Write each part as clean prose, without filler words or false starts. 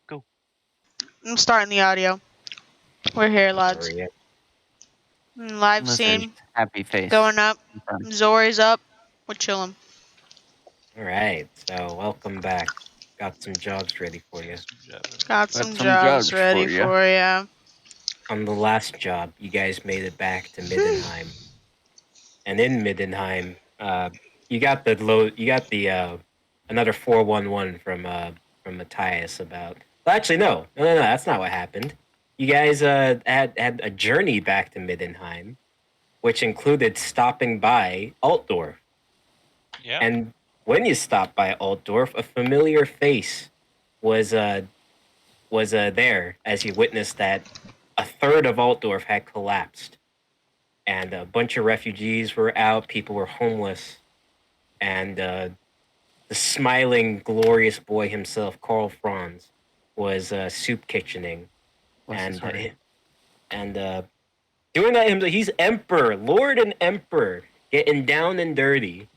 Go. I'm starting the audio. We're here, lads. Sorry, Live Listen, scene happy face. going up. Zori's up. We're chilling. Alright, so welcome back. Got some jobs ready for you. Got some some jobs jobs ready for ya. for ya. On the last job, you guys made it back to Middenheim. And in Middenheim, you got the another 411 from Matthias about. Well, actually, no, that's not what happened. You guys had a journey back to Middenheim, which included stopping by Altdorf. Yeah. And when you stopped by Altdorf, a familiar face was there as you witnessed that a third of Altdorf had collapsed, and a bunch of refugees were out. People were homeless, and the smiling, glorious boy himself, Karl Franz, was soup kitchening, and doing that himself. He's emperor, lord, and emperor, getting down and dirty,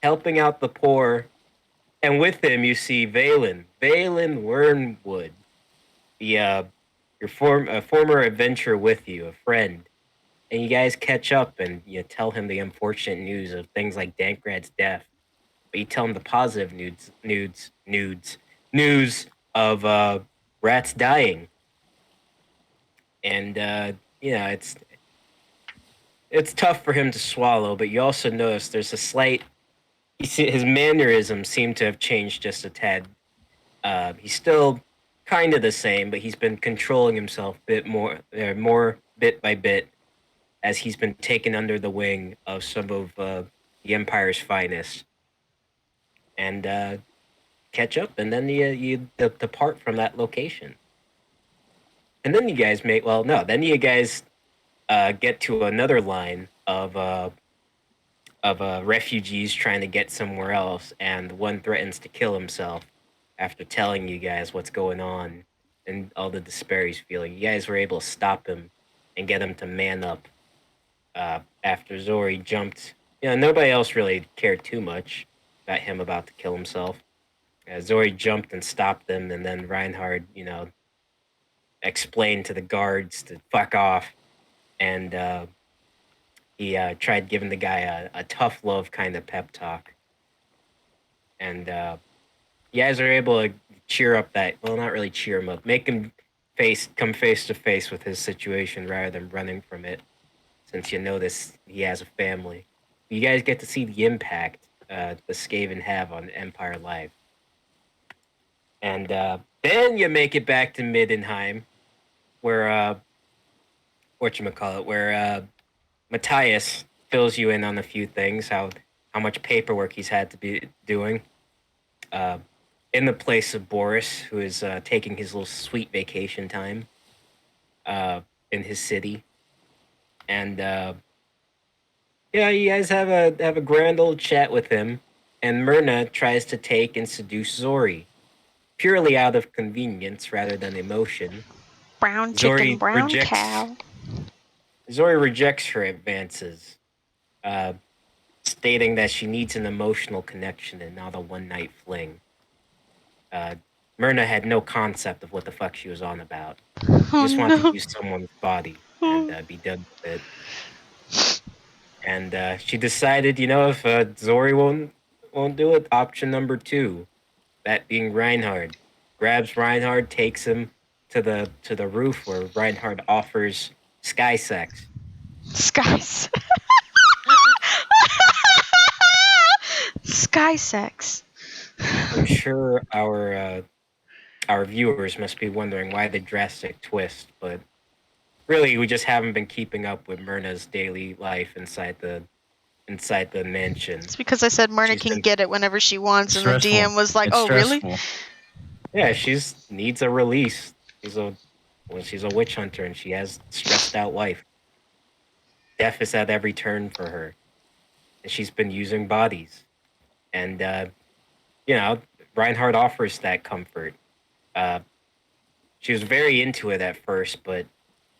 helping out the poor. And with him, you see Valen Wormwood, your former adventurer with you, a friend. And you guys catch up and you tell him the unfortunate news of things like Dankrad's death. But you tell him the positive news of rats dying. And it's tough for him to swallow, but you also notice there's a slight. You see, his mannerisms seem to have changed just a tad. He's still kind of the same, but he's been controlling himself more bit by bit, as he's been taken under the wing of some of the Empire's finest, and catch up, and then you depart from that location, and then you guys then you guys get to another line of refugees trying to get somewhere else, and one threatens to kill himself after telling you guys what's going on and all the despair he's feeling. You guys were able to stop him and get him to man up. After Zori jumped, nobody else really cared too much about him about to kill himself. Zori jumped and stopped them, and then Reinhard, explained to the guards to fuck off, and he tried giving the guy a tough love kind of pep talk. And you guys are able to cheer up not really cheer him up, make him come face to face with his situation rather than running from it, since you notice he has a family. You guys get to see the impact the Skaven have on Empire life. And then you make it back to Middenheim, where Matthias fills you in on a few things, how much paperwork he's had to be doing. In the place of Boris, who is taking his little sweet vacation time in his city. And you guys have a grand old chat with him, and Myrna tries to take and seduce Zori, purely out of convenience rather than emotion. Brown chicken, brown cow. Zori rejects her advances, stating that she needs an emotional connection and not a one-night fling. Myrna had no concept of what the fuck she was on about. She just wanted to use someone's body and be done with it. And she decided, if Zori won't do it, option number 2, that being Reinhard, grabs Reinhard, takes him to the roof where Reinhard offers sky sex. Sky sex. Sky sex. I'm sure our viewers must be wondering why the drastic twist, but really we just haven't been keeping up with Myrna's daily life inside the mansion. It's because I said Myrna can get it whenever she wants, and the DM was like, it's "Oh, stressful. really?" Yeah, needs a release. She's a witch hunter, and she has stressed out life. Death is at every turn for her, and she's been using bodies. And Reinhard offers that comfort. She was very into it at first, but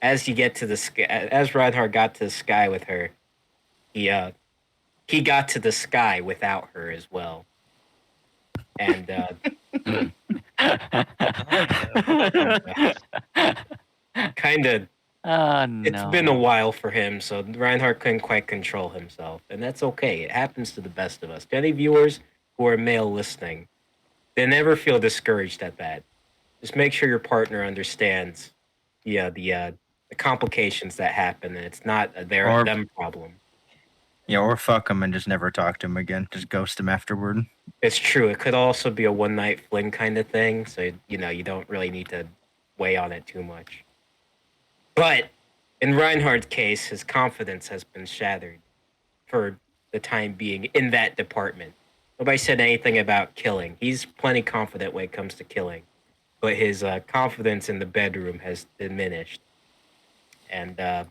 as Reinhard got to the sky with her, he got to the sky without her as well. and kind of it's been a no. while for him, so Reinhardt couldn't quite control himself, and that's okay. It happens to the best of us. To any viewers who are male listening, they never feel discouraged at that. Just make sure your partner understands, the complications that happen, and it's not a Or- them problem. Yeah, or fuck him and just never talk to him again. Just ghost him afterward. It's true. It could also be a one night fling kind of thing, so you don't really need to weigh on it too much. But in Reinhardt's case, his confidence has been shattered for the time being in that department. Nobody said anything about killing. He's plenty confident when it comes to killing, but his confidence in the bedroom has diminished. And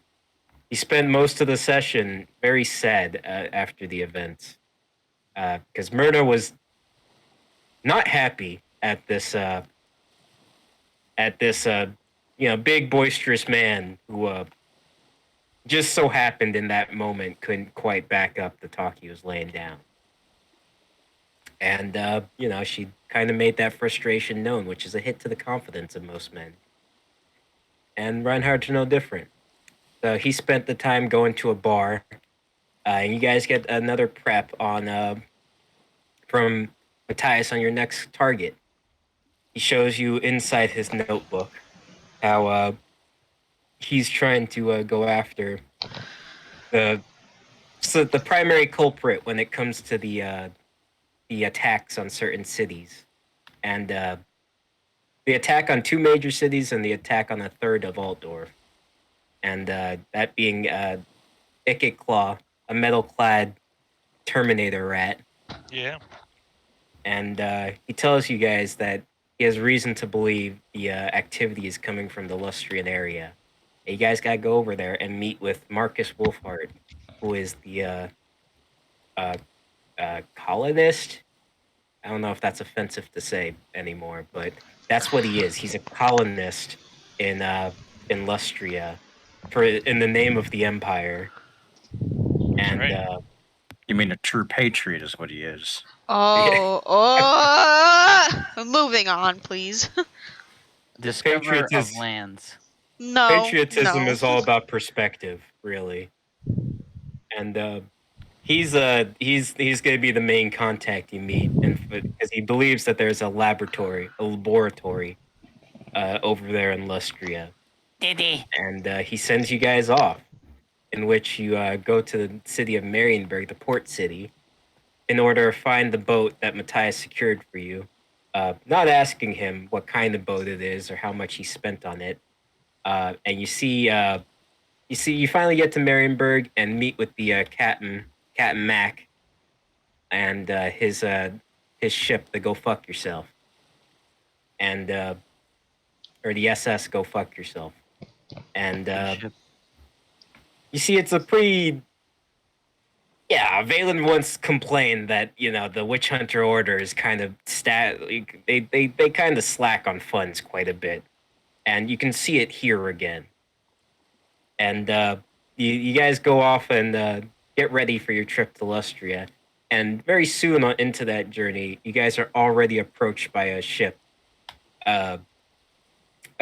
he spent most of the session very sad after the event, because Myrna was not happy at this big boisterous man who just so happened in that moment couldn't quite back up the talk he was laying down. And she kind of made that frustration known, which is a hit to the confidence of most men. And Reinhardt's no different. So he spent the time going to a bar, and you guys get another prep on from Matthias on your next target. He shows you inside his notebook how he's trying to go after the primary culprit when it comes to the attacks on certain cities, and the attack on 2 major cities and the attack on a third of Altdorf, and that being Icket Claw, a metal-clad Terminator rat. Yeah. And he tells you guys that he has reason to believe the activity is coming from the Lustrian area. And you guys gotta go over there and meet with Marcus Wolfhard, who is the colonist. I don't know if that's offensive to say anymore, but that's what he is. He's a colonist in Lustria, in the name of the Empire. And Right. You mean a true patriot is what he is. Moving on, please. Discoverer of lands. No. patriotism no. is all about perspective, really. And he's gonna be the main contact you meet, and because he believes that there's a laboratory over there in Lustria. Diddy. And he sends you guys off, in which you go to the city of Marienburg, the port city, in order to find the boat that Matthias secured for you. Not asking him what kind of boat it is or how much he spent on it. And you finally get to Marienburg and meet with the Captain Mac and his ship, the Go Fuck Yourself, and or the SS Go Fuck Yourself. And you see, it's a pretty. Yeah, Valen once complained that the Witch Hunter Order is kind of they kind of slack on funds quite a bit, and you can see it here again. And you guys go off and get ready for your trip to Lustria, and very soon into that journey, you guys are already approached by a ship. A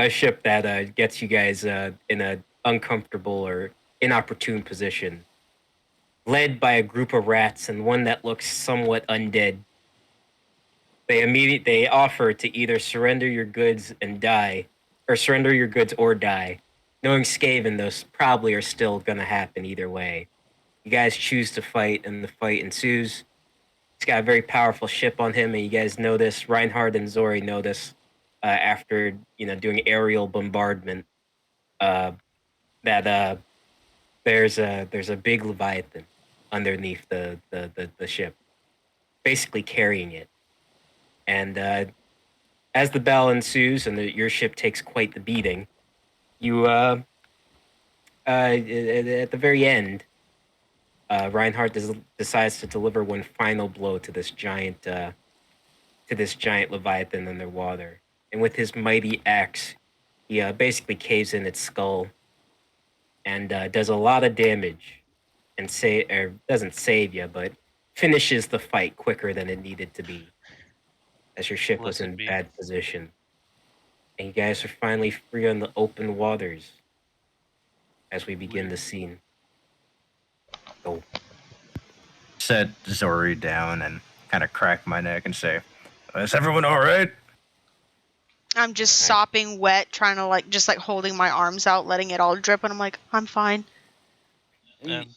ship that gets you guys in an uncomfortable or inopportune position, led by a group of rats and one that looks somewhat undead. They offer to either surrender your goods and die, or surrender your goods or die, knowing Skaven those probably are still gonna happen either way. You guys choose to fight, and the fight ensues. He's got a very powerful ship on him, and you guys know this. Reinhardt and Zori know this after doing aerial bombardment. That there's a big Leviathan underneath the ship, basically carrying it. And as the battle ensues and your ship takes quite the beating, you at the very end, Reinhardt decides to deliver one final blow to this giant Leviathan underwater. And with his mighty axe, he basically caves in its skull and does a lot of damage, and doesn't save you, but finishes the fight quicker than it needed to be. as your ship was Blessed in be. bad position. And you guys are finally free on the open waters as we begin the scene. Go. Set Zori down and kind of crack my neck and say, "Is everyone all right?" I'm just sopping wet, trying to just holding my arms out, letting it all drip, and I'm like, I'm fine. Wait.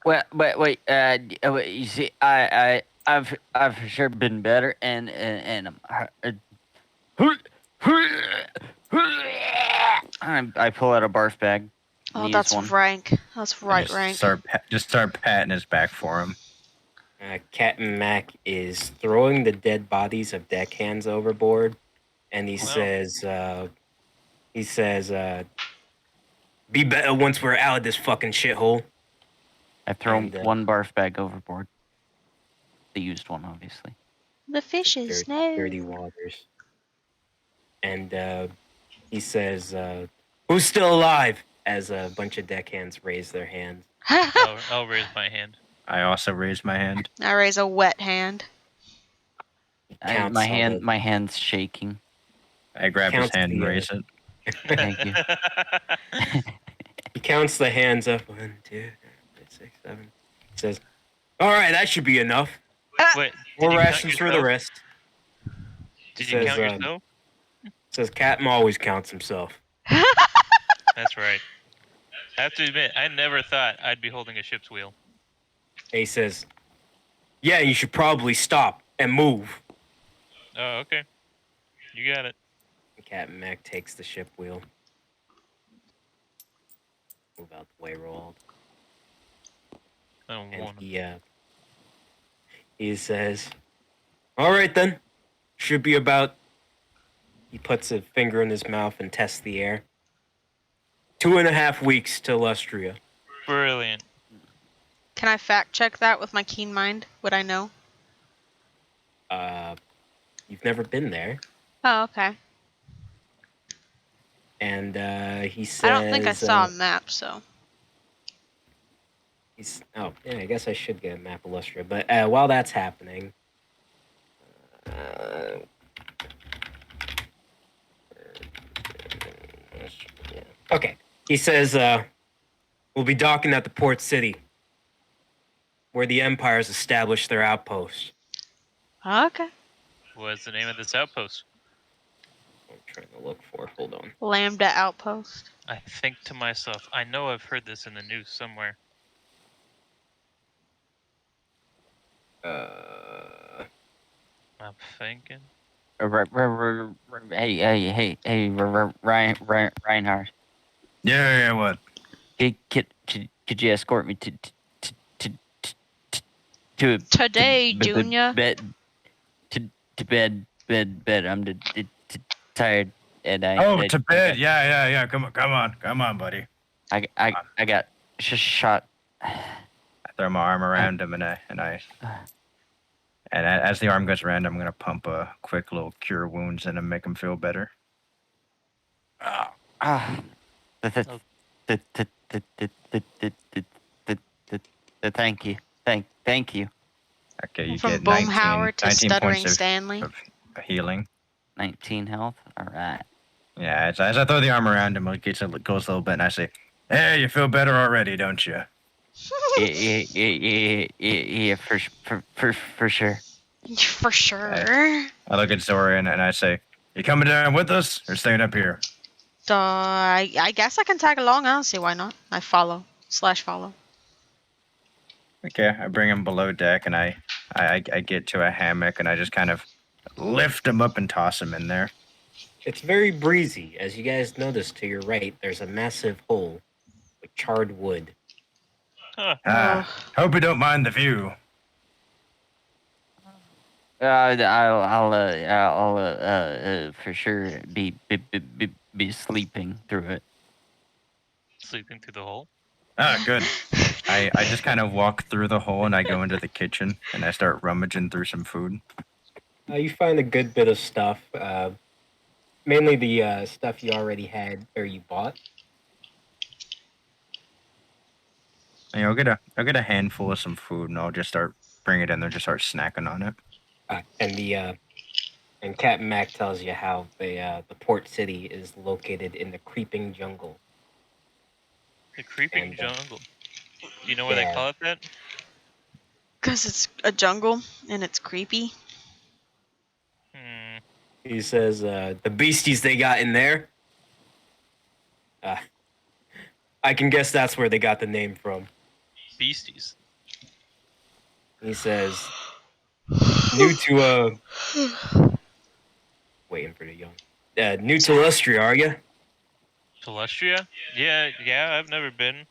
You see, I've for sure been better, and I pull out a barf bag. Oh, and that's use one. rank. That's And right just rank. start patting his back for him. Captain Mac is throwing the dead bodies of deckhands overboard, and he says, "Be better once we're out of this fucking shithole." I throw And, one barf bag overboard. The used one, obviously. The fishes, no. dirty waters. And he says, "Who's still alive?" As a bunch of deckhands raise their hands. I'll raise my hand. I also raised my hand. I raise a wet hand. Counts My all the- my hand's shaking. I grab his Counts hand and the, raise it. Thank you. He counts the hands up. 1, 2, 3, 4, 5, 6, 7. He says, "All right, that should be enough. Wait, More did you count rations for the yourself? rest." Did you Says, count yourself? Says Captain always counts himself. That's right. I have to admit, I never thought I'd be holding a ship's wheel. And he says, "Yeah, you should probably stop and move." Oh, okay. You got it. And Captain Mac takes the ship wheel. Move out the way, Roald. I don't And want to. he says, "All right then. Should be about." He puts a finger in his mouth and tests the air. 2.5 weeks to Lustria. Brilliant. Can I fact check that with my keen mind? Would I know? You've never been there. Oh, okay. And he says, I don't think I saw a map, so. Oh, yeah, I guess I should get a map of Lustria. But while that's happening, okay. He says, "We'll be docking at the port city, where the Empire's established their outpost." Okay. What's the name of this outpost? I'm trying to look for. Hold on. Lambda outpost. I think to myself, I know I've heard this in the news somewhere. I'm thinking. Hey, Reinhardt. Yeah, what? Could you escort me to Today, Junior. bed to bed. I'm tired and To bed. Yeah. Come on, buddy. I got shot. I throw my arm around him and as the arm goes around, I'm gonna pump a quick little cure wounds in him, make him feel better. Thank you. Thank you. Okay, you From get 19, Boomhauer to 19 Stuttering points Stanley. of healing. 19 health. All right. Yeah, as I throw the arm around him, it goes a little bit, and I say, "Hey, you feel better already, don't you?" Yeah, for sure. For sure. I look at Zorian and I say, "You coming down with us or staying up here?" I guess I can tag along. I don't see why not. I follow. /follow. Okay, I bring him below deck and I get to a hammock and I just kind of lift him up and toss him in there. It's very breezy. As you guys notice to your right, there's a massive hole with charred wood. Hope you don't mind the view. I'll for sure be sleeping through it. Sleeping through the hole? Good. I just kind of walk through the hole and I go into the kitchen and I start rummaging through some food. You find a good bit of stuff. Mainly the stuff you already had or you bought. I'll get a handful of some food and I'll just start bring it in there, just start snacking on it. And the And Captain Mac tells you how the port city is located in the creeping jungle. The creeping And, jungle. Do you know why they yeah. call it that? Because it's a jungle and it's creepy. Hmm. He says the beasties they got in there. I can guess that's where they got the name from. Beasties. He says, new to waiting for the young. New to Lustria, are you? Celestria? Yeah, I've never been.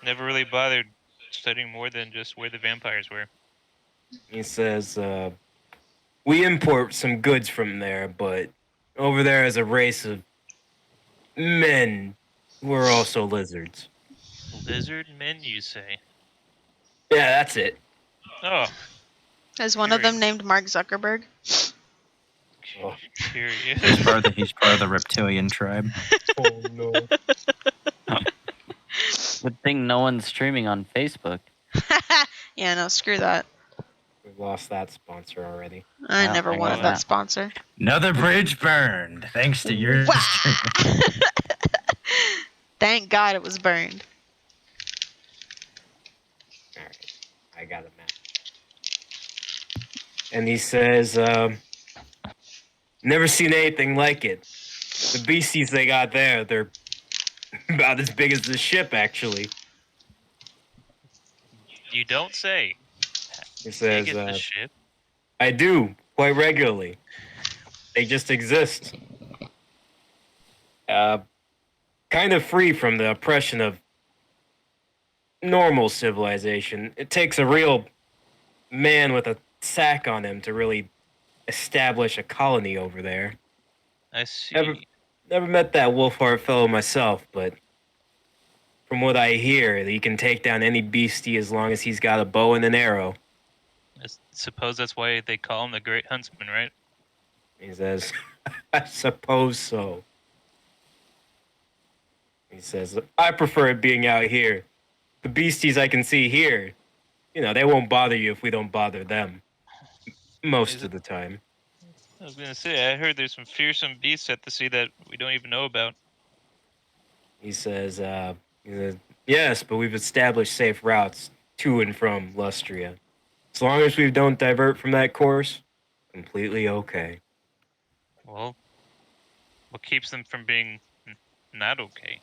Never really bothered studying more than just where the vampires were. He says, we import some goods from there, but over there is a race of men who are also lizards. Lizard men, you say? Yeah, that's it. Oh, Is one of them named Mark Zuckerberg? Oh. curious. He's part of the reptilian tribe. Oh no. Good thing no one's streaming on Facebook. Yeah, no, screw that. We've lost that sponsor already. I Yeah, never I wanted got that that. sponsor. Another bridge burned, thanks to your Wah! stream. Thank God it was burned. Alright, I got a map. And he says, never seen anything like it. The beasties they got there, they're about as big as the ship, actually. You don't say. He Big says, as the ship. I do, quite regularly. They just exist. Kind of free from the oppression of normal civilization. It takes a real man with a sack on him to really establish a colony over there. I see. Never met that Wolfheart fellow myself, but from what I hear, he can take down any beastie as long as he's got a bow and an arrow. I suppose that's why they call him the Great Huntsman, right? He says, I suppose so. He says, I prefer it being out here. The beasties I can see here, they won't bother you if we don't bother them. Most of the time. I was gonna say, I heard there's some fearsome beasts at the sea that we don't even know about. He says, yes, but we've established safe routes to and from Lustria. As long as we don't divert from that course, completely okay. Well, what keeps them from being not okay?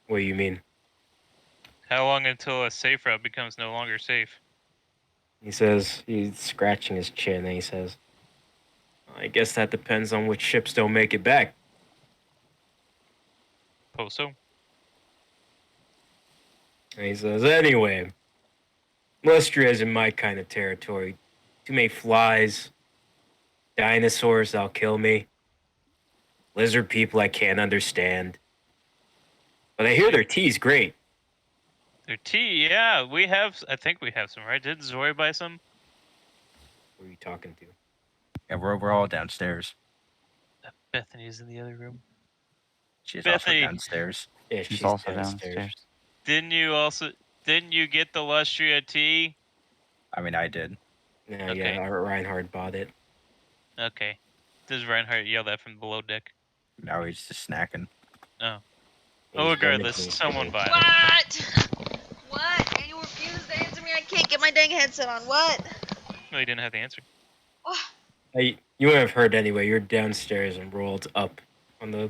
What do you mean? How long until a safe route becomes no longer safe? He says, he's scratching his chin, and he says, I guess that depends on which ships don't make it back. Poso? And he says, anyway, Lustria isn't my kind of territory. Too many flies, dinosaurs that'll kill me, lizard people I can't understand. But I hear their tea's great. Their tea, yeah, I think we have some, right? Did Zori buy some? Who are you talking to? Yeah, we're all downstairs. Bethany's in the other room. She's Bethany. also downstairs. Yeah, She's also downstairs. Didn't you get the Lustria tea? I mean, I did. No, Okay. yeah, Reinhard bought it. Okay. Does Reinhardt yell that from below deck? Now he's just snacking. Oh. He's Oh, regardless, mimicking someone me. bought it. What? What? And you refuse to answer me? I can't get my dang headset on. What? No, you didn't have the answer. Hey, you would have heard anyway. You're downstairs and rolled up on the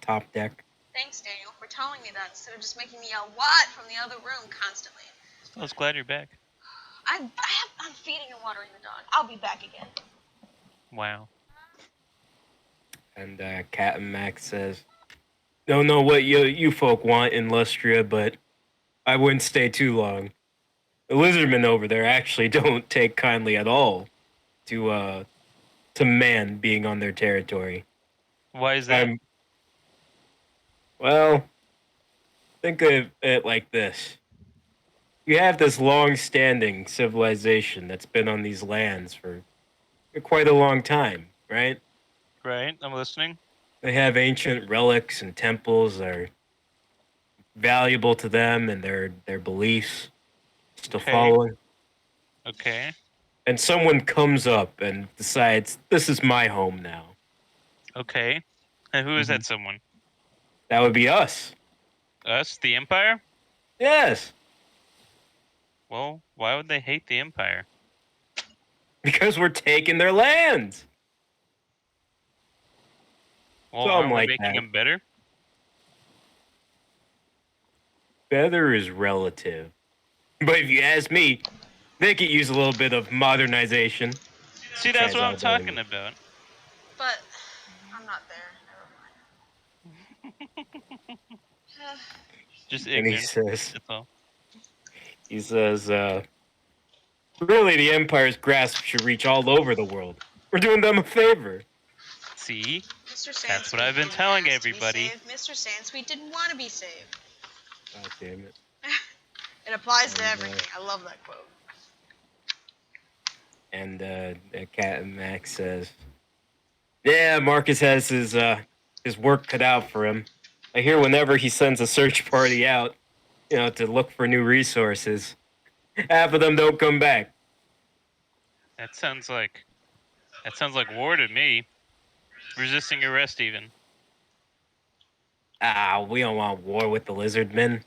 top deck. Thanks, Daniel, for telling me that instead of just making me yell "what" from the other room constantly. I was glad you're back. I'm feeding and watering the dog. I'll be back again. Wow. And Captain Max says, don't know what you folk want in Lustria, but I wouldn't stay too long. The lizardmen over there actually don't take kindly at all to man being on their territory. Why is that? Well, think of it like this. You have this long-standing civilization that's been on these lands for quite a long time, right? Right, I'm listening. They have ancient relics and temples that are valuable to them and their beliefs still Okay. following. Okay. and someone comes up and decides this is my home now. Okay. And who is that someone? That would be us. Us, the Empire? Yes, Well, why would they hate the Empire? because we're taking their lands. Well, Something aren't we like making that. them better? Better is relative. But if you ask me, they could use a little bit of modernization. See, that's what I'm Besides all talking that. about. But I'm not there. Just And he ignorant. says, That's all. really, the Empire's grasp should reach all over the world. We're doing them a favor. See? Mr. Sansweet That's what I've been telling didn't ask to be everybody. saved. Mr. Sansweet didn't want to be saved. God damn it. It applies to And, everything. I love that quote. And Cat and Max says, yeah, Marcus has his work cut out for him. I hear whenever he sends a search party out, to look for new resources, half of them don't come back. That sounds like war to me. Resisting arrest, even. We don't want war with the lizard men.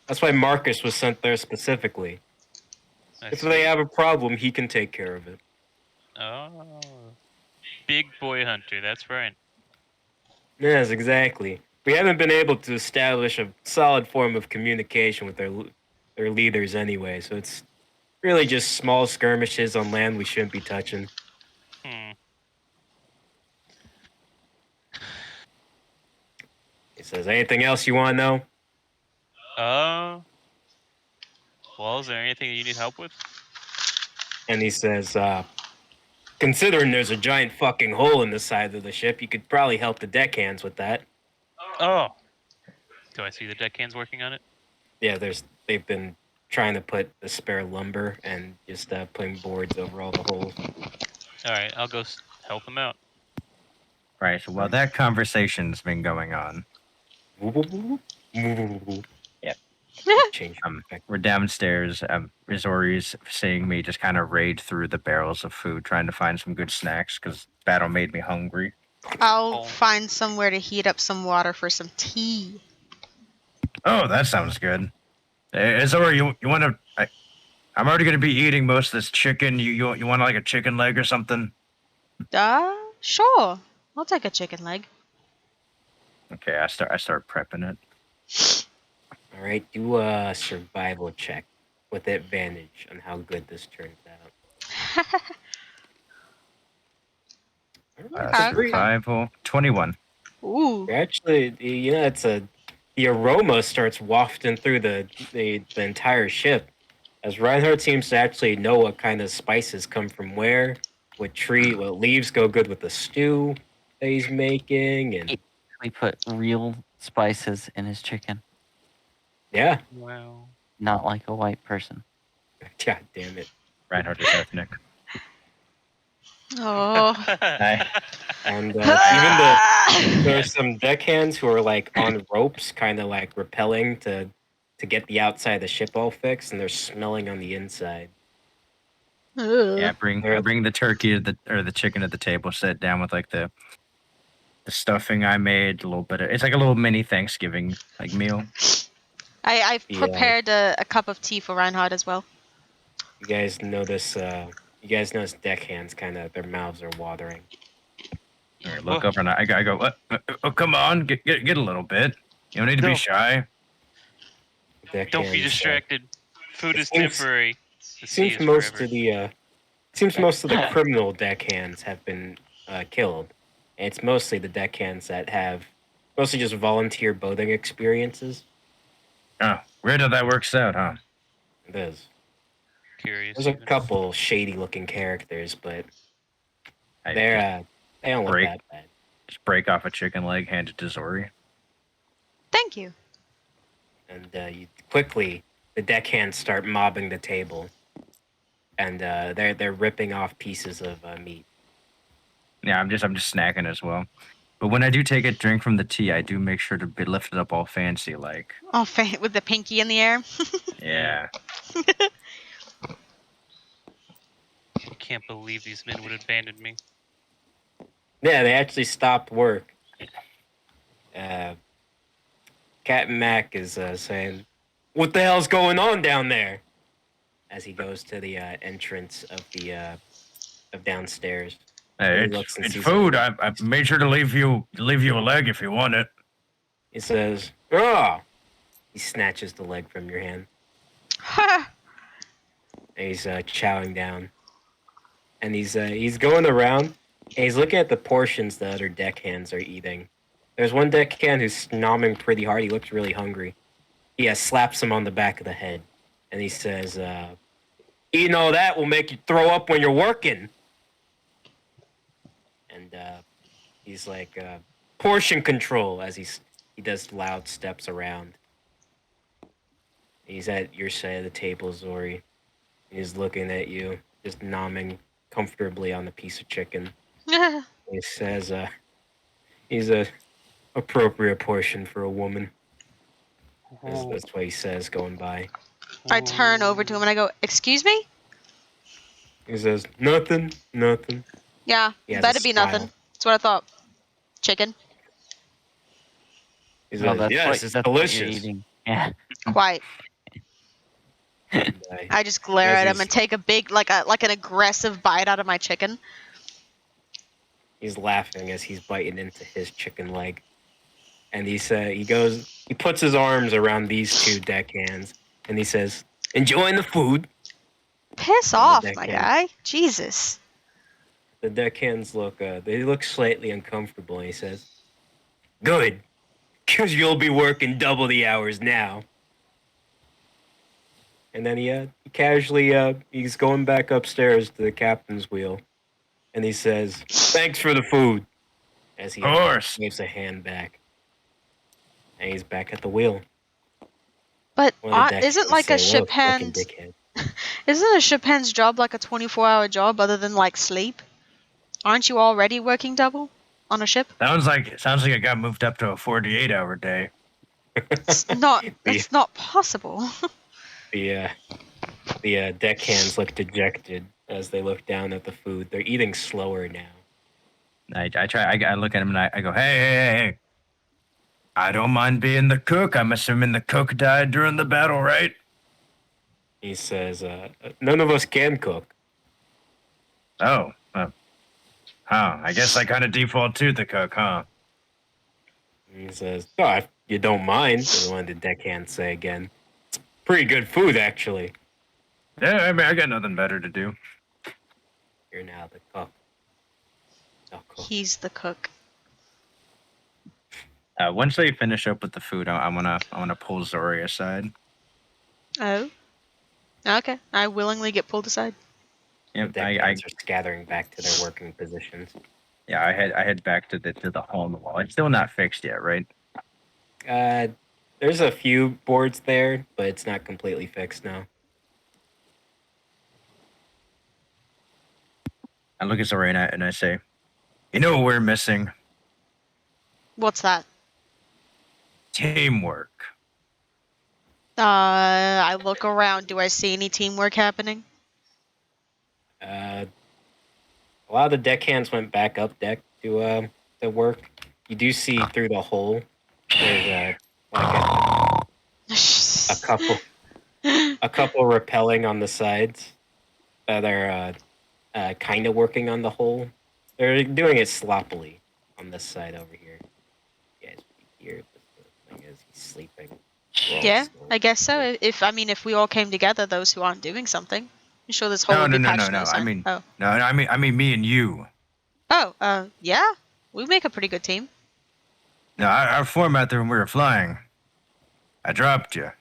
That's why Marcus was sent there specifically. I If see. they have a problem, he can take care of it. Oh, big boy hunter. That's right. Yes, exactly. We haven't been able to establish a solid form of communication with their leaders anyway, so it's really just small skirmishes on land we shouldn't be touching. Hmm. He says, anything else you want to know? Well, is there anything you need help with? And he says, considering there's a giant fucking hole in the side of the ship, you could probably help the deckhands with that. Oh. Do I see the deckhands working on it? Yeah, they've been trying to put the spare lumber and just putting boards over all the holes. All right, I'll go help them out. Right. So while that conversation's been going on, Yep. Change. we're downstairs. Rizori's seeing me just kind of raid through the barrels of food, trying to find some good snacks because battle made me hungry. I'll find somewhere to heat up some water for some tea. Oh, that sounds good. Izori, you want to? I'm already going to be eating most of this chicken. You want like a chicken leg or something? Sure. I'll take a chicken leg. Okay, I start prepping it. All right, do a survival check with advantage on how good this turns out. Survival 21. Ooh. Actually, the aroma starts wafting through the entire ship, as Reinhardt seems to actually know what kind of spices come from where, what leaves go good with the stew that he's making, and We put real spices in his chicken, yeah, Wow. not like a white person. God damn it. Reinhardt is ethnic. Oh. And even there are some deckhands who are like on ropes, kind of like rappelling to get the outside of the ship all fixed, and they're smelling on the inside. Yeah, bring the turkey or the chicken to the table. Sit down with like the stuffing I made. A little bit. It's like a little mini Thanksgiving like meal. I've Yeah. prepared a cup of tea for Reinhardt as well. You guys notice deckhands kind of their mouths are watering. All right, look up and I go. What? Oh, come on, get a little bit. You don't need to be No. shy. Don't be distracted. Food is temporary. The sea Seems is most forever. of the most of the criminal deckhands have been killed. And it's mostly the deckhands that have mostly just volunteer boating experiences. Oh, weird how that works out, huh? It is. Curious. There's a even. couple shady looking characters, but I they don't look break- that bad. just break off a chicken leg, hand it to Zori. Thank you. And quickly the deckhands start mobbing the table, and they're ripping off pieces of meat. Yeah, I'm just snacking as well. But when I do take a drink from the tea, I do make sure to be lifted up all fancy like. Oh, with the pinky in the air. Yeah. I can't believe these men would abandon me. Yeah, they actually stopped work. Captain Mac is saying, "What the hell's going on down there?" As he goes to the entrance of the of downstairs. Hey, He looks and it's sees food. everyone. I made sure to leave you a leg if you want it. He says, "Oh!" He snatches the leg from your hand. Ha! And he's chowing down, and he's going around, and he's looking at the portions the other deckhands are eating. There's one deckhand who's nomming pretty hard. He looks really hungry. He slaps him on the back of the head, and he says, "Eating all that will make you throw up when you're working." And he's like, "Portion control," as he does loud steps around. He's at your side of the table, Zori. He's looking at you, just nomming comfortably on the piece of chicken. He says, he's a appropriate portion for a woman. That's what he says going by. I turn over to him and I go, "Excuse me?" He says, "Nothing, nothing." Yeah, He has a better be smile. nothing. That's what I thought. Chicken. He Well, says, that's "Yes, what, it's that's what you're delicious." eating. Yeah. Quite. And, I just glare As at him he's- and take a big, like an aggressive bite out of my chicken. he's laughing as he's biting into his chicken leg. And he puts his arms around these two deckhands, and he says, "Enjoying the food?" Piss And off, the my deckhand- guy. Jesus. The deckhands they look slightly uncomfortable, and he says, "Good, because you'll be working double the hours now." And then he casually he's going back upstairs to the captain's wheel, and he says, "Thanks for the food," as he Of course. waves a hand back, and he's back at the wheel. But One of the isn't deckhands like a say, "What ship fucking hand? dickhead." Isn't a ship hand's job like a 24-hour job other than like sleep? Aren't you already working double on a ship? Sounds like I got moved up to a 48-hour day. It's not. The- It's not possible. The deckhands look dejected as they look down at the food. They're eating slower now. I look at him and I go, hey. I don't mind being the cook. I'm assuming the cook died during the battle, right? He says, "None of us can cook." Oh. I guess I kind of default to the cook, huh? And he says, "Oh, if you don't mind," one of the deckhands say again. "It's pretty good food, actually." Yeah, I mean, I got nothing better to do. You're now the cook. The cook. He's the cook. Once they finish up with the food, I wanna pull Zori aside. Oh. Okay. I willingly get pulled aside. Yep, The deckhands are scattering back to their working positions. Yeah, I head back to the hole in the wall. It's still not fixed yet, right? There's a few boards there, but it's not completely fixed now. I look at Zori and I say, "You know what we're missing? What's that? Teamwork." I look around. Do I see any teamwork happening? A lot of the deckhands went back up deck to work. You do see through the hole. There's like a couple rappelling on the sides that are kind of working on the hole. They're doing it sloppily on this side over here. You guys here, but the thing is, he's sleeping. Yeah, I guess so. If we all came together, those who aren't doing something, I'm sure this hole would be patched in No. no time. I mean me and you. Yeah, we make a pretty good team. No, our format there when we were flying. I dropped you.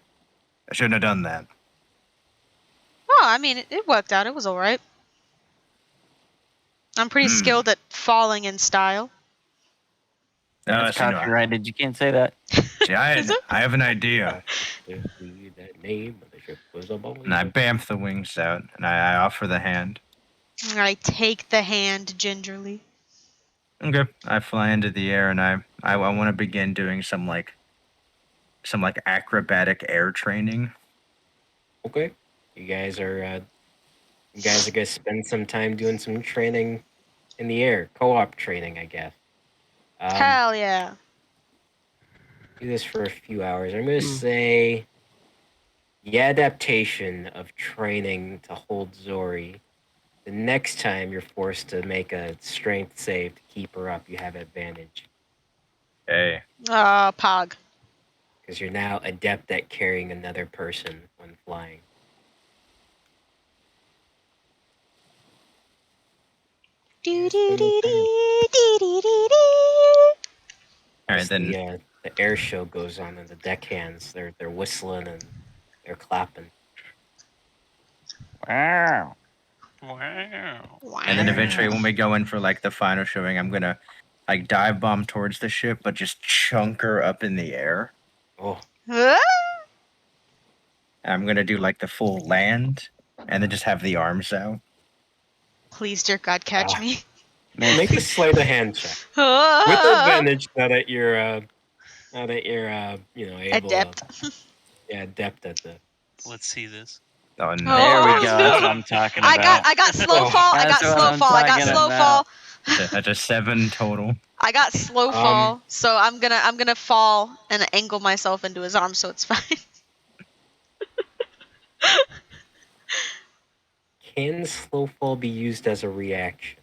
I shouldn't have done that. Oh, I mean, it worked out. It was all right. I'm pretty skilled at falling in style. That's See, no, copyrighted. You can't say that. see, I have an idea, That name of the ship was a and I bamf the wings out, and I offer the hand. I take the hand gingerly. Okay, I fly into the air, and I want to begin doing some acrobatic air training. Okay. You guys are You guys are gonna spend some time doing some training in the air, co-op training, I guess. Hell yeah. Do this for a few hours. I'm gonna say the adaptation of training to hold Zori. The next time you're forced to make a strength save to keep her up, you have advantage Hey. Pog. because you're now adept at carrying another person when flying. All right, As then. the air show goes on and the deckhands, they're whistling and they're clapping. Wow. Wow. And then eventually, when we go in for like the final showing, I'm gonna like dive bomb towards the ship, but just chunk her up in the air. Oh, Ah! And I'm gonna do like the full land, and then just have the arms out. Please, dear God, catch me. make a sleight of hand check with Ah! advantage now that you're you know, able Adept. adept at the. Let's see this. Oh no! There we Oh, go. no. That's what I'm talking about. I got slow fall. I got That's what slow I'm fall. I got talking slow about. fall. That's a 7 total. I got slow fall, so I'm gonna fall and angle myself into his arm, so it's fine. Can slow fall be used as a reaction?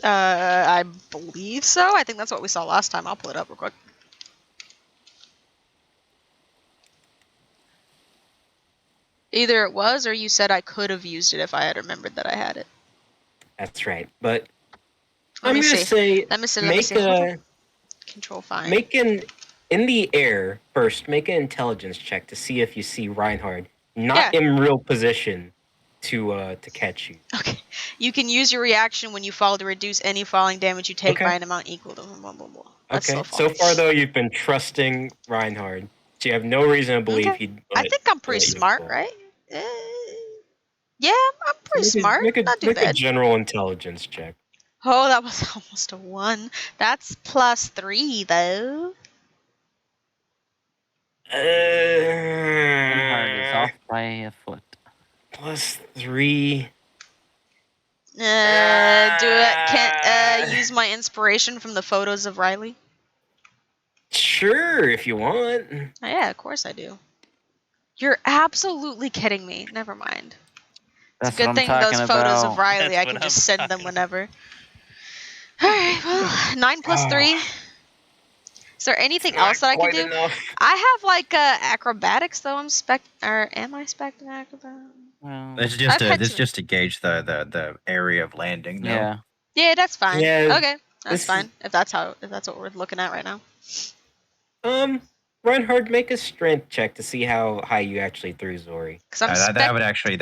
I believe so. I think that's what we saw last time. I'll pull it up real quick. Either it was, or you said I could have used it if I had remembered that I had it. That's right. But Let I'm me gonna see. say Let me see. Let me make see. a Control find. make an in the air first. Make an intelligence check to see if you see Reinhard not in real position to catch you. Okay. You can use your reaction when you fall to reduce any falling damage you take Okay. by an amount equal to blah blah blah. That's Okay. slow fall. So far though, you've been trusting Reinhard, so you have no reason to believe Okay. he'd. I think I'm pretty let you smart, fall. right? Yeah, I'm pretty smart. Not too Make a bad. general intelligence check. Oh, that was almost a 1. That's +3 though. Reinhard is off by a foot. +3. Do it. Can't use my inspiration from the photos of Riley. Sure, if you want. Oh, yeah, of course I do. You're absolutely kidding me. Never mind. It's That's a good what I'm thing talking those photos of about. Riley, That's I what can I'm just send them talking whenever. Alright, well, 9 plus 3. Is there anything else that I can do? Enough. I have like acrobatics though. Am I spec in acrobatics? Well, It's just to gauge the area of landing. No? yeah. Yeah, that's fine. Yeah, Okay, that's this fine. If that's what we're looking at right now. Reinhard, make a strength check to see how high you actually threw Zori. Cause I'm That would actually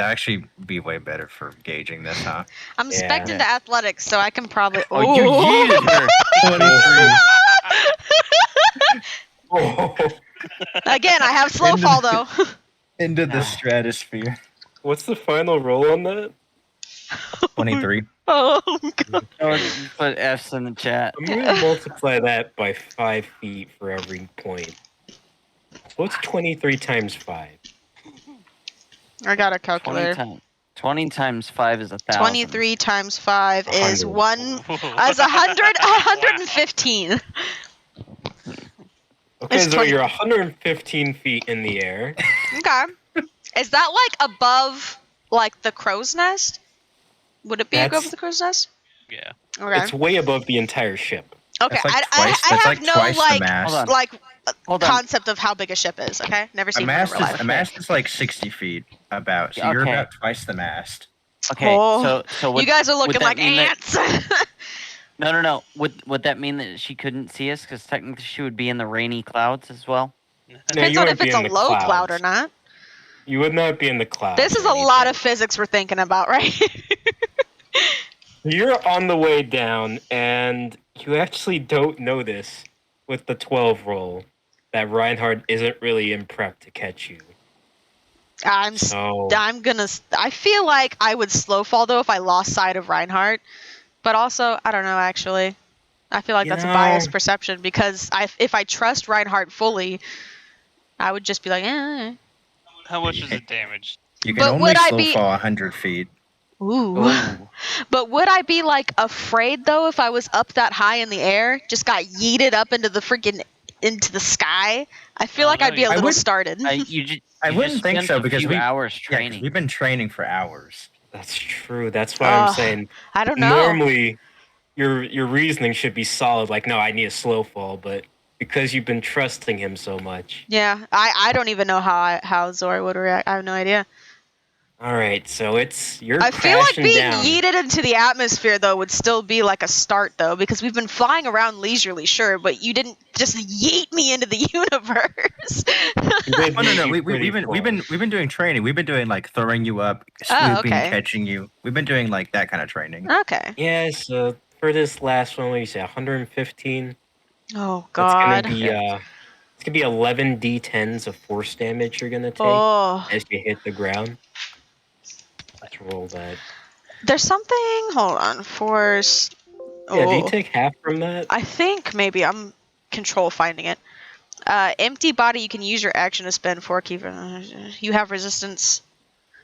be way better for gauging this, huh? I'm Yeah. spec'd into athletics, so I can probably. Oh, you yeeted her. 23 Again, I have slow fall though. into the stratosphere. What's the final roll on that? 23. Oh god. Or just put F's in the chat. I'm gonna multiply that by 5 feet for every point. What's 23 times 5? I got a 20 calculator. times 20 times 5 is 1,000. 23 times 5 is 100. 115. Okay, It's so 20. you're 115 feet in the air. Okay. Is that like above like the crow's nest? Would it be above the crow's nest? Yeah. Okay. It's way above the entire ship. Okay. That's like I twice- that's have like no twice the like mast. Hold on. like Hold on. concept of how big a ship is. Okay. Never A seen one in mast real life. is a mast is like 60 feet about. So you're Okay. about twice the mast. Okay, Oh, so would, you guys are would looking that like mean that- ants. No. Would that mean that she couldn't see us? Because technically she would be in the rainy clouds as well. No, Depends you on wouldn't if be it's a in the low cloud or clouds. not. You would not be in the clouds. This is or a lot anything. of physics we're thinking about, right? You're on the way down, and you actually don't notice with the 12 roll that Reinhard isn't really in prep to catch you. I feel like I would slow fall though if I lost sight of Reinhardt, but also I don't know actually. I feel like that's a biased perception because if I trust Reinhardt fully, I would just be like, eh. How much is it damaged? You can But only would I slow be- fall 100 feet. Ooh. Ooh. But would I be like afraid though if I was up that high in the air, just got yeeted up into the sky? I feel like I'd be a I little would- started. I I wouldn't think spent so a because few hours because training. we've been training for hours. That's true. That's why I'm saying I don't know. normally your reasoning should be solid. Like, no, I need a slow fall, but because you've been trusting him so much. Yeah, I don't even know how Zora would react. I have no idea. All right, so you're I feel like crashing being down. yeeted into the atmosphere though would still be like a start though, because we've been flying around leisurely, sure, but you didn't just yeet me into the universe. He did Oh no, lead no, you we've pretty been doing training. We've been doing like throwing you up, Oh, swooping, okay. catching you. We've been doing like that kind of training. Okay. Yeah, so for this last one, what do you say, 115? Oh That's gonna God. be it's gonna be 11 d10s of force damage you're gonna take Oh. as you hit the ground. Let's roll that. There's something. Hold on. Force. Yeah, do you Oh. take half from that? I think maybe I'm control finding it. Empty body. You can use your action to spend 4 key. You have resistance.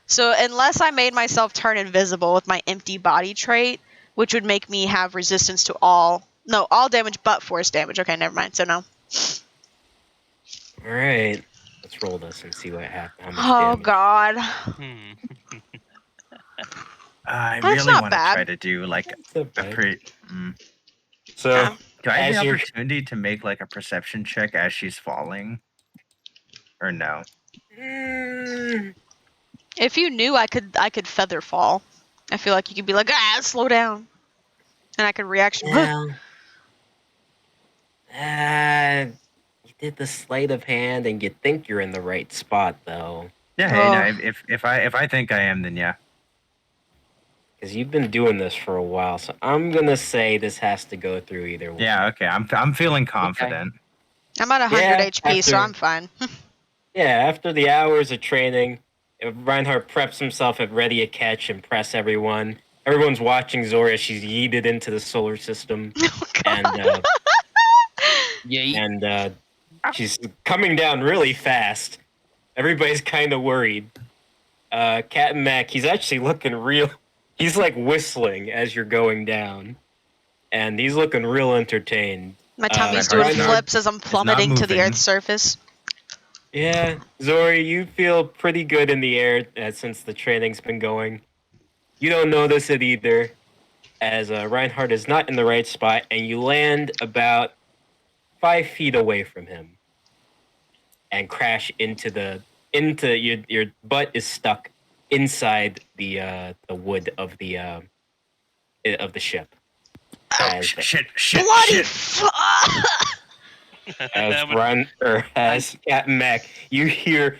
So unless I made myself turn invisible with my empty body trait, which would make me have resistance to all damage but force damage. Okay, never mind. So no. All right, let's roll this and see what happens. How much Oh damage? God. Hmm. I That's really not want to bad. try to do like It's not a bad. pretty. So Do I have as the you're opportunity to make like a perception check as she's falling, or no? If you knew, I could feather fall. I feel like you could be like, slow down, and I could reaction. well, you did the sleight of hand, and you think you're in the right spot though, Yeah, hey, no, Oh. if I think I am, then yeah. because you've been doing this for a while. So I'm gonna say this has to go through either way. Yeah, okay. I'm feeling confident. I'm at 100 Yeah, HP, so after- I'm fine. Yeah, after the hours of training, Reinhardt preps himself at ready to catch and press everyone. Everyone's watching Zora as she's yeeted into the solar system, Oh, and Yeah. and she's coming down really fast. Everybody's kind of worried. Captain Mac, he's actually looking real. He's like whistling as you're going down, and he's looking real entertained. My tummy's Reinhardt- doing flips as I'm plummeting to the moving. Earth's surface. Yeah, Zori, you feel pretty good in the air since the training's been going. You don't notice it either, as Reinhardt is not in the right spot, and you land about 5 feet away from him, and crash into your butt is stuck inside the wood of the ship. As Shit. Bloody fuck! as run or as Captain Mac, you hear.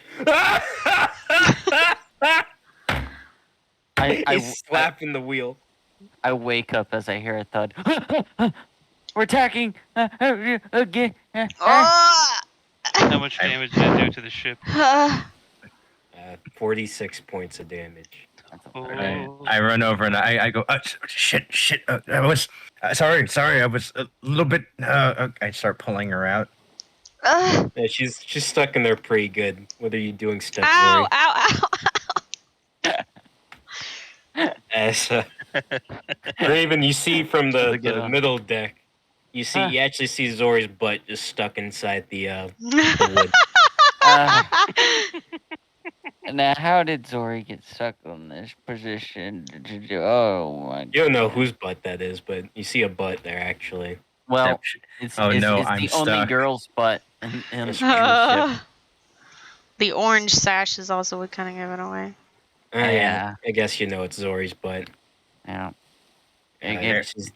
He's slapping the wheel. I wake up as I hear a thud. We're attacking again. Oh! How much damage did it do to the ship? 46 points of damage. Oh. I run over and I go, shit. I was sorry. I was a little bit. I start pulling her out. Yeah, she's stuck in there pretty good. What are you doing, Steph? Ow! As Raven, you see from the Get on. middle deck, you actually see Zori's butt just stuck inside the wood. Now, how did Zori get stuck on this position? Oh my! You don't know whose butt that is, but you see a butt there actually. Well, it's I'm the only stuck. girl's butt in the ship. The orange sash is also what kind of give it away. Yeah. I guess you know it's Zori's butt. Yeah. She's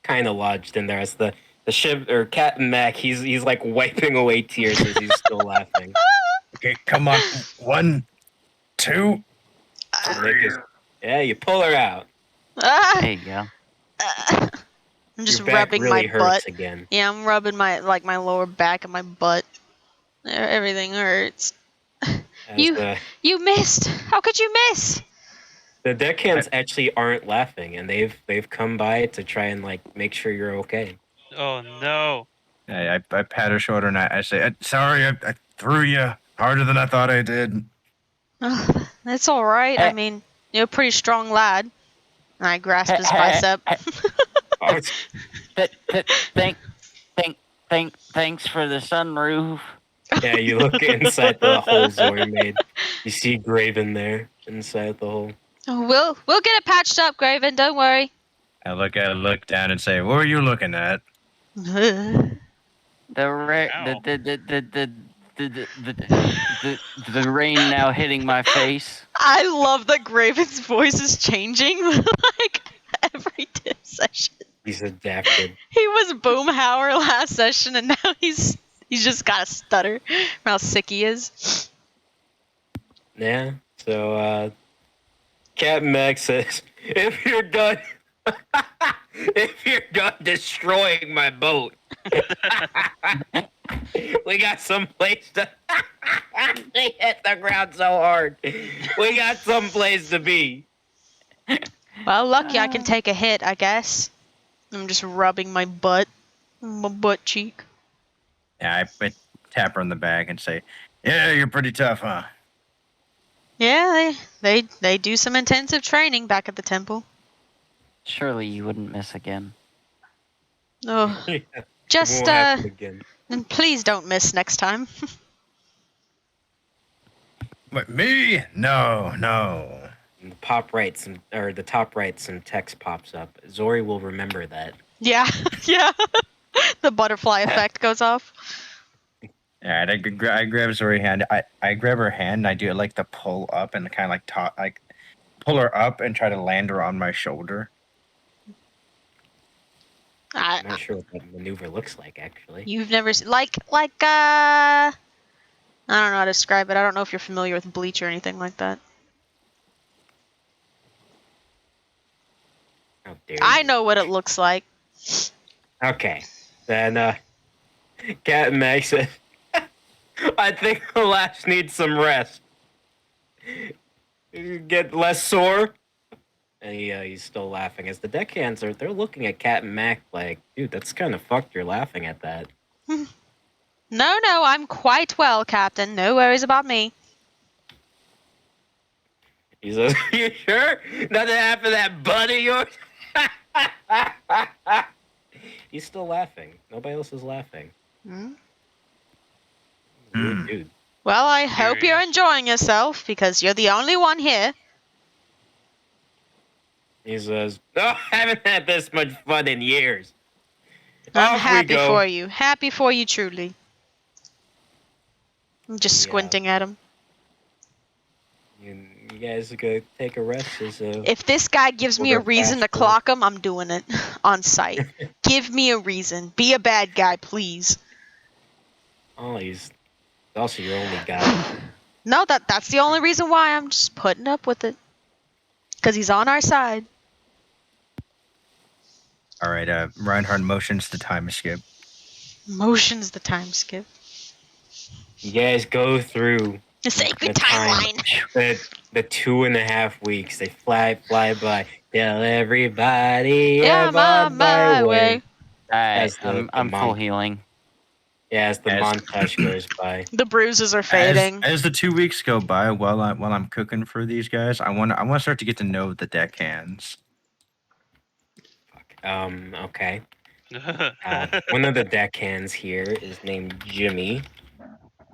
kind of lodged in there as the ship or Captain Mac. He's like wiping away tears as he's still laughing. Okay, come on. 1, 2, 3. Yeah, you pull her out. There you go. I'm just Your back rubbing really my hurts butt. again. Yeah, I'm rubbing my lower back and my butt. Everything hurts. As You missed. How could you miss? the deckhands actually aren't laughing, and they've come by to try and like make sure you're okay. Oh no. I pat her shoulder and I say, sorry, I threw you harder than I thought I did. That's all right. I mean, you're a pretty strong lad. And I grasp his bicep. Oh, Thanks for the sunroof. yeah, you look inside the hole Zori made. You see Graven there inside the hole. We'll get it patched up, Graven. Don't worry. I look down and say, "What were you looking at?" The rain now hitting my face. I love that Graven's voice is changing like every session. He's adapted. He was Boomhauer last session, and now he's just got a stutter from how sick he is. Yeah. So Captain Max says, if you're done destroying my boat, we got some place to they hit the ground so hard. We got some place to be. Well, lucky I can take a hit, I guess. I'm just rubbing my butt cheek. Yeah, I tap her on the back and say, "Yeah, you're pretty tough, huh?" Yeah, they do some intensive training back at the temple. Surely you wouldn't miss again. Oh, Yeah, just won't happen again. and please don't miss next time. But me? No. And the top right, some text pops up. Zori will remember that. Yeah, yeah. The butterfly effect goes off. Yeah, and I grab Zori's hand. I grab her hand and I do it like the pull up and kind of like pull her up and try to land her on my shoulder. I'm not sure what that maneuver looks like, actually. You've never like I don't know how to describe it. I don't know if you're familiar with Bleach or anything like that. How dare I you. know what it looks like. Okay. Then, Captain Max says, I think the lash needs some rest. Get less sore. And he's still laughing. As the deckhands they're looking at Captain Mac like, dude, that's kind of fucked. You're laughing at that. No, I'm quite well, Captain. No worries about me. He says, you sure? Nothing happened to that butt of yours? He's still laughing. Nobody else is laughing. Hmm? Weird dude. Well, I hope you're enjoying yourself because you're the only one here. He says, oh, I haven't had this much fun in years. I'm Off we happy go. for you. Happy for you, truly. I'm just Yeah. squinting at him. You guys are gonna take a rest. If this guy gives me a Order reason to fast food. clock him, I'm doing it on site. Give me a reason. Be a bad guy, please. Oh, he's also your only guy. No, that's the only reason why I'm just putting up with it. Because he's on our side. All right, Reinhardt motions the time skip. Motion's the time skip. You guys go through The sacred the time. timeline. The 2.5 weeks. They fly by. Tell everybody Yeah, I'm on my way. Alright, As the I'm full healing. Yeah, as the montage goes by. The bruises are fading. As the 2 weeks go by, while I'm cooking for these guys, I want to start to get to know the deckhands. Okay. One of the deckhands here is named Jimmy.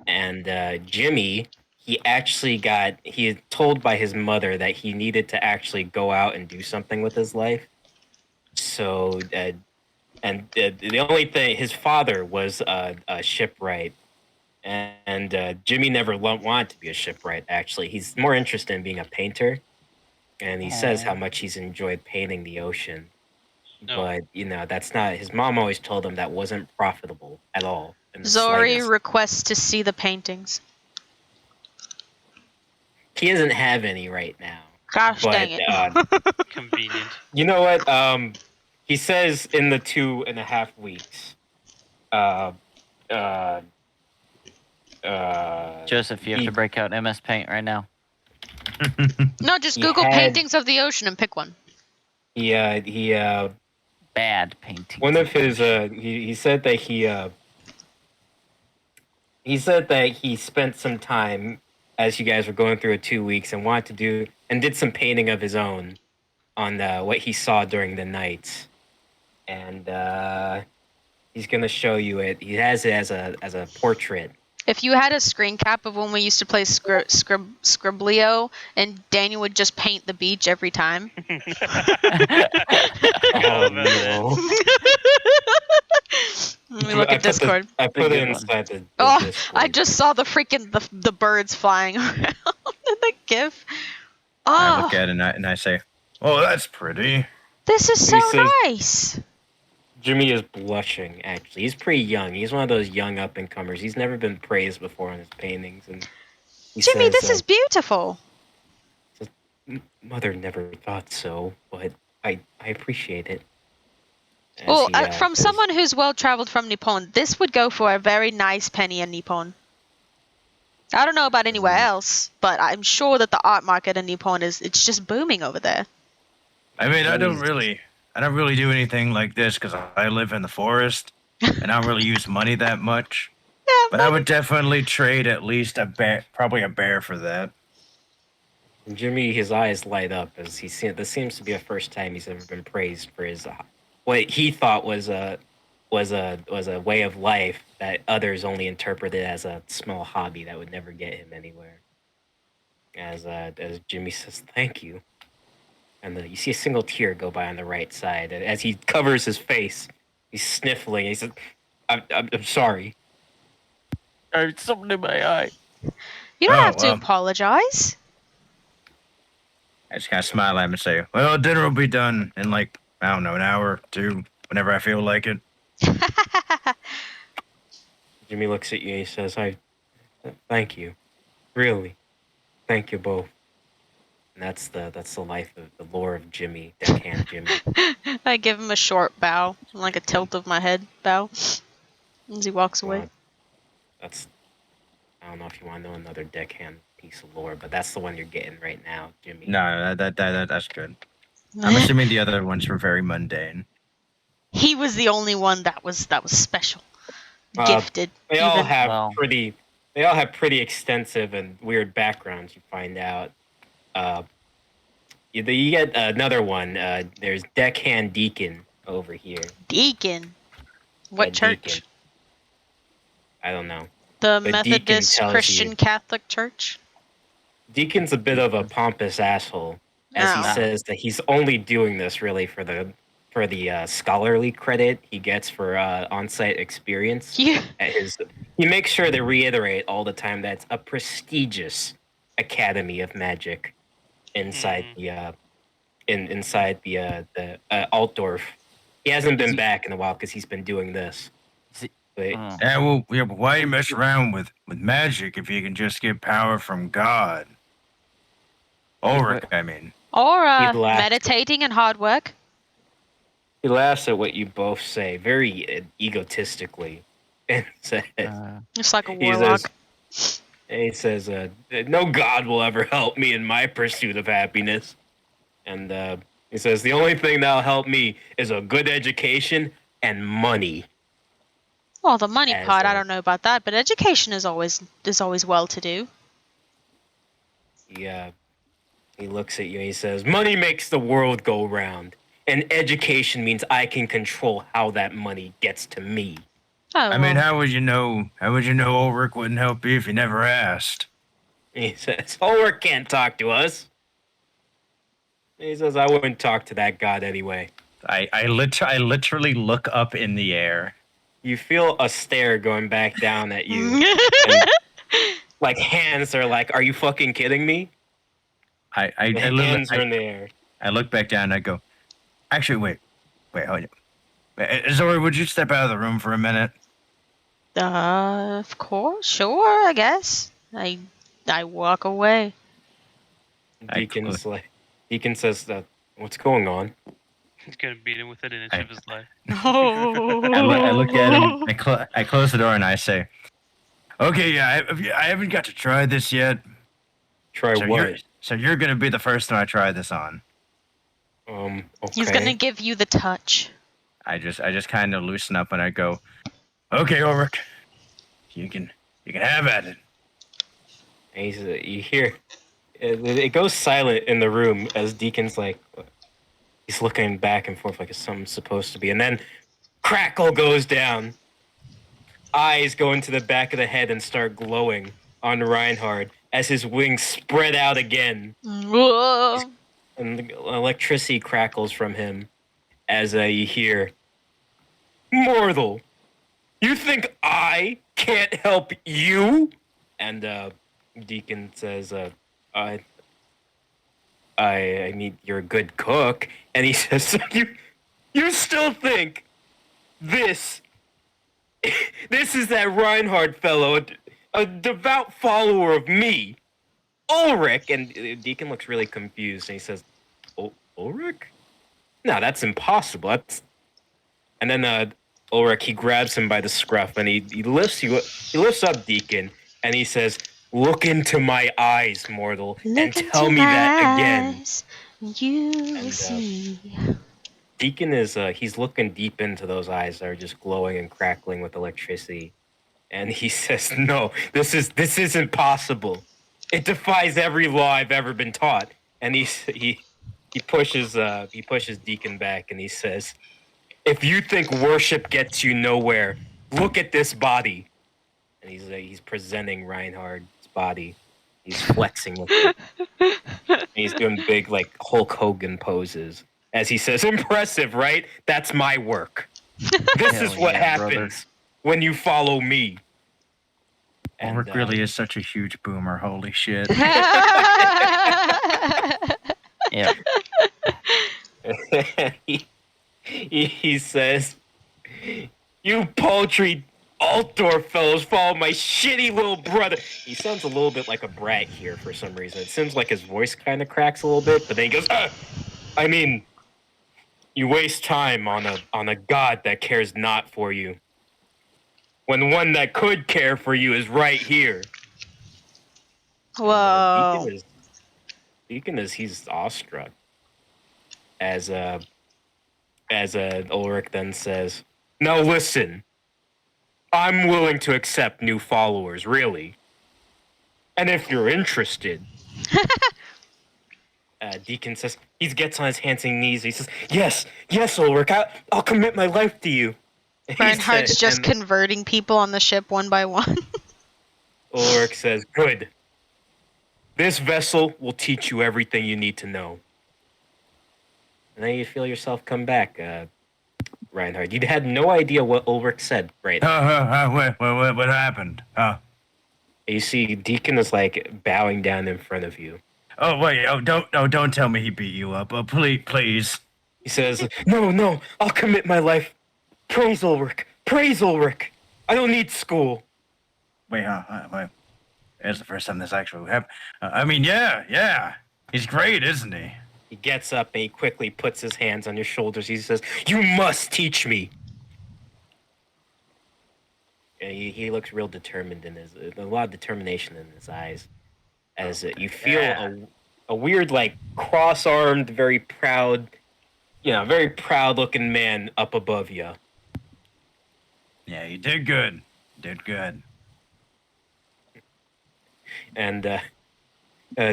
And Jimmy, he is told by his mother that he needed to actually go out and do something with his life. So, and the only thing, his father was a shipwright. And Jimmy never wanted to be a shipwright, actually. He's more interested in being a painter. And he says how much he's enjoyed painting the ocean. No. But, that's not... His mom always told him that wasn't profitable at all. Zori slightest. requests to see the paintings. He doesn't have any right now. Gosh But, dang it. Convenient. You know what? He says in the 2.5 weeks. Joseph, you have to break out MS Paint right now. No, just He Google had- paintings of the ocean and pick one. He Bad painting. one of his he said that he spent some time as you guys were going through 2 weeks and did some painting of his own. on what he saw during the night, and he's gonna show you it. He has it as a portrait. If you had a screen cap of when we used to play Scriblio, and Daniel would just paint the beach every time. Oh no! Let me look at Discord. I put it inside the Discord. I just saw the freaking the birds flying around in the GIF. I look at it and I say, "Oh, that's pretty." This is so says- nice. Jimmy is blushing. Actually, he's pretty young. He's one of those young up and comers. He's never been praised before on his paintings, and Jimmy, this is beautiful. Mother never thought so, but I appreciate it. Well, from someone who's well traveled from Nippon, this would go for a very nice penny in Nippon. I don't know about anywhere else, but I'm sure that the art market in Nippon it's just booming over there. I mean, I don't really do anything like this because I live in the forest and I don't really use money that much. Yeah, but I would definitely trade at least probably a bear for that. And Jimmy, his eyes light up as he see this seems to be the first time he's ever been praised for his what he thought was a way of life that others only interpreted as a small hobby that would never get him anywhere. As Jimmy says, "Thank you," and you see a single tear go by on the right side, and as he covers his face, he's sniffling. He says, "I'm sorry." There's something in my eye. You don't have to apologize. I just kind of smile at him and say, "Well, dinner will be done in like, I don't know, an hour or two, whenever I feel like it." Jimmy looks at you and he says, thank you. Really. Thank you both." And that's the life of the lore of Jimmy, Deckhand Jimmy. I give him a short bow, like a tilt of my head bow, as he walks away. I don't know if you want to know another Deckhand piece of lore, but that's the one you're getting right now, Jimmy. No, that's good. I'm assuming the other ones were very mundane. He was the only one that was special, gifted. They all have pretty extensive and weird backgrounds. You find out. You get another one. There's Deckhand Deacon over here. Deacon. What church? Deacon. I don't know. The But Methodist Deacon tells Christian you. Catholic Church. Deacon's a bit of a pompous asshole, as he says that he's only doing this really for the scholarly credit he gets for on-site experience. Yeah. He makes sure to reiterate all the time that it's a prestigious academy of magic inside the Altdorf. He hasn't been back in a while because he's been doing this. But why you mess around with magic if you can just get power from God? Ulrich, I mean. Or meditating and hard work. He laughs at what you both say, very egotistically, and says, "It's like a warlock." He says, "No God will ever help me in my pursuit of happiness." And he says, "The only thing that'll help me is a good education and money." Well, the money part, I don't know about that, but education is always well to do. Yeah. He looks at you and he says, "Money makes the world go round, and education means I can control how that money gets to me." Oh, I mean, how would you know Ulrich wouldn't help you if you never asked? He says, "Ulrich can't talk to us." He says, "I wouldn't talk to that god anyway." I literally look up in the air. You feel a stare going back down at you. And, like, hands are like, "Are you fucking kidding me?" Hands are in the air. I look back down and I go, "Actually, wait, hold on. Zori, would you step out of the room for a minute?" Of course, sure, I guess. I walk away. Deacon says that, "What's going on?" He's gonna beat him within an inch of his life. I look at him. I close the door and I say, "Okay, yeah, I haven't got to try this yet." Try what? So you're gonna be the first one I try this on. Okay. He's gonna give you the touch. I just kind of loosen up and I go, "Okay, Ulrich, you can have at it." And you hear it goes silent in the room as Deacon's like, He's looking back and forth like it's something supposed to be. And then crackle goes down. Eyes go into the back of the head and start glowing on Reinhard as his wings spread out again. Whoa. And the electricity crackles from him as you hear, Mortal, you think I can't help you? And Deacon says, I mean, you're a good cook. And he says, you still think this is that Reinhard fellow, a devout follower of me, Ulrich? And Deacon looks really confused, and he says, Ulrich? No, that's impossible. And then Ulrich, he grabs him by the scruff, and he lifts up Deacon, and he says, look into my eyes, mortal, and tell me that again. You will see. Deacon is he's looking deep into those eyes that are just glowing and crackling with electricity, and he says, "No, this isn't possible. It defies every law I've ever been taught." And he pushes Deacon back, and he says, "If you think worship gets you nowhere, look at this body." And he's presenting Reinhard's body. He's flexing with it. And he's doing big like Hulk Hogan poses. As he says, impressive, right? That's my work. This is what happens when you follow me. Ulrich really is such a huge boomer. Holy shit. Yeah. he says, you paltry Altdorf fellows follow my shitty little brother. He sounds a little bit like a brat here for some reason. It seems like his voice kind of cracks a little bit, but then he goes, I mean, you waste time on a god that cares not for you, when one that could care for you is right here. Whoa. Deacon is he's awestruck. As Ulrich then says, now listen, I'm willing to accept new followers, really. And if you're interested, Deacon says, he gets on his hands and knees. He says, yes, Ulrich, I'll commit my life to you. Reinhardt's just converting people on the ship one by one. Ulrich says, good. This vessel will teach you everything you need to know. And then you feel yourself come back, Reinhardt. You had no idea what Ulrich said, right? What happened? You see, Deacon is like bowing down in front of you. Oh wait! Don't tell me he beat you up. Oh please. He says, "No, I'll commit my life. Praise Ulrich. I don't need school." Wait. It's the first time this actually happened. I mean, yeah. He's great, isn't he? He gets up and he quickly puts his hands on your shoulders. He says, "You must teach me." And he looks real determined a lot of determination in his eyes. As you feel a weird, like, cross-armed, very proud looking man up above you. Yeah, you did good. And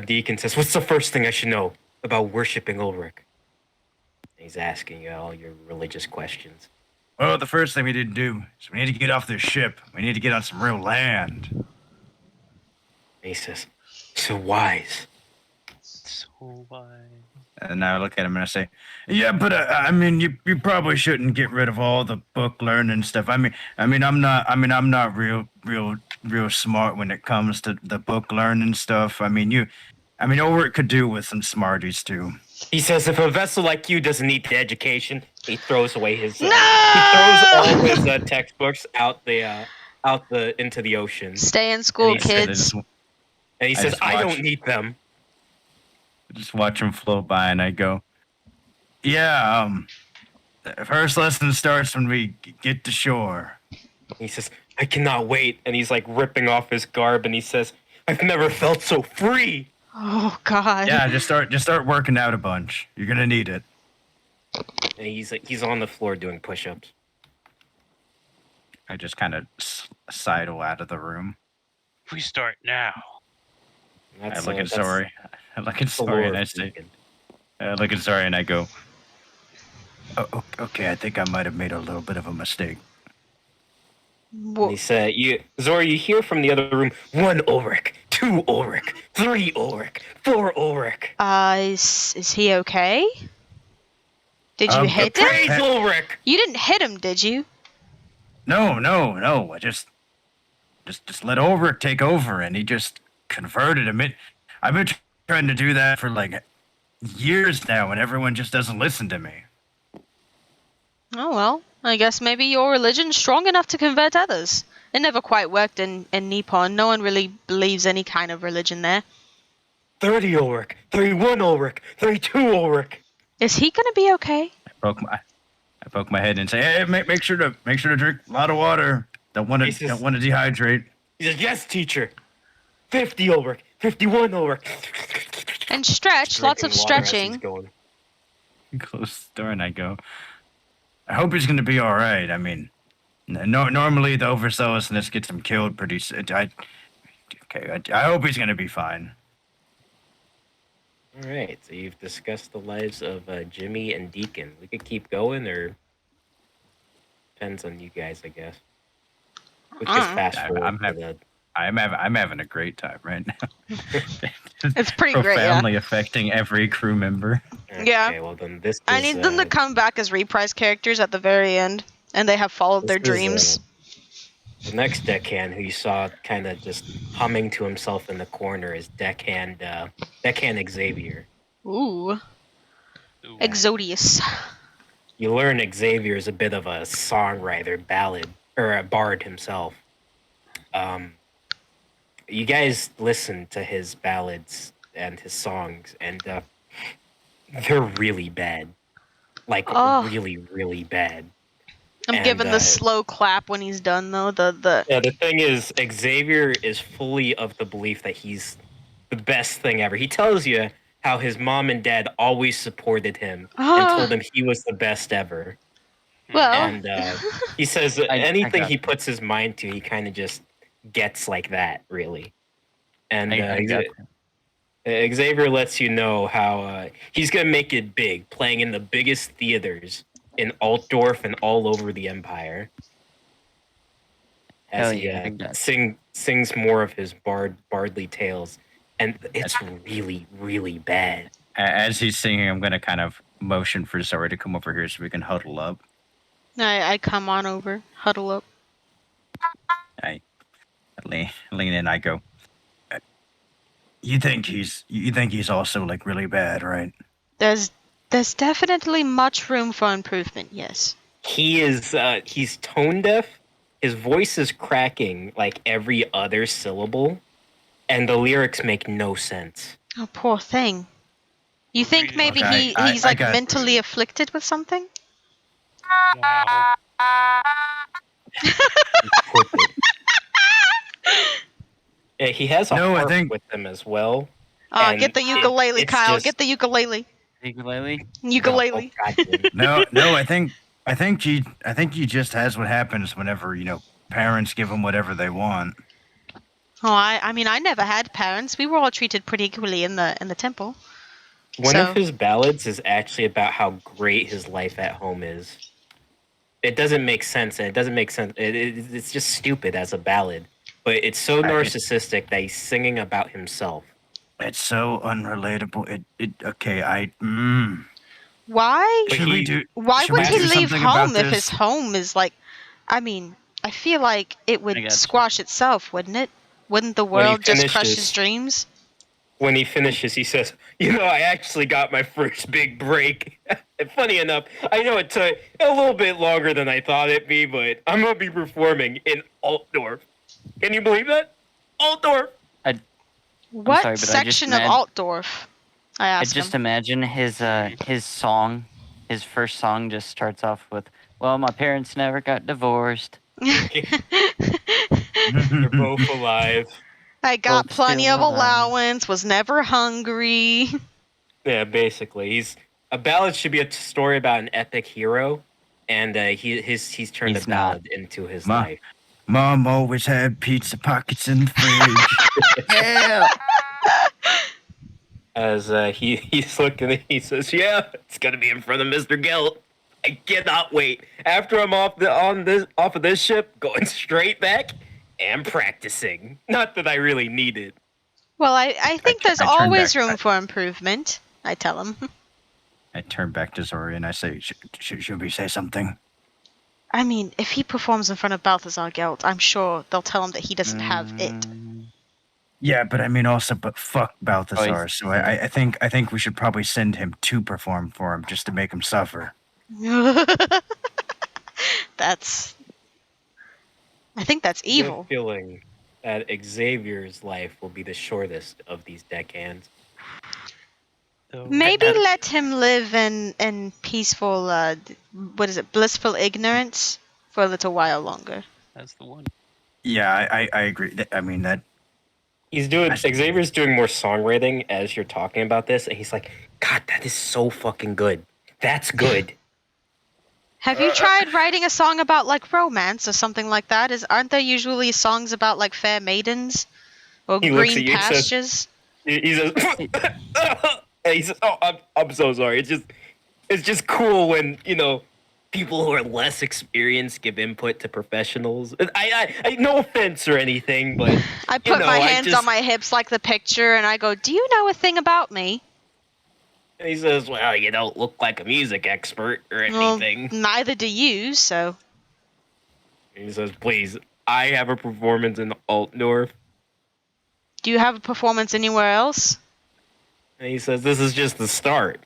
Deacon says, what's the first thing I should know about worshiping Ulrich? And he's asking you all your religious questions. Well, the first thing we need to do is we need to get off this ship. We need to get on some real land. And he says, so wise. And I look at him and I say, yeah, but I mean, you probably shouldn't get rid of all the book learning stuff. I'm not real smart when it comes to the book learning stuff. Ulrich could do with some smarties too. He says, if a vessel like you doesn't need the education, he throws away his. No! He throws all his textbooks into the ocean. Stay in school, kids. And he says, I don't need them. Just watch him float by, and I go, yeah, the first lesson starts when we get to shore. He says, I cannot wait. And he's like ripping off his garb, and he says, I've never felt so free. Oh, God. Yeah, just start working out a bunch. You're gonna need it. And he's on the floor doing push-ups. I just kind of sidle out of the room. We start now. I look at Sorry and I say, I look at Sorry and I go, Okay, I think I might have made a little bit of a mistake. And he said, Zora, you hear from the other room, 1 Ulrich, 2 Ulrich, 3 Ulrich, 4 Ulrich. Is he okay? Did you hit him? Praise Ulrich! You didn't hit him, did you? No. I just let Ulrich take over, and he just converted him. I've been trying to do that for like years now, and everyone just doesn't listen to me. Oh well, I guess maybe your religion's strong enough to convert others. It never quite worked in Nippon. No one really believes any kind of religion there. 30 Ulrich, 31 Ulrich, 32 Ulrich. Is he gonna be okay? I poke my head and say, "Hey, make sure to drink a lot of water. Don't want to dehydrate." He says, yes, teacher. 50 Ulrich, 51 Ulrich. And stretch, lots of Drinking water as he's stretching. going. Close the door and I go, "I hope he's gonna be all right. I mean, normally the overzealousness gets him killed pretty soon. I hope he's gonna be fine." All right, so you've discussed the lives of Jimmy and Deacon. We could keep going, or depends on you guys, I guess. We could just fast forward. I'm having a great time right now. It's pretty great, yeah. Profoundly affecting every crew member. Yeah. Okay, well then this. I need them to come back as reprise characters at the very end, and they have followed their dreams. The next deckhand who you saw kind of just humming to himself in the corner is deckhand Xavier. Ooh. Exodius. You learn Xavier is a bit of a songwriter, ballad, or a bard himself. You guys listen to his ballads and his songs, and they're really bad. Like, really, really bad. I'm giving the slow clap when he's done, though. Yeah, the thing is, Xavier is fully of the belief that he's the best thing ever. He tells you how his mom and dad always supported him and told him he was the best ever. Well, and he says anything he puts his mind to, he kind of just gets like that, really. And Xavier lets you know how he's going to make it big, playing in the biggest theaters in Altdorf and all over the Empire. As he sings more of his bardly tales. And it's really, really bad. As he's singing, I'm going to kind of motion for Zora to come over here so we can huddle up. I come on over, huddle up. I lean in. I go, You think he's also like really bad, right? There's definitely much room for improvement. Yes. He is. He's tone deaf. His voice is cracking like every other syllable, and the lyrics make no sense. Oh, poor thing. You think maybe he's like mentally afflicted with something? Wow. Yeah, he has a harp with him as well. Get the ukulele, Kyle. Get the ukulele. Ukulele. Ukulele. No. I think he just has what happens whenever parents give him whatever they want. Oh, I mean, I never had parents. We were all treated pretty equally in the temple. One of his ballads is actually about how great his life at home is. It doesn't make sense, and it's just stupid as a ballad. But it's so narcissistic that he's singing about himself. It's so unrelatable. Why? Why would he leave home if his this? home is like? I mean, I feel like it would squash itself, wouldn't it? Wouldn't the world just crush his dreams? When he finishes, he says, I actually got my first big break. And funny enough, I know it took a little bit longer than I thought it'd be, but I'm going to be performing in Altdorf. Can you believe that? Altdorf! What section of Altdorf? I just imagine his song, his first song just starts off with, "Well, my parents never got divorced. They're both alive. I got plenty of allowance, was never hungry." Yeah, basically. A ballad should be a story about an epic hero, and he's turned a ballad into his life. Mom always had pizza pockets in the fridge. Yeah. As he's looking, he says, "Yeah, it's gonna be in front of Mr. Gelt." I cannot wait. After I'm off of this ship, going straight back and practicing. Not that I really need it. Well, I think there's I turn always back- room for improvement. I tell him. I turn back to Zori and I say, should we say something? I mean, if he performs in front of Balthazar Gelt, I'm sure they'll tell him that he doesn't have it. Yeah, but I mean also, but fuck Balthazar. So I think we should probably send him to perform for him just to make him suffer. That's. I think that's I get a evil. feeling that Xavier's life will be the shortest of these deckhands. So, Maybe let him live in peaceful, what is it, blissful ignorance for a little while longer. that's the one. Yeah, I agree. I mean that. Xavier's doing more songwriting as you're talking about this, and he's like, God, that is so fucking good. That's good. Have you tried writing a song about like romance or something like that? Aren't there usually songs about like fair maidens or He looks at green you and says- pastures? He says, and he says, "Oh, I'm so sorry. It's just cool when people who are less experienced give input to professionals. I no offense or anything, but I put my hands on my hips like the picture, and I go, "Do you know a thing about me?" And he says, "Well, you don't look like a music expert or Well, anything." neither do you, so. And he says, "Please, I have a performance in Altdorf." Do you have a performance anywhere else? And he says, "This is just the start."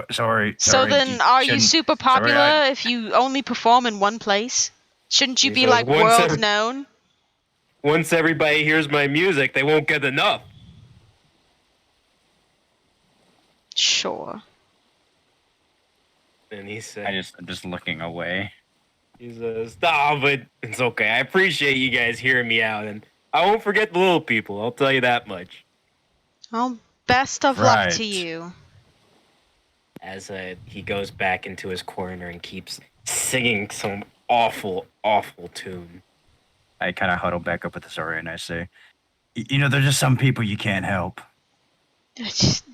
Sorry. So then, are you shouldn't- super popular if you only perform in one place? Shouldn't you He be says, like "Once world every- known? Once everybody hears my music, they won't get enough." Sure. And he said, I'm just looking away. He says, "Nah, but it's okay. I appreciate you guys hearing me out, and I won't forget the little people. I'll tell you that much." Well, best of luck Right. to you. As he goes back into his corner and keeps singing some awful, awful tune. I kind of huddle back up with Zori and I say, there's just some people you can't help. It just,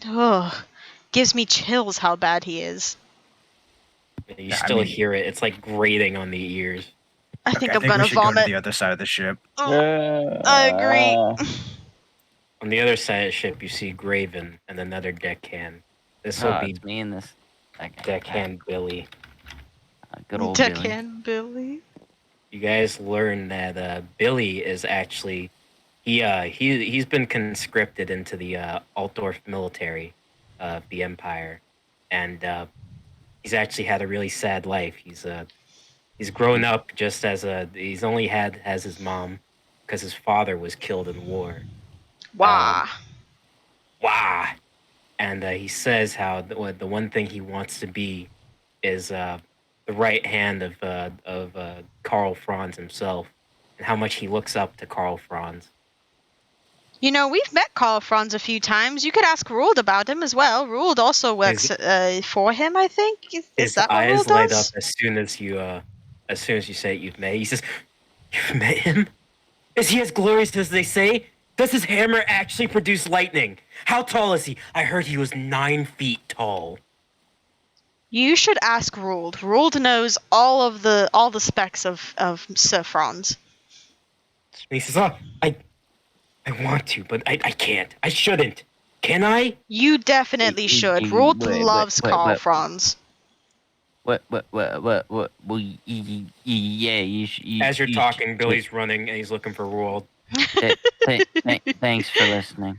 gives me chills how bad he is. And you Yeah, I still mean- hear it. It's like grating on the ears. I think I'm we gonna should go to vomit. the other side of the ship. I agree. On the other side of the ship, you see Graven and another deckhand. This will be It's me and this deckhand Billy. Good old Billy. Deckhand Billy. You guys learn that Billy is actually he's been conscripted into the Altdorf military of the Empire, and he's actually had a really sad life. He's grown up just he's only had as his mom because his father was killed in war. Wah. Wow. And he says how the one thing he wants to be is the right hand of Karl Franz himself, and how much he looks up to Karl Franz. You know, we've met Karl Franz a few times. You could ask Ruld about him as well. Ruld also works for him, I think. Is His that what eyes Ruld light does? up as soon as you say you've met. He says, "You've met him? Is he as glorious as they say? Does his hammer actually produce lightning? How tall is he? I heard he was 9 feet tall." You should ask Ruld. Ruld knows all the specs of Sir Franz. And he says, "Oh, I want to, but I can't. I shouldn't. Can I?" You definitely should. Ruld loves Karl wait. Franz. What? Well, yeah, you As you're you talking, should- Billy's running and he's looking for Roald. Thanks for listening.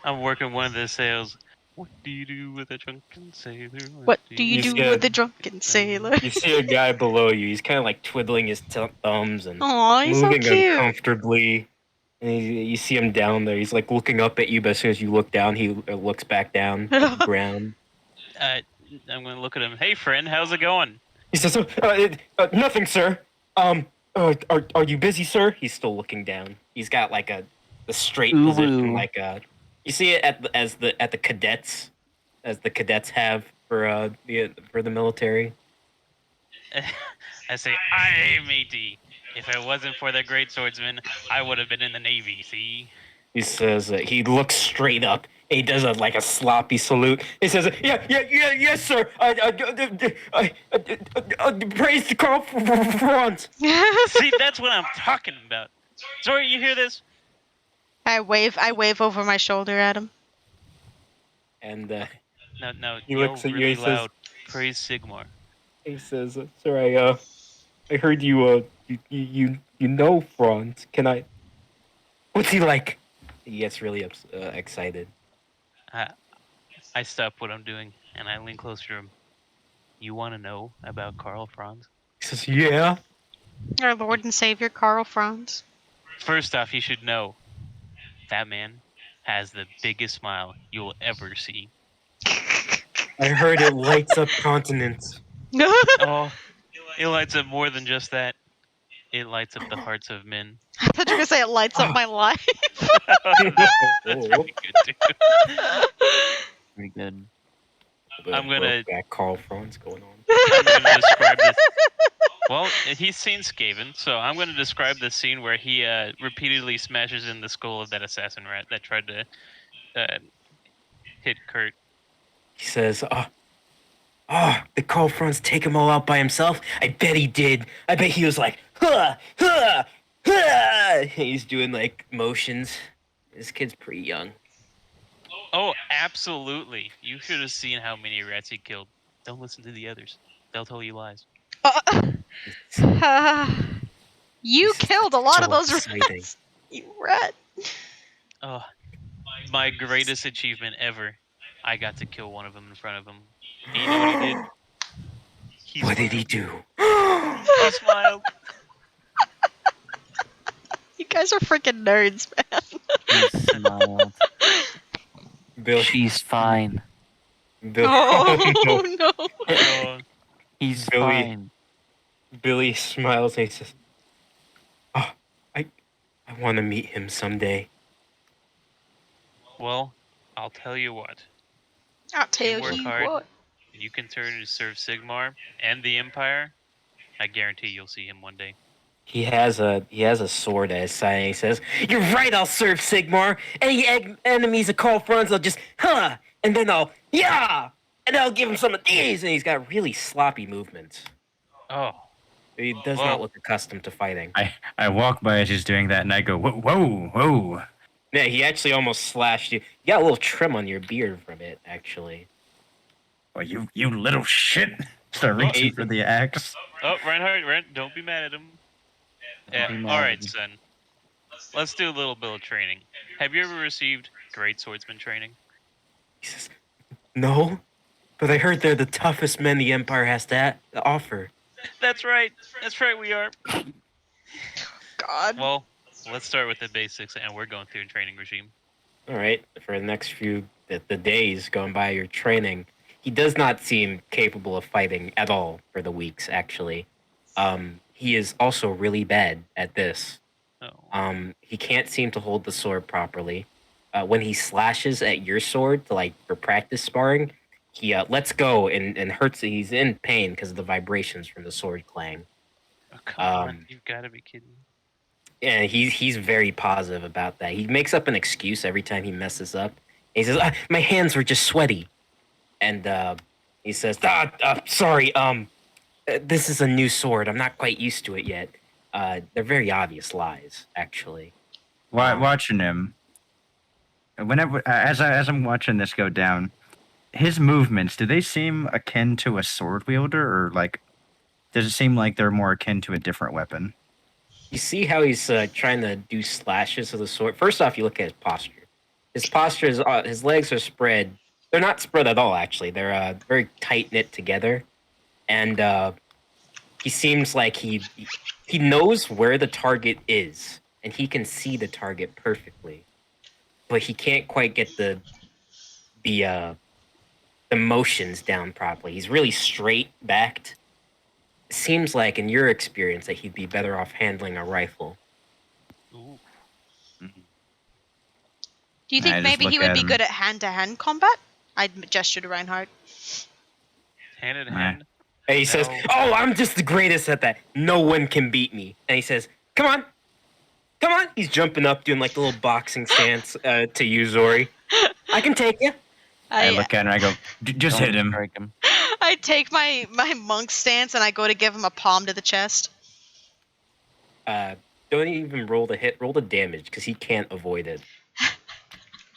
I'm working one of the sales. What do you do with a drunken sailor? What do you He's do good. with the drunken sailor? You see a guy below you. He's kind of like twiddling his thumbs and Aw, he's so moving cute. uncomfortably. And you see him down there. He's like looking up at you, but as soon as you look down, he looks back down at the ground. I'm gonna look at him. Hey, friend, how's it going? He says, "Nothing, sir. Are you busy, sir?" He's still looking down. He's got like the straight Ooh. position, like you see it at the cadets, as the cadets have for the military. I say, aye, matey. If it wasn't for the great swordsman, I would have been in the Navy, see? He says he looks straight up. He does a sloppy salute. He says, yes, sir. Praise to Carl Franz. See, that's what I'm talking about. Sorry, you hear this? I wave over my shoulder at him. And No, he yell looks at you. really He says, loud. Praise Sigmar. "Sir, I heard you. You know Franz. Can I? What's he like?" He gets really excited. I stop what I'm doing and I lean closer to him. You want to know about Karl Franz? He says, "Yeah." Our Lord and Savior, Karl Franz. First off, you should know that man has the biggest smile you'll ever see. I heard it lights up continents. Oh, it lights up more than just that. It lights up the hearts of men. I thought you were gonna say it lights up my life. That's pretty good too. Pretty good. I'm gonna- That Carl Franz going on. I'm gonna describe this. Well, he's seen Skaven, so I'm going to describe the scene where he repeatedly smashes in the skull of that assassin rat that tried to hit Kurt. He says, did Carl Franz take him all out by himself? I bet he did. I bet he was like, huh, huh, huh. He's doing like motions. This kid's pretty young. Oh, absolutely. You should have seen how many rats he killed. Don't listen to the others. They'll tell you lies. You killed a lot of those exciting. rats. You rat. Oh, my greatest achievement ever. I got to kill one of them in front of him. And you know what he did? What did he do? He smiled. You guys are freaking nerds, man. He smiled. Bill, She's fine. Bill, Oh no. Oh, He's Billy. fine. Billy smiles and he says, I want to meet him someday. well, I'll tell you what. I'll tell work you hard. what. You can turn to serve Sigmar and the Empire. I guarantee you'll see him one day. He has a sword at his side and he says, "You're right, I'll serve Sigmar. Any enemies of Carl Franz, I'll just, and then I'll, and I'll give him some of these." And he's got really sloppy movements. Oh, He does not look accustomed to fighting. I walk by as he's doing that, and I go, whoa, whoa, whoa. Yeah, he actually almost slashed you. You got a little trim on your beard from it, actually. Well, you little shit. Start reaching for the axe. oh, Reinhardt, don't be mad at him. Yeah, Don't be mad all at right, him. son. Let's do a little bit of training. Have you ever received great swordsman training? He says, "No, but I heard they're the toughest men the Empire has to offer." That's right. That's right, we are. God. Well, let's start with the basics, and we're going through a training regime. All right, for the next few the days going by your training, he does not seem capable of fighting at all for the weeks, actually. He is also really bad at this. Oh. He can't seem to hold the sword properly. When he slashes at your sword for practice sparring, he lets go and hurts. He's in pain because of the vibrations from the sword clang. Oh, come on, you've got to be kidding. And he's very positive about that. He makes up an excuse every time he messes up. He says, "My hands were just sweaty," and he says, "Sorry. This is a new sword. I'm not quite used to it yet." They're very obvious lies, actually. Watching him, whenever as I'm watching this go down, his movements, do they seem akin to a sword wielder, or does it seem like they're more akin to a different weapon? You see how he's trying to do slashes with the sword? First off, you look at his posture. His posture is, his legs are spread. They're not spread at all, actually. They're very tight-knit together. And he seems like he knows where the target is, and he can see the target perfectly. But he can't quite get the motions down properly. He's really straight-backed. It seems like, in your experience, that he'd be better off handling a rifle. Ooh. Do you think I just maybe look he would at be him. good at hand-to-hand combat? I'd gesture to Reinhardt. Hand in Nah. hand. And he says, No. "Oh, I'm just the greatest at that. No one can beat me." And he says, "Come on. Come on." He's jumping up, doing like a little boxing stance to you, Zori. I can take you. I look at him and I go, just Don't hit him. strike him. I take my monk stance and I go to give him a palm to the chest. Don't even roll the hit. Roll the damage because he can't avoid it.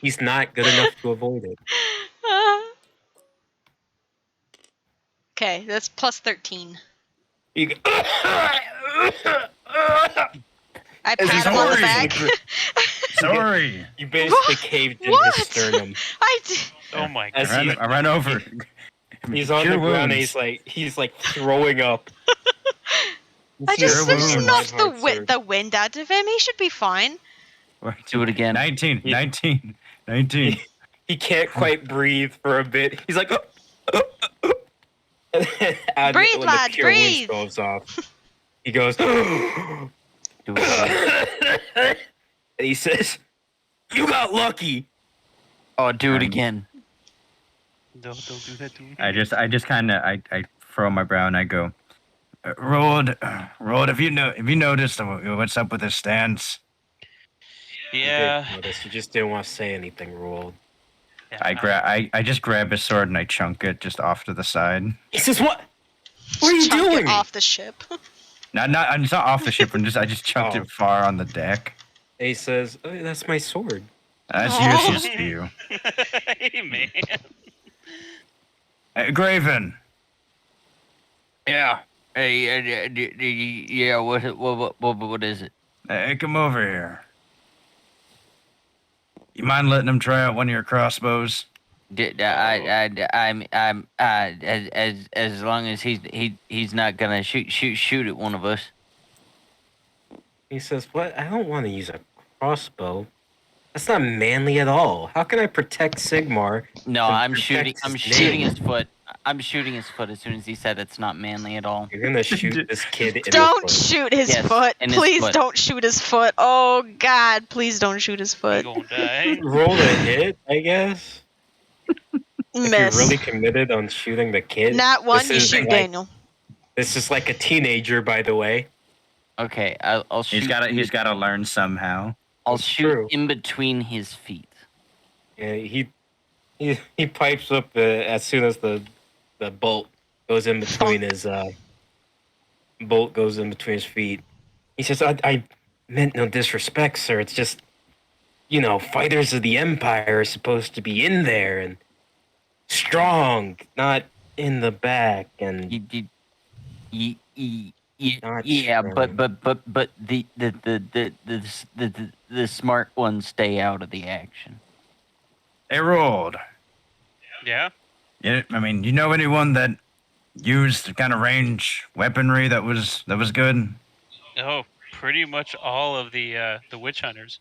He's not good enough to avoid it. Okay, that's plus 13. You go, I As pat he's him on the holding back. the Sorry. you basically What? caved in What? his sternum. I did. Oh my As god. he- I ran over. He's on Cure the ground and wounds. he's like throwing up. I just Cure wounds. knocked the wind out of him. He should be fine. Do it again. 19. Yeah. 19. He, 19. he can't quite breathe for a bit. He's like, and Breathe, when the lad, cure wounds breathe. goes off, he goes, Do it again. and he says, "You got lucky." Oh, do it again. Don't do that to me. I just kind of I furrow my brow and I go, Rold, have you noticed what's up with his stance? Yeah. You did notice, you just didn't want to say anything, Roald. I just grab his sword and I chunk it just off to the side. He says, "What? What are you Chunk it doing?" off the ship. It's not off the ship. I just chunked Oh. it far on the deck. And he says, "Oh, that's my sword." That's Aw. useless to you. Hey man. Graven. Yeah. Hey, yeah. What is it? Come over here. You mind letting him try out one of your crossbows? I'm as long as he's not gonna shoot at one of us. He says, "What? I don't want to use a crossbow. That's not manly at all. How can I protect Sigmar?" No, To I'm protect shooting. his I'm shooting name. his foot. I'm shooting his foot as soon as he said it's not manly at all. You're gonna shoot this kid in Don't the foot. shoot his Yes, foot. in his Please foot. don't shoot his foot. Oh God, please don't shoot his He foot. gonna die. Roll a hit, I guess. If you're Miss. really committed on shooting the kid. Not one, this you is shoot like- Daniel. This is like a teenager, by the way. Okay, I'll shoot. He's got to learn somehow. I'll That's shoot true. in between his feet. Yeah, he pipes up as soon as the bolt goes in between his feet. He says, I meant no disrespect, sir. It's just, fighters of the Empire are supposed to be in there and strong, not in the back. And Not Yeah, strong. but the smart ones stay out of the action. Hey, Rold. Yeah. Yeah, I mean, you know anyone that used the kind of range weaponry that was good? Oh, pretty much all of the witch hunters.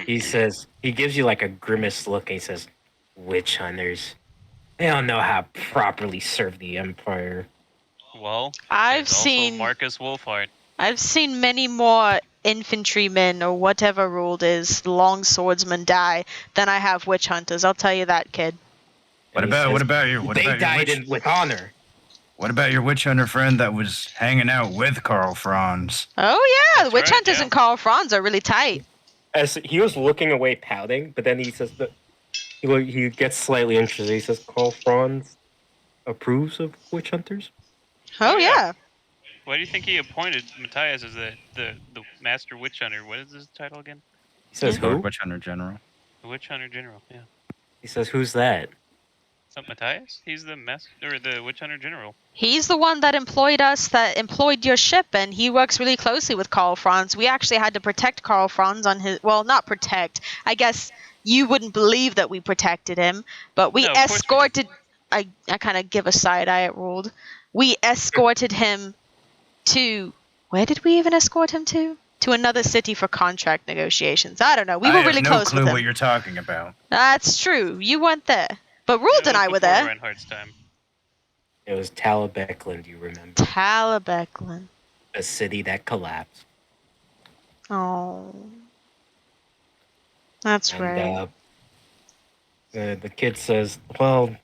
he says, he gives you like a grimace look. And he says, "Witch hunters. They don't know how to properly serve the Empire." Well, I've there's also seen Marcus Wolfhard. many more infantrymen or whatever ruled is long swordsmen die than I have witch hunters. I'll tell you that, kid. What And he about says, your They died with honor. What about your witch hunter friend that was hanging out with Carl Franz? Oh yeah, That's the witch right, hunters yeah. and Carl Franz are really tight. As he was looking away, pouting, but then he says that he gets slightly interested. He says, "Carl Franz approves of witch hunters." Oh Oh, yeah. yeah. Why do you think he appointed Matthias as the master witch hunter? What is his title again? He says, Mhm. "Who?" Witch hunter general. The witch hunter general. Yeah. He says, "Who's that?" Is that Matthias? He's the master or the witch hunter general. He's the one that employed your ship, and he works really closely with Karl Franz. We actually had to protect Karl Franz on his, well, not protect. I guess you wouldn't believe that we protected him, but we No, of course we did. escorted. I kind of give a side eye at Ruled. We escorted him to. Where did we even escort him to? To another city for contract negotiations. I don't know. We were really I have no close clue with him. what you're talking about. That's true. You weren't there, but Ruled Yeah, and it I was were before there. Reinhardt's time. It was Talabeclan. Do you remember? Talabeclan. A city that collapsed. Oh, that's And right. the kid says, "Well,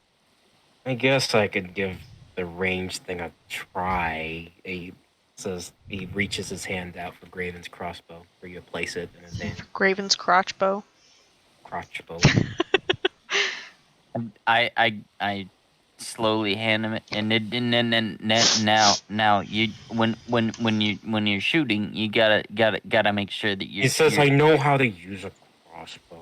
I guess I could give the range thing a try." He says he reaches his hand out for Graven's crossbow, where you place it in his hand. Graven's crotch bow. Crossbow. I slowly hand him it, and then now you when you're shooting, you gotta make sure that He says, I know how to use a crossbow.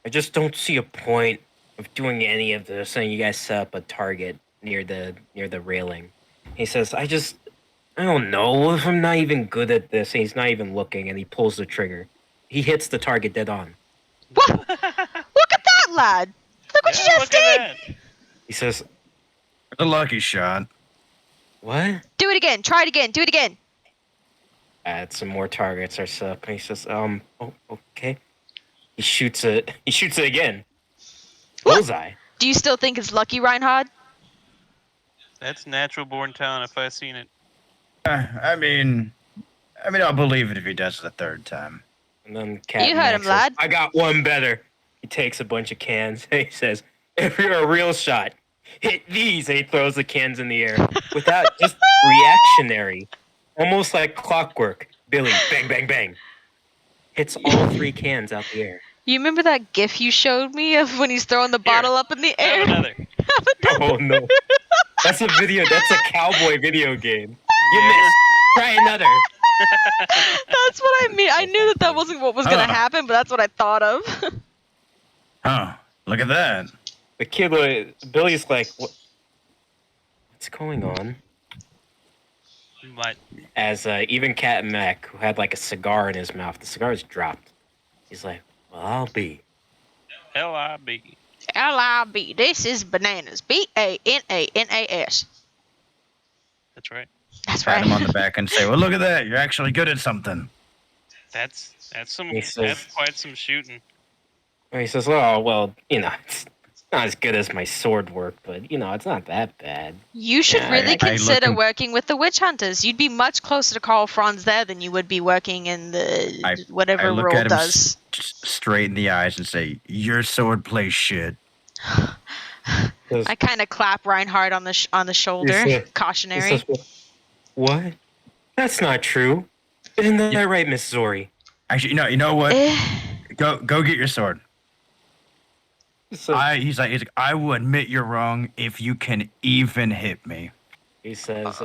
I just don't see a point of doing any of this. And you guys set up a target near the railing. He says, I don't know if I'm not even good at this. And he's not even looking, and he pulls the trigger. He hits the target dead on. What? Look at that, lad! Look what you just did! He says, It's a lucky shot. what? Do it again. Try it again. Do it again. Add some more targets are set up. And he says, oh, okay. He shoots it. He shoots it again. What? Bullseye. Do you still think it's lucky, Reinhard? That's natural born talent if I seen it. I mean, I'll believe it if he does it the third time. And then Cat You heard him, says, lad. I got one better. He takes a bunch of cans. And he says, if you're a real shot, hit these. And he throws the cans in the air without just reactionary, almost like clockwork. Billy, bang, bang, bang. Hits all 3 cans out the air. You remember that GIF you showed me of when he's throwing the bottle up in the air? Have another. Oh no. That's a cowboy video game. You missed. Try another. That's what I mean. I knew that wasn't what was gonna happen, but that's what I thought of. Huh. Look at that. The kid, Billy's like, what's going on? What? As even Cat Mac, who had like a cigar in his mouth, the cigar's dropped. He's like, well, I'll be. L-I-B. L-I-B. This is bananas. B-A-N-A-N-A-S. That's right. That's Pat right. him on the back and say, well, look at that. You're actually good at something. That's He says- that's quite some shooting. And he says, oh, well, it's not as good as my sword work, but, it's not that bad. You should Yeah, really I consider look working with the witch hunters. You'd be much closer to Carl Franz there than you would be working in the whatever I look role at him does. straight in the eyes and say, your sword plays shit. I kind of clap Reinhardt on the shoulder, He cautionary. says, what? That's not true. Isn't that right, Miss Zori? Actually, you know what? Eh. Go get your sword. So, He's like, I will admit you're wrong if you can even hit me. he says,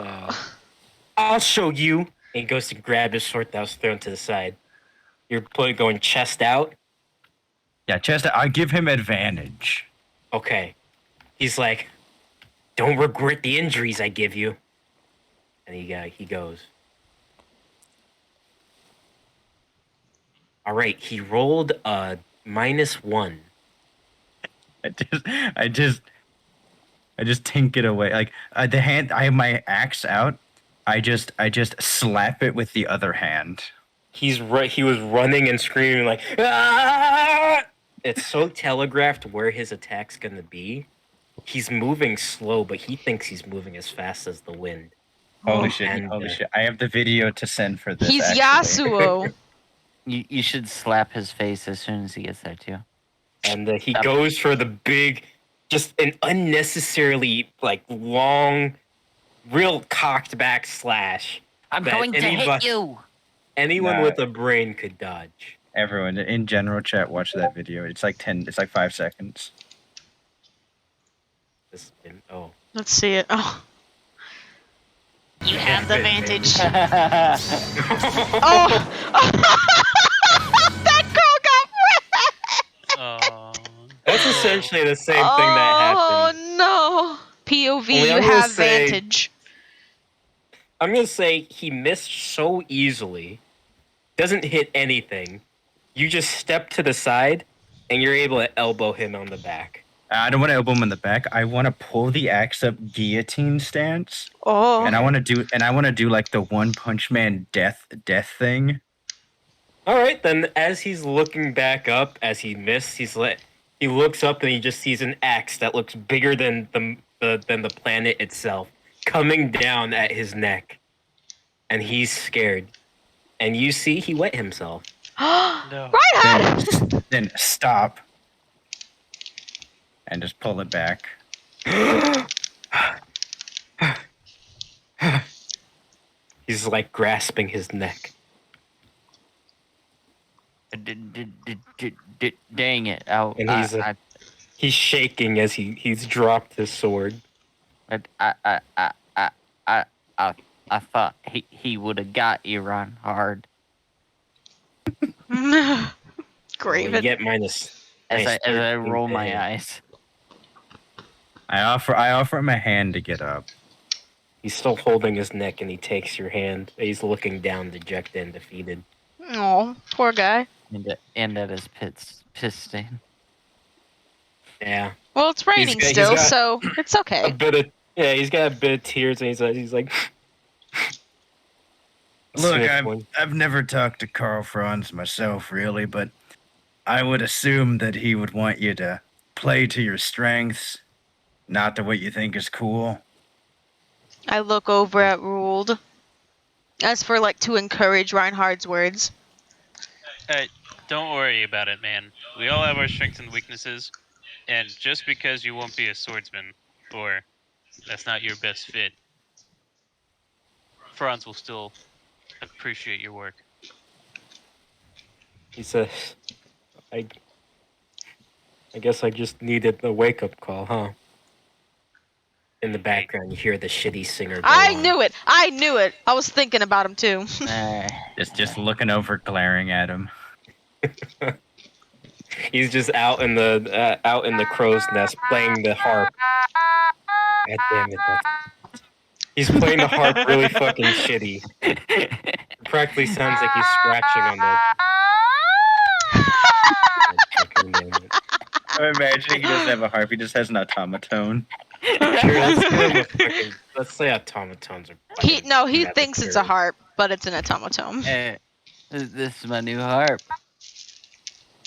I'll show you. And he goes to grab his sword that was thrown to the side. You're going chest out? Yeah, Chester, I give him advantage. Okay. He's like, don't regret the injuries I give you. And he goes. All right, he rolled a -1. I just tink it away. Like the hand, I have my axe out. I just slap it with the other hand. He was running and screaming like, ah! It's so telegraphed where his attack's gonna be. He's moving slow, but he thinks he's moving as fast as the wind. Holy shit! I have the video to send for this. He's actually. Yasuo. You should slap his face as soon as he gets there too. And he goes for the big, just an unnecessarily long, real cocked back slash. I'm going to hit you. Anyone with a brain could dodge. Everyone in general chat, watch that video. It's like 5 seconds. Let's see it. Oh. You have the advantage. Oh! That girl got wrecked! Oh. That's essentially the same thing that happened. Oh no! POV, Only you I'm gonna have say- advantage. I'm gonna say he missed so easily, doesn't hit anything. You just step to the side, and you're able to elbow him on the back. I don't want to elbow him in the back. I want to pull the axe up guillotine stance, Oh. and I want to do like the One Punch Man death thing. All right, then. As he's looking back up, as he missed, he looks up and he just sees an axe that looks bigger than the planet itself coming down at his neck, and he's scared. And you see, he wet himself. No. Reinhard! Then stop and just pull it back. He's like grasping his neck. Dang it! And he's He's shaking as he's dropped his sword. But I thought he would have got you, Ron, Well, you Graven. get minus. as minus I 13 roll to my hit. eyes. I offer him a hand to get up. He's still holding his neck, and he takes your hand. He's looking down, dejected and defeated. Oh, poor guy. And at his piss stain. Yeah. Well, it's raining he's still, got so it's A okay. bit of he's got a bit of tears, and he's like. Look, sniffling. I've never talked to Karl Franz myself, really, but I would assume that he would want you to play to your strengths, not to what you think is cool. I look over at Ruled. As for to encourage Reinhardt's words. Don't worry about it, man. We all have our strengths and weaknesses, and just because you won't be a swordsman, or that's not your best fit, Franz will still appreciate your work. He says, I guess I just needed a wake-up call, huh? In the background, you hear the shitty singer go I on. knew it. I knew it. I was thinking about him too. Just looking over, glaring at him. He's just out in the crow's nest playing the harp. God damn it! He's playing the harp really fucking shitty. It practically sounds like he's scratching on the. Fucking damn it. I'm imagining he doesn't have a harp; he just has an automaton. Sure, let's give him a fucking. Let's say automatons are. He fucking thinks it's a harp, but it's an automaton. This is my new harp.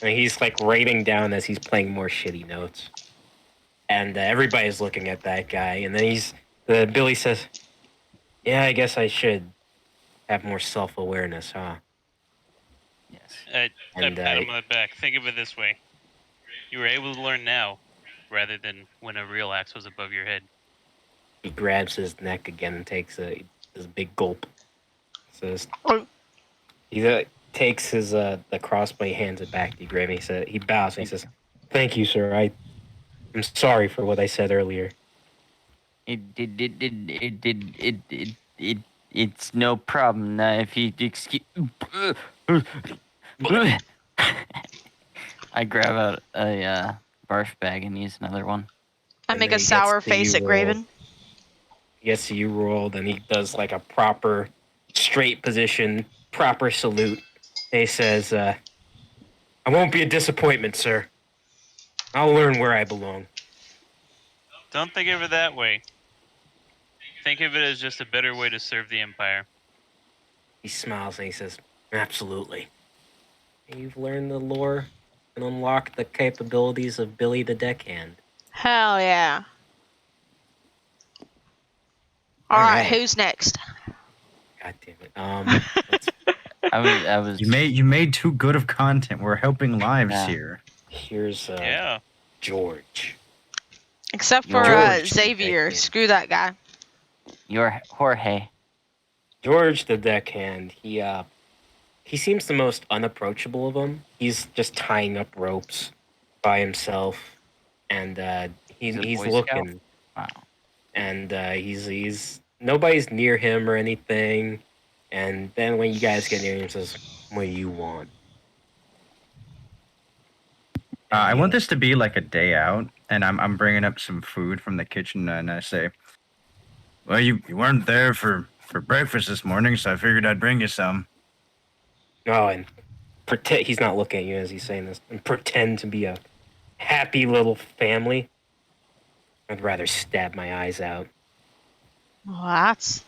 And he's writing down as he's playing more shitty notes. And everybody's looking at that guy. And then Billy says, "Yeah, I guess I should have more self-awareness, huh?" Yes. I And, pat him on the back. Think of it this way: you were able to learn now, rather than when a real axe was above your head. He grabs his neck again and takes this big gulp. Says, he takes his the crossbow, hands it back to Graven. He bows and he says, "Thank you, sir. I'm sorry for what I said earlier." It's no problem. Now, if you excuse. I grab out a barf bag and use another one. I And make then a he sour gets to face you at Graven. roll. He gets to you rolled, and he does a proper straight position, proper salute. And he says, "I won't be a disappointment, sir. I'll learn where I belong." Don't think of it that way. Think of it as just a better way to serve the Empire. He smiles and he says, "Absolutely. You've learned the lore and unlocked the capabilities of Billy the Deckhand." Hell yeah. All Alright, right. who's next? God damn it. Let's, I was. You made too good of content. We're helping lives Yeah. here. here's Yeah. George. Except for George, Xavier. the Screw that guy. You're Jorge. George the Deckhand. He seems the most unapproachable of them. He's just tying up ropes by himself, and He's a he's Boy looking. Scout? Wow. And he's nobody's near him or anything. And then when you guys get near him, he says, "What do you want?" I want this to be like a day out, and I'm bringing up some food from the kitchen, and I say, "Well, you weren't there for breakfast this morning, so I figured I'd bring you some." Oh, and pretend he's not looking at you as he's saying this. And pretend to be a happy little family. I'd rather stab my eyes out. Well,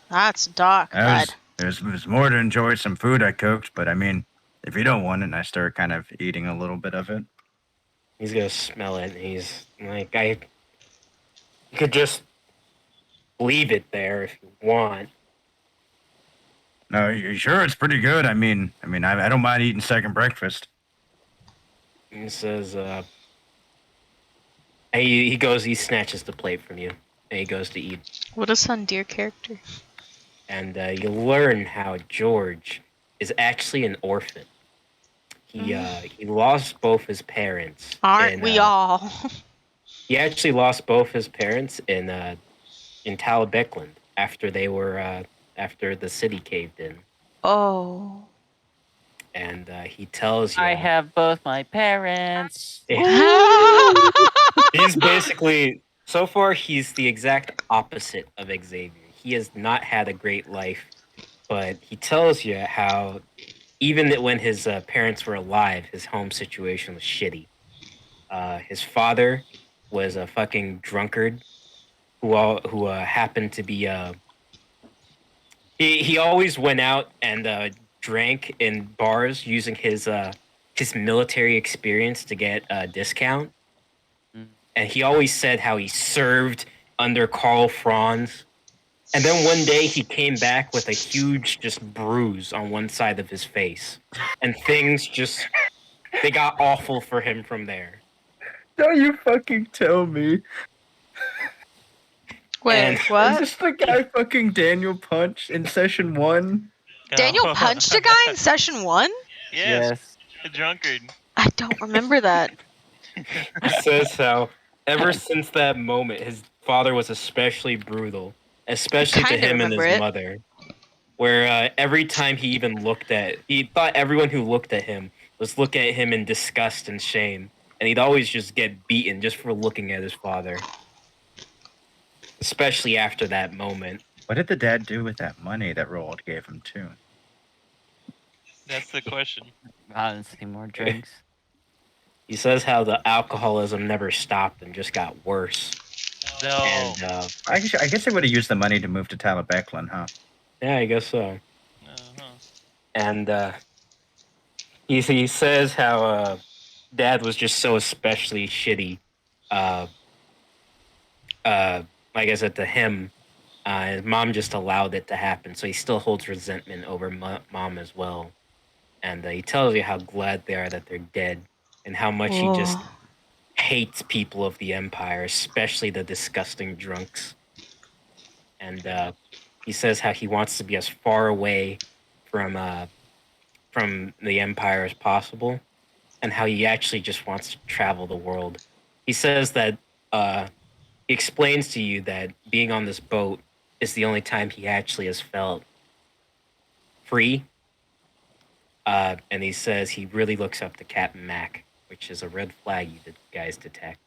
that's dark, bud. It was more to enjoy some food I cooked, but I mean, if you don't want it, and I start kind of eating a little bit of it. He's gonna smell it, and he's like, "You could just leave it there if you want." No, you sure it's pretty good? I don't mind eating second breakfast. He says, and he snatches the plate from you, and he goes to eat. What a Sundeer character. And you learn how George is actually an orphan. He lost both his parents. Aren't we all? He actually lost both his parents in Talabecland after they were after the city caved in. Oh. And he tells you I have both my parents. he's basically so far he's the exact opposite of Xavier. He has not had a great life, but he tells you how even that when his parents were alive, his home situation was shitty. His father was a fucking drunkard who happened to be he always went out and drank in bars using his military experience to get a discount. Mm. And he always said how he served under Karl Franz. And then one day he came back with a huge just bruise on one side of his face. And things just they got awful for him from there. Don't you fucking tell me. Wait, And- Is what? this the guy fucking Daniel Punch in session 1? Daniel punched a guy in session 1? Yes, a drunkard. I don't remember that. He says how ever since that moment, his father was especially brutal, especially to Kinda him and his remember it. mother. Where every time he even he thought everyone who looked at him was looking at him in disgust and shame, and he'd always just get beaten just for looking at his father. Especially after that moment. What did the dad do with that money that Roald gave him too? That's the question. Honestly, more drinks. He says how the alcoholism never stopped and just got worse. No. And I guess they would have used the money to move to Talabecland, huh? yeah, I guess so. Uh-huh. And he says how dad was just so especially shitty. Like I said to him, his mom just allowed it to happen, so he still holds resentment over mom as well. And he tells you how glad they are that they're dead, and how much he just Oh. hates people of the Empire, especially the disgusting drunks. And he says how he wants to be as far away from the Empire as possible, and how he actually just wants to travel the world. He says that he explains to you that being on this boat is the only time he actually has felt free. And he says he really looks up to Captain Mac, which is a red flag you guys detect.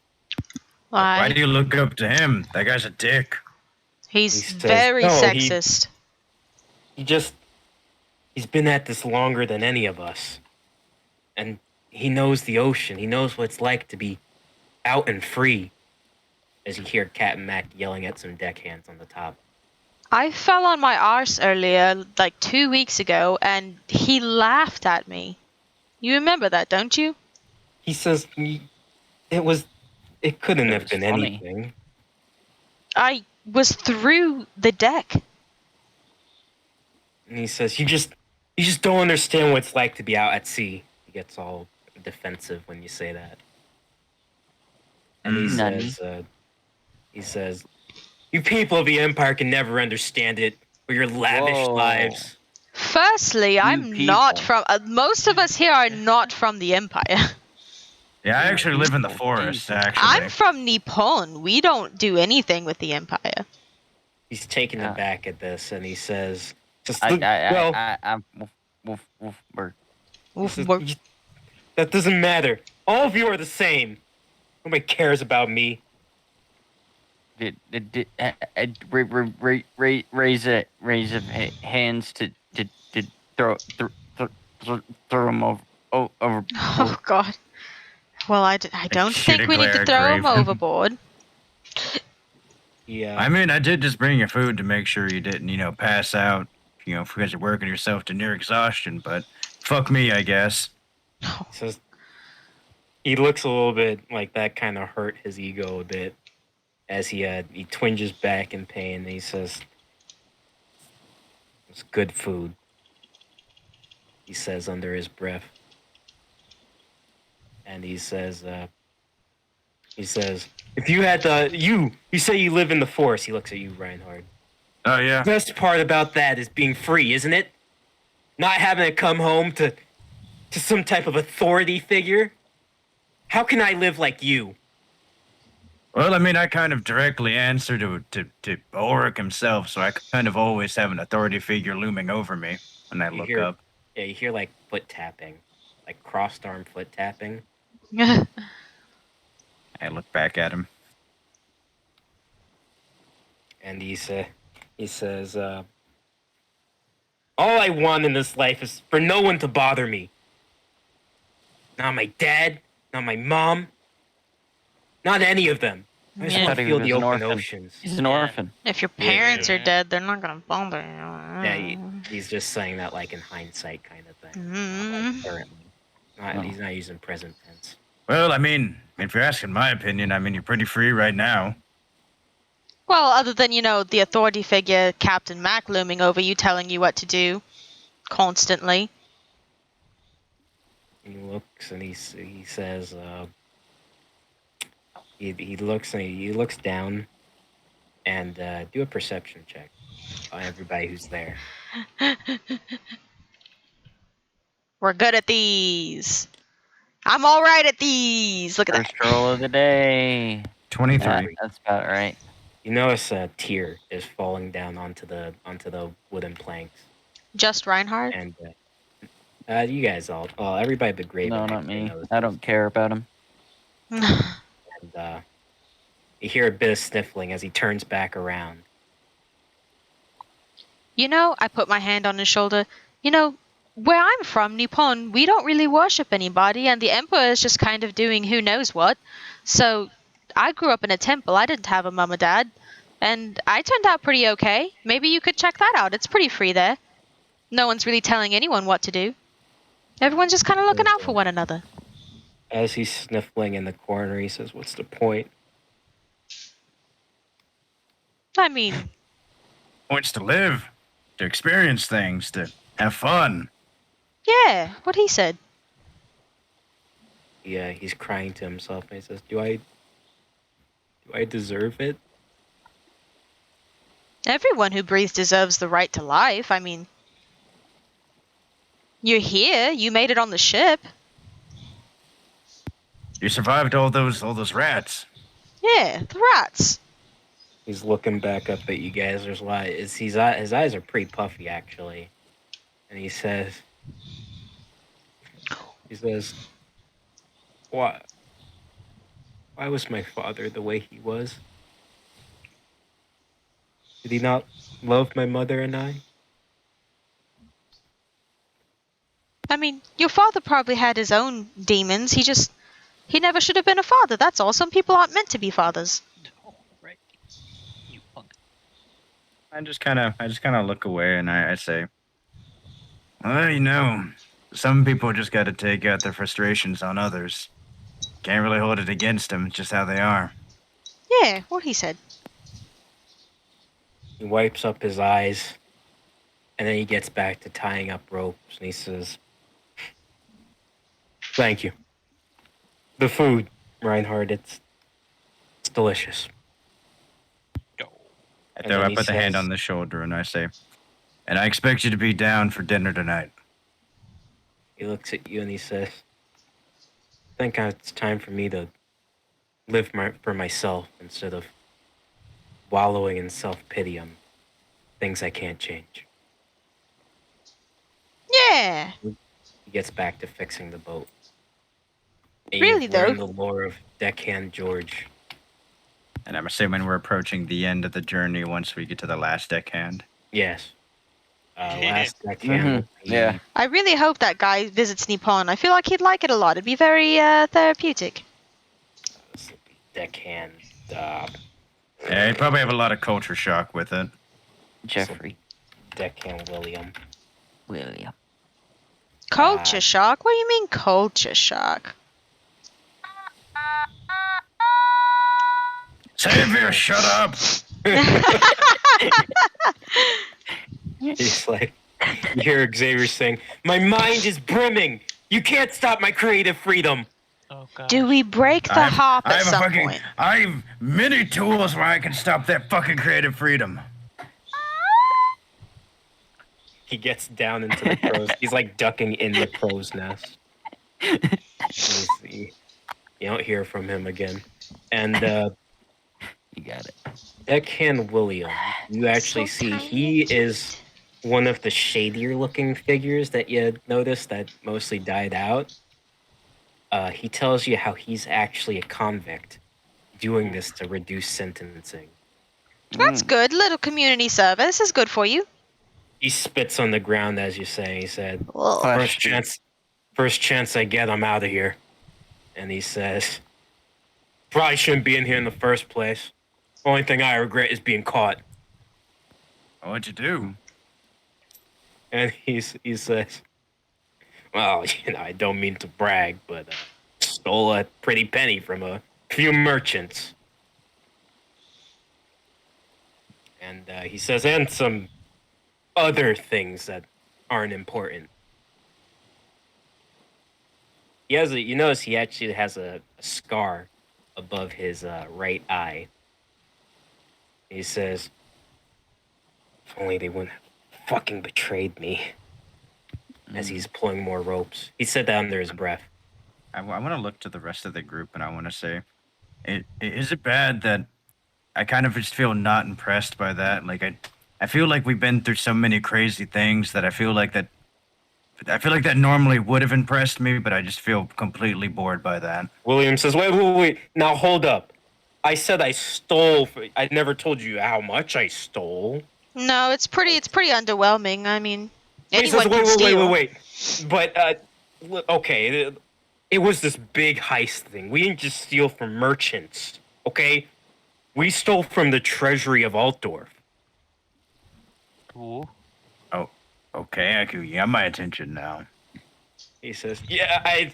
Why do you look up to him? That guy's a dick. He's He says, very "No, sexist. He's been at this longer than any of us. And he knows the ocean. He knows what it's like to be out and free." As you hear Captain Mac yelling at some deckhands on the top. I fell on my arse earlier, like 2 weeks ago, and he laughed at me. You remember that, don't you? He says it couldn't It have was been funny. anything. I was through the deck. And he says, you just don't understand what it's like to be out at sea. He gets all defensive when you say that. And he says, you people of the Empire can never understand it, or your lavish Whoa. lives. Firstly, I'm not people. from. Most of us here are not from the Empire. Yeah, I Yeah, actually live in the people, forest, people. actually. I'm from Nippon. We don't do anything with the Empire. He's taken Yeah. aback at this, and he says, I'm woof, bird. he says, that doesn't matter. All of you are the same. Nobody cares about me. Raise of hands to throw them over. Oh God. Well, I don't shoot think a we need to glare throw him grave. overboard. Yeah. I mean, I did just bring you food to make sure you didn't, pass out, because you're working yourself to near exhaustion, but fuck me, I guess. He says he looks a little bit like that kind of hurt his ego a bit as he twinges back in pain. And he says, "It's good food." He says under his breath, and he says, "If you had you say you live in the forest." He looks at you, Reinhard. Oh, yeah. The best part about that is being free, isn't it? Not having to come home to some type of authority figure. How can I live like you? Well, I mean, I kind of directly answer to Ulrich himself, so I kind of always have an authority figure looming over me when I You look hear, up. yeah, you hear like foot tapping, like crossed arm foot tapping. I look back at him. And he says, all I want in this life is for no one to bother me. Not my dad, not my mom, not any of them. I just Yeah. want Thought to he feel was the an open orphan. oceans. He's an Yeah. orphan. If your Yeah, parents are yeah. dead, they're not gonna bother you. Yeah, he's just saying that like in hindsight kind of thing. Not like Mm. currently. Oh. He's not using present tense. Well, I mean, if you're asking my opinion, I mean, you're pretty free right now. Well, other than, the authority figure, Captain Mac, looming over you, telling you what to do constantly. He looks and he says, he looks and he looks down and do a perception check on everybody who's there. We're good at these. I'm all right at these. Look at First that. roll of the day. 23. That's about right. You notice a tear is falling down onto the wooden planks, Just Reinhardt? and you guys everybody but Graven. No, not actually me. notices. I don't care about him. And you hear a bit of sniffling as he turns back around. I put my hand on his shoulder. Where I'm from, Nippon, we don't really worship anybody, and the Emperor is just kind of doing who knows what. So, I grew up in a temple. I didn't have a mom or dad. And I turned out pretty okay. Maybe you could check that out. It's pretty free there. No one's really telling anyone what to do. Everyone's just kind of looking out for one another. As he's sniffling in the corner, he says, "What's the point?" I mean, Points to live, to experience things, to have fun. yeah, what he said. Yeah, he's crying to himself, and he says, "Do I deserve it?" Everyone who breathes deserves the right to life. I mean, you're here. You made it on the ship. You survived all those rats. Yeah, the rats. He's looking back up at you guys. There's a lot. His eyes are pretty puffy, actually, and he says, "Why was my father the way he was? Did he not love my mother and I?" I mean, your father probably had his own demons. He never should have been a father. That's all. Some people aren't meant to be fathers. Oh, right. You punk. I just kind of look away and I say, well, some people just got to take out their frustrations on others. Can't really hold it against them. It's just how they are. Yeah, what he said. He wipes up his eyes, and then he gets back to tying up ropes, and he says, "Thank you. The food, Reinhard, it's delicious." Go. And then I he put the hand says- on the shoulder and I say, and I expect you to be down for dinner tonight. He looks at you and he says, "I think it's time for me to live for myself instead of wallowing in self-pity on things I can't change." Yeah. He gets back to fixing the boat. And Really, you've learned though? the lore of Deckhand George. And I'm assuming we're approaching the end of the journey once we get to the last deckhand. Yes. Last Deckhand. Mhm, would be- yeah. I really hope that guy visits Nippon. I feel like he'd like it a lot. It'd be very therapeutic. This would be Deckhand. Yeah, he'd probably have a lot of culture shock with it. Jeffrey Deckhand William. William. Culture shock? What do you mean culture shock? Savior, shut up! He's like, you hear Xavier saying, "My mind is brimming. You can't stop my creative freedom." Oh god. Do we break the hop at some point? I've many tools where I can stop that fucking creative freedom. He gets down into the crow's. He's like ducking in the crow's nest. You don't hear from him again. And You got it. Deckhand William. You actually So see tiny he and is cute. one of the shadier looking figures that you noticed that mostly died out. He tells you how he's actually a convict doing this to reduce sentencing. That's good. Little community service is good for you. He spits on the ground as you say. He said, Ugh. first chance I get, I'm out of here. And he says, probably shouldn't be in here in the first place. Only thing I regret is being caught. What'd you do? And he says, well, I don't mean to brag, but stole a pretty penny from a few merchants. And he says, and some other things that aren't important. You notice he actually has a scar above his right eye. He says, if only they wouldn't have fucking betrayed me. As he's pulling more ropes. He said that under his breath. I want to look to the rest of the group and I want to say, is it bad that I kind of just feel not impressed by that? Like I feel like we've been through so many crazy things that I feel like that normally would have impressed me, but I just feel completely bored by that. William says, wait. Now hold up. I said I stole. I never told you how much I stole. No, it's pretty underwhelming. I mean, He anyone says, can steal. wait. But, okay, it was this big heist thing. We didn't just steal from merchants, okay? We stole from the treasury of Altdorf. Cool. Oh, okay, you got my attention now. He says, yeah,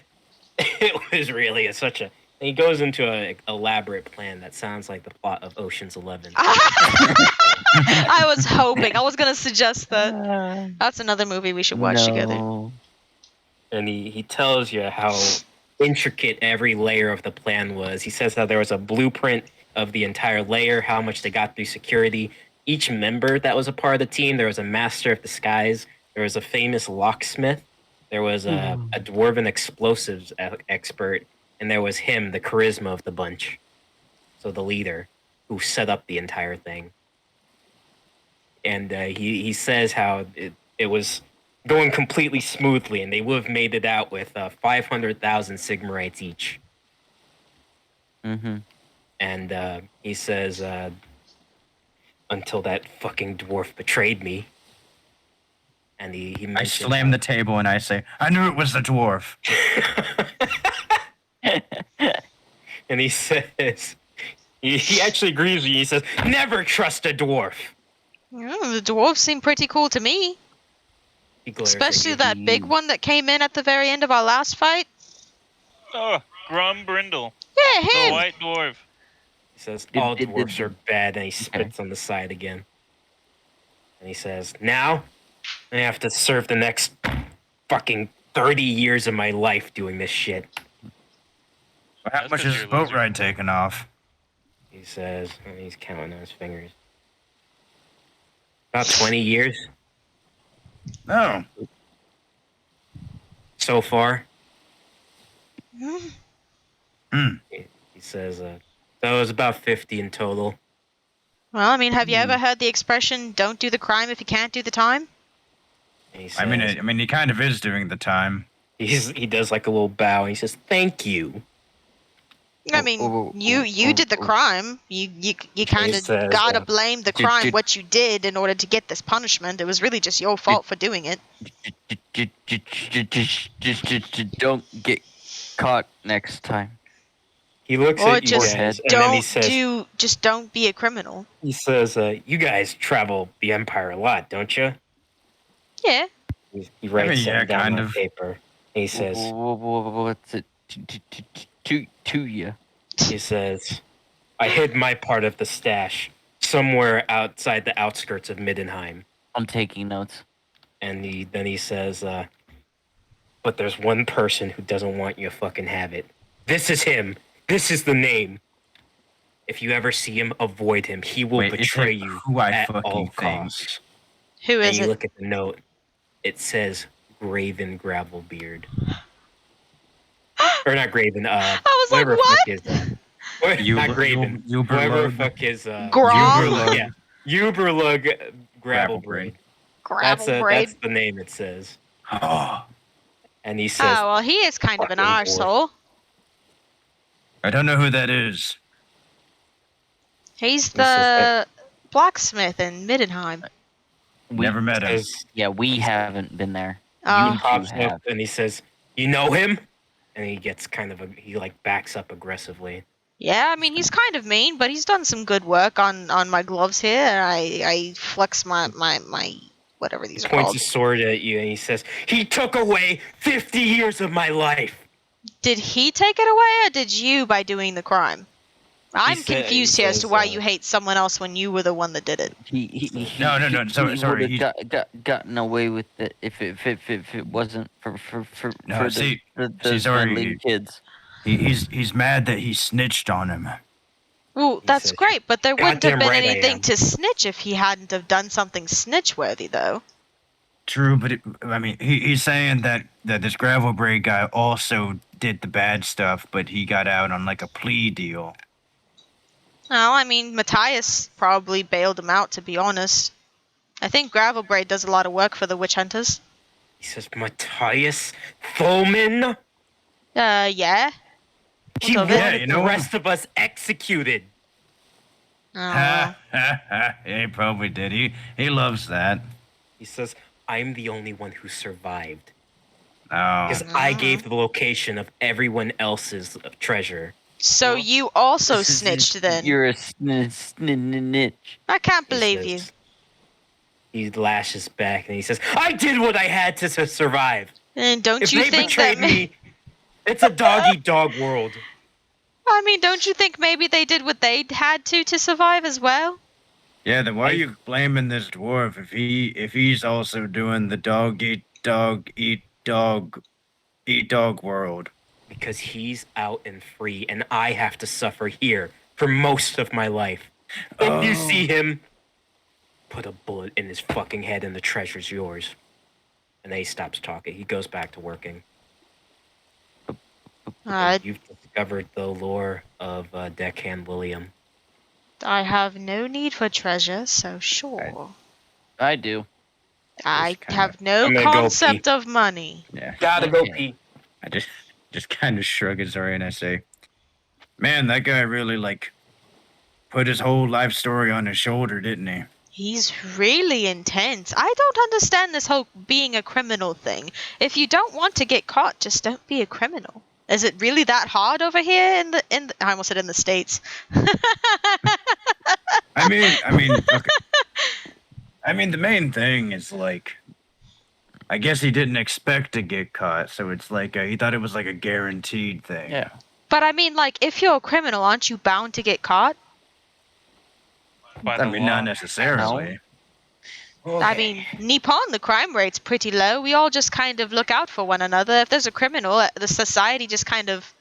it was really such a... And he goes into an elaborate plan that sounds like the plot of Ocean's 11. I was hoping. I was going to suggest that. That's another movie we should watch together. And he tells you how intricate every layer of the plan was. He says how there was a blueprint of the entire layer, how much they got through security. Each member that was a part of the team, there was a master of disguise, there was a famous locksmith, there was a dwarven explosives expert, and there was him, the charisma of the bunch. So the leader who set up the entire thing. And he says how it was going completely smoothly, and they would have made it out with 500,000 Sigmarites each. Mm-hmm. And he says, until that fucking dwarf betrayed me. And he I mentioned slam the table and I say, I knew it was the dwarf. And he says, he actually agrees with you. He says, never trust a dwarf. The dwarves seem pretty cool to me. He glares at Especially you. that big one that came in at the very end of our last fight. Oh, Grum Brindle. Yeah, The him. white dwarf. He says, all dwarves are bad, and he spits on the side again. And he says, now I have to serve the next fucking 30 years of my life doing this shit. Well, how That's much 'cause is you're the a boat loser. ride taking off? He says, and he's counting on his fingers. About 20 years Oh, so far. Hmm. He says, so it was about 50 in total. Well, I mean, have you ever heard the expression, don't do the crime if you can't do the time? And he says, I mean, he kind of is doing the time. he does like a little bow, and he says, thank you. I mean, you did the crime. You kind of says, gotta blame the crime, what you did, in order to get this punishment. It was really just your fault for doing it. Just don't get caught next time. He looks Or at you just guys, and then he just don't be a criminal. he says, you guys travel the Empire a lot, don't you? Yeah. He writes yeah, it down kind on of. paper. He says, What's it to you? he says, I hid my part of the stash somewhere outside the outskirts of Middenheim. I'm taking notes. And then he says, but there's one person who doesn't want you to fucking have it. This is him. This is the name. If you ever see him, avoid him. He will betray you who I at fucking all think? costs. Who And is you it? look at the note. It says Graven Gravelbeard. Or not Graven, I was like, whatever the what? fuck is that? Or, Uber- not Graven. Uber Whoever lug. fuck his Grom? Uberlug. Yeah. Uberlug Gravel Gravel Braid. Gravel That's braid. the name it says. Oh, And he says, Oh, well, he is kind of an Fucking dwarf. arsehole. I don't know who that is. He's He says the blacksmith in Middenheim. Never met him. Yeah, we haven't been there. Oh. You He two pops have. up and he says, "You know him?" And he gets he like backs up aggressively. Yeah, I mean, he's kind of mean, but he's done some good work on my gloves here. I flex my whatever He these are points called. his sword at you and he says, "He took away 50 years of my life." Did he take it away, or did you by doing the crime? I'm confused here as to why you hate someone else when you were the one that did it. No, sorry, He sorry, would have gotten away with it if it wasn't for No, the sorry, meddling kids. He's mad that he snitched on him. Well, He that's says, great, but there wouldn't have "Goddamn been right I anything am." to snitch if he hadn't have done something snitch-worthy, though. True, but I mean, he's saying that this gravel braid guy also did the bad stuff, but he got out on like a plea deal. Well, I mean, Matthias probably bailed him out, to be honest. I think Gravel Braid does a lot of work for the witch hunters. He says, "Matthias Thoman? Yeah. He of it? wanted you the know- rest of us executed." Oh, well. He probably did. He loves that. He says, "I'm the only one who survived. Oh, Because I gave the location of everyone else's treasure." So Well, you also This is- snitched then? You're a snitch. I can't He believe you. says- He lashes back and he says, "I did what I had to survive. And don't If you they think betrayed that? me, it's a dog-eat-dog world." I mean, don't you think maybe they did what they had to survive as well? yeah. Then why are you blaming this dwarf if he's also doing the dog eat dog world? Because he's out and free, and I have to suffer here for most of my life. If you Oh. see him, put a bullet in his fucking head and the treasure's yours. And then he stops talking. He goes back to working. And you've discovered the lore of Deckhand William. I have no need for treasure, so sure. I do. I Just kinda- have no I'm gonna go concept of money. Yeah. Gotta go Okay. pee. I just kind of shrug his eye and I say, "Man, that guy really like put his whole life story on his shoulder, didn't he?" He's really intense. I don't understand this whole being a criminal thing. If you don't want to get caught, just don't be a criminal. Is it really that hard over here in the I almost said in the States. I mean, okay. I mean, the main thing is like, I guess he didn't expect to get caught, so it's like he thought it was like a guaranteed thing. Yeah. But I mean, like, if you're a criminal, aren't you bound to get caught? By I the mean, law. not necessarily. I mean, Nippon, the crime rate's pretty low. We all just kind of look out for one another. If there's a criminal, the society just kind of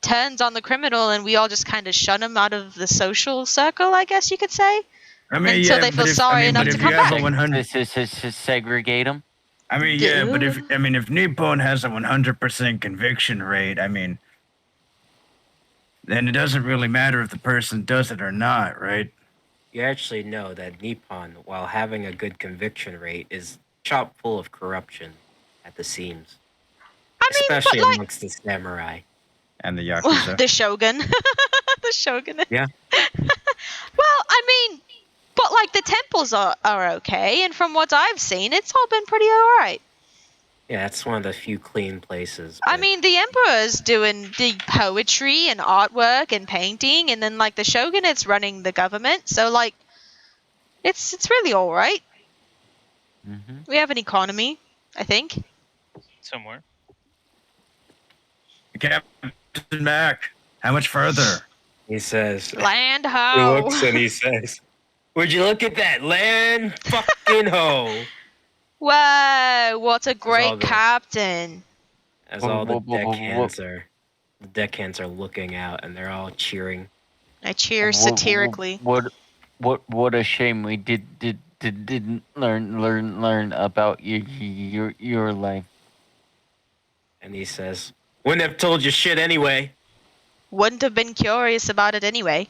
turns on the criminal and we all just kind of shun him out of the social circle, I guess you could say. I mean, Until yeah, they feel but if, sorry I mean, enough but to if come you have back. a 100, Segregate them. I mean, yeah, but if Nippon has a 100% conviction rate, I mean, then it doesn't really matter if the person does it or not, right? You actually know that Nippon, while having a good conviction rate, is chock full of corruption at the seams. I mean, Especially but like amongst the samurai. And the Yakuza. the Shogun. The Shogun. Yeah. Well, I mean, but like the temples are okay, and from what I've seen, it's all been pretty alright. Yeah, it's one of the few clean places. I but- mean, the Emperor's doing the poetry and artwork and painting, and then like the Shogunate's running the government, so like, it's really alright. Mm-hmm. We have an economy, I think. Somewhere. Captain Mac, how much further? he says, Land he ho. looks and he says, "Would you look at that land fucking ho?" Whoa, what a all great the- captain. As all the Whoa, whoa, whoa, whoa. deckhands are looking out and they're all cheering. I cheer satirically. What a shame we didn't learn about your life. And he says, "Wouldn't have told you shit anyway." wouldn't have been curious about it anyway.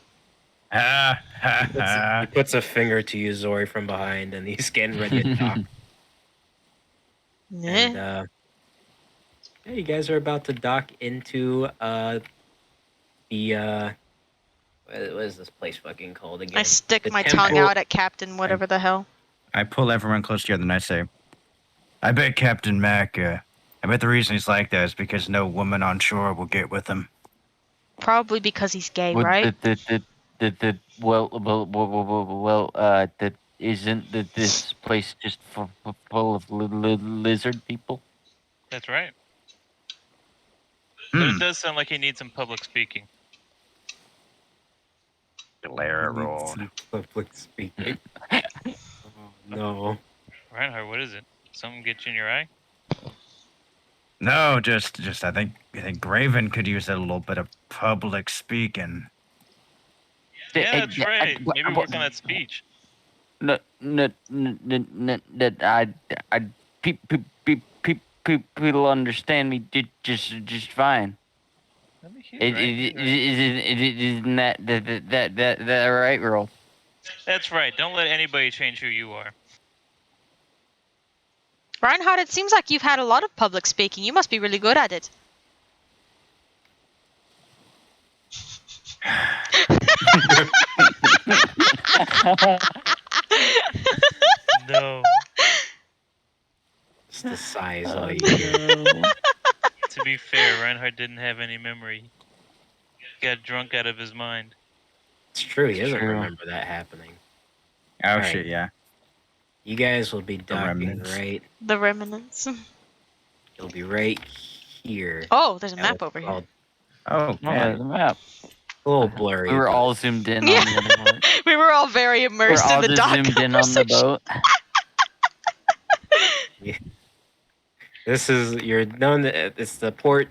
Ha ha He ha. puts a finger to you, Zori, from behind, and he's getting ready to dock. And Eh. yeah, you guys are about to dock into the what is this place fucking called again? I stick The my tongue temple. out at Captain whatever the hell. I pull everyone close together and I say, I bet Captain Mac, I bet the reason he's like that is because no woman on shore will get with him. Probably because he's gay, Well, right? that isn't that this place just full of lizard people? That's right. But Hmm. it does sound like he needs some public speaking. Glare You need roll. some public speaking. Oh, no. Reinhardt, what is it? Something get you in your eye? No, just I think Graven could use a little bit of public speaking. Yeah, that's right. Maybe work on that speech. No, people understand me just fine. Let me hear, right? Isn't that right, Earl? That's right. Don't let anybody change who you are. Reinhardt, it seems like you've had a lot of public speaking. You must be really good at it. No. Just the size all you hear. To be fair, Reinhardt didn't have any memory. He got drunk out of his mind. It's true, he doesn't True. remember that happening. Oh Alright. shit, yeah. You guys will be docking remnants. right. The remnants. You'll be right here. Oh, there's a at map what's over here. called- Oh, Yeah, yeah. the map. A little blurry. We were but all zoomed in Yeah. on the other one. We were all very We're immersed all in the just dock zoomed in on the conversation. boat. This is you're known. It's the port.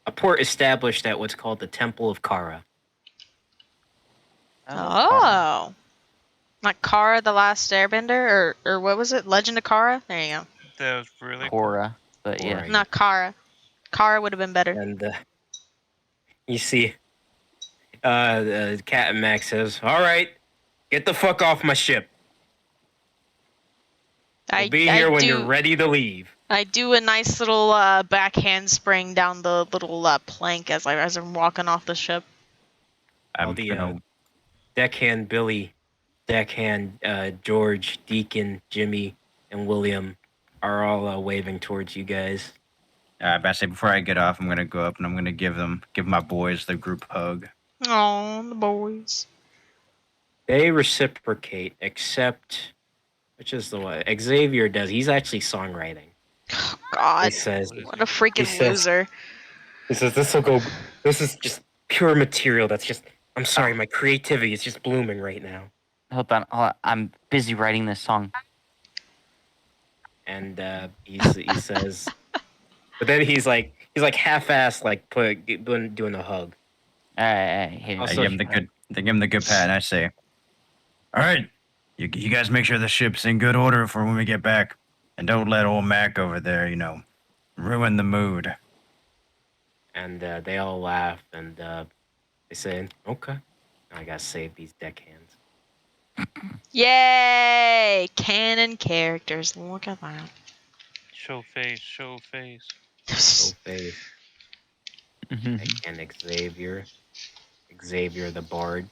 A port established at what's called the Temple of Kara. Oh. Like Kara the Last Airbender? Or what was it? Legend of Kara? There you go. That was really Cora, but yeah. Cora. Not Kara. Kara would have been better. And you see, Captain Max says, "All right, get the fuck off my ship. We'll be here when you're ready to leave." I do a nice little back handspring down the little plank as I'm walking off the ship. All I'm the gonna, deckhand Billy, deckhand George, Deacon, Jimmy, and William are all waving towards you guys. but I say before I get off, I'm gonna go up and I'm gonna give my boys the group hug. Oh, the boys. They reciprocate, except which is the one Xavier does. He's actually songwriting. Oh, God. He says, What a freaking says- loser. He says, "This will go. This is just pure material. That's just. I'm sorry, my creativity is just blooming right now." Hold on. I'm busy writing this song. And he says, but then he's like half-assed, like doing a hug. All right, here. Also- I give him the good pat and I say, all right, you guys make sure the ship's in good order for when we get back, and don't let old Mac over there, ruin the mood. And they all laugh, and they say, "Okay, I gotta save these deckhands." Yay! Canon characters. Look at that. show face, show face. So face. And Xavier the Bard,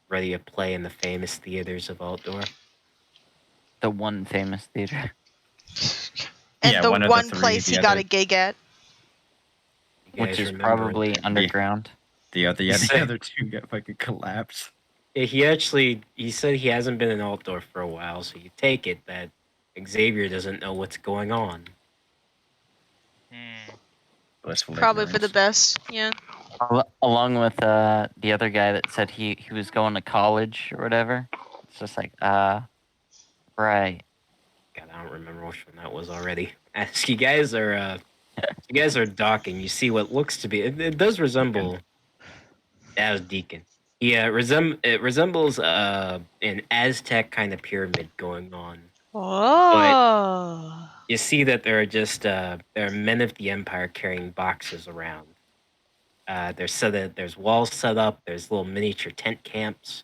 ready to play in the famous theaters of Outdoor. The one famous theater. And Yeah, the one of the one three, place the he got other- a gig at. You Which guys is remember probably that- underground. The He said- other two got fucking collapsed. Yeah, he said he hasn't been in Outdoor for a while, so you take it that Xavier doesn't know what's going on. Blissful Probably for the ignorance. best. Yeah. Along with the other guy that said he was going to college or whatever. It's just like, right. God, I don't remember which one that was already. As you guys are docking, you see what looks to be. It does resemble. That was Deacon. Yeah, it resembles an Aztec kind of pyramid going on. Oh. You see that there are men of the Empire carrying boxes around. There's walls set up. There's little miniature tent camps.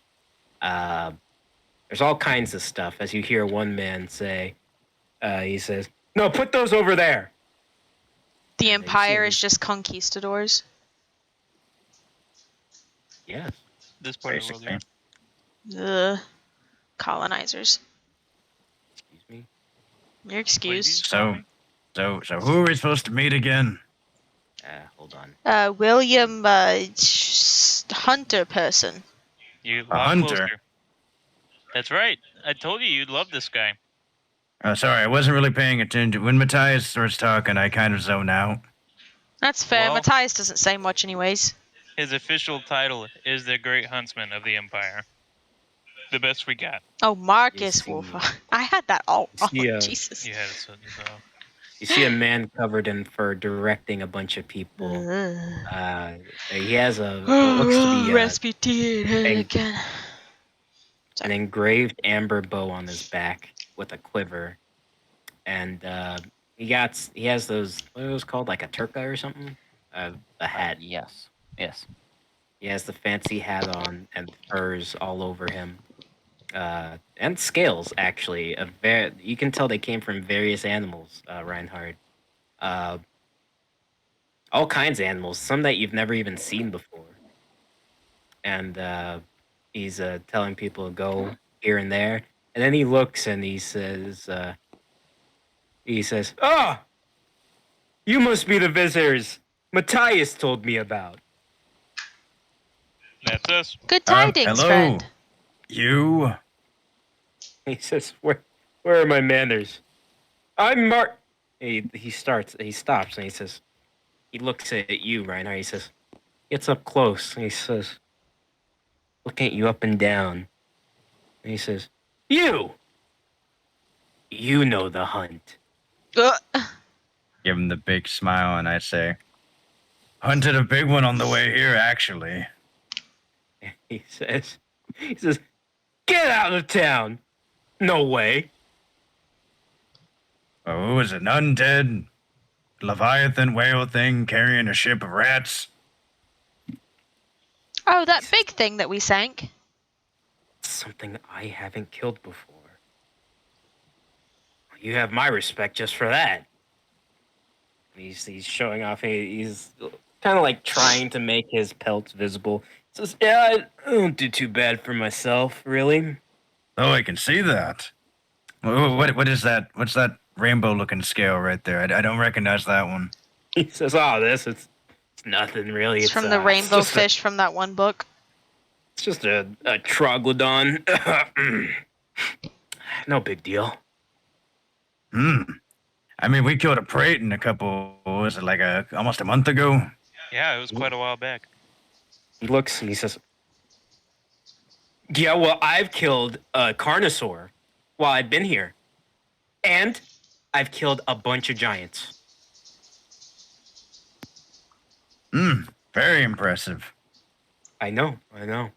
There's all kinds of stuff. As you hear one man say, he says, "No, put those over there." The And you see Empire him- is just conquistadors. Yes. This part of the world. Basically. Yeah. Ugh. Colonizers. Excuse me. You're excused. So who are we supposed to meet again? Hold on. William Hunter person. You A walk hunter? closer. That's right. I told you you'd love this guy. Oh, sorry, I wasn't really paying attention. When Matthias starts talking, I kind of zone out. That's fair. Well- Matthias doesn't say much anyways. His official title is the Great Huntsman of the Empire. The best we got. Oh, Marcus see- Wolf. I had that all wrong. see, Jesus. You had it so. You see a man covered in fur directing a bunch of people. Ugh. He has what looks to be Rasputin. an engraved amber bow on his back with a quiver, and he has those, what are those called, like a turka or something? The hat. Yes. He has the fancy hat on and furs all over him, and scales actually. You can tell they came from various animals. Reinhard, all kinds of animals, some that you've never even seen before, and he's telling people to go here and there, and then he looks and he says, "Ah, you must be the visitors Matthias told me about." That's us. Good tidings, hello. friend. You? He says, "Where are my manners? I'm Mark." He stops, and he says, he looks at you, Reinhardt. He says, gets up close, and he says, looking at you up and down, and he says, "You know the hunt." Ugh. Give him the big smile, and I say, hunted a big one on the way here, actually. And he says, "Get out of town." "No way." Oh, who was it? An undead Leviathan whale thing carrying a ship of rats? Oh, that big thing that we sank. Something I haven't killed before. You have my respect just for that. He's showing off. He's kind of like trying to make his pelts visible. He says, "Yeah, I don't do too bad for myself, really." Oh, I can see that. What is that? What's that rainbow-looking scale right there? I don't recognize that one. He says, "Oh, it's nothing really. It's from the rainbow just fish from that one book. It's just a troglodon. No big deal." I mean, we killed a Praeton a couple, what was it, like almost a month ago? Yeah, it was quite a while back. He looks and he says, "Yeah, well, I've killed a Carnosaur while I've been here. And I've killed a bunch of giants." Very impressive. I know.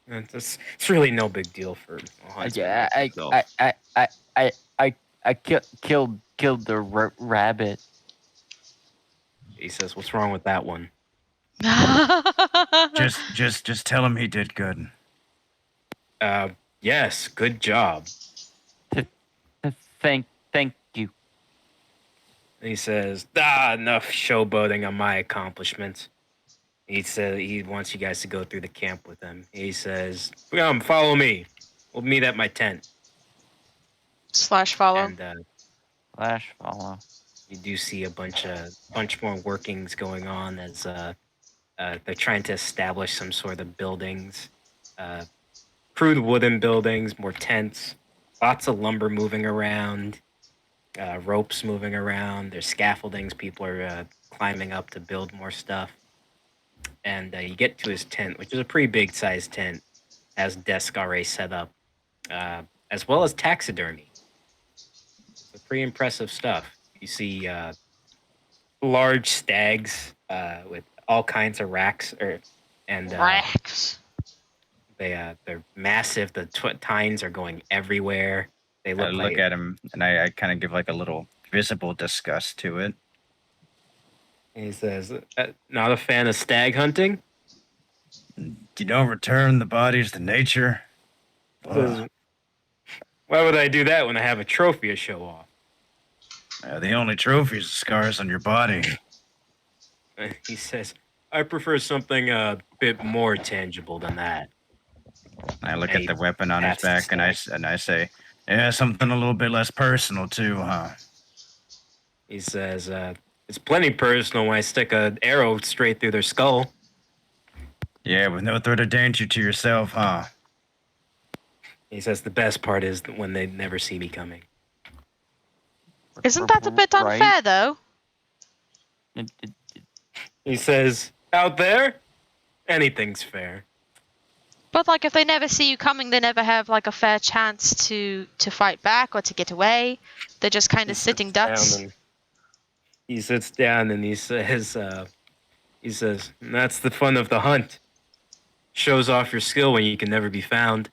It's really no big deal for a huntsman like yourself. I killed the rabbit. He says, "What's wrong with that one?" Just tell him he did good. Yes, good job. Thank you. And he says, enough showboating on my accomplishments." He said he wants you guys to go through the camp with him. He says, "Come, follow me. We'll meet at my tent." / follow. And Flash follow. you do see a bunch more workings going on as they're trying to establish some sort of buildings, crude wooden buildings, more tents, lots of lumber moving around, ropes moving around. There's scaffoldings. People are climbing up to build more stuff. And you get to his tent, which is a pretty big sized tent, has desk already set up, as well as taxidermy. So pretty impressive stuff. You see large stags with all kinds of racks, and Racks. they're massive. The tines are going everywhere. They I look like look at him, and I kind of give like a little visible disgust to it. He says, "Not a fan of stag hunting?" You don't return the bodies to nature. Says, why would I do that when I have a trophy to show off? The only trophy is the scars on your body. He says, I prefer something a bit more tangible than that. I look Hey, at the weapon on his that's the back and I say, yeah, something a little bit less personal too, huh? He says, it's plenty personal when I stick an arrow straight through their skull. Yeah, with no threat of danger to yourself, huh? He says, the best part is when they never see me coming. Isn't that a bit Right? unfair, though? He says, out there, anything's fair. But like, if they never see you coming, they never have like a fair chance to fight back or to get away. They're just kind of sitting ducks. He sits down and he says, that's the fun of the hunt. Shows off your skill when you can never be found.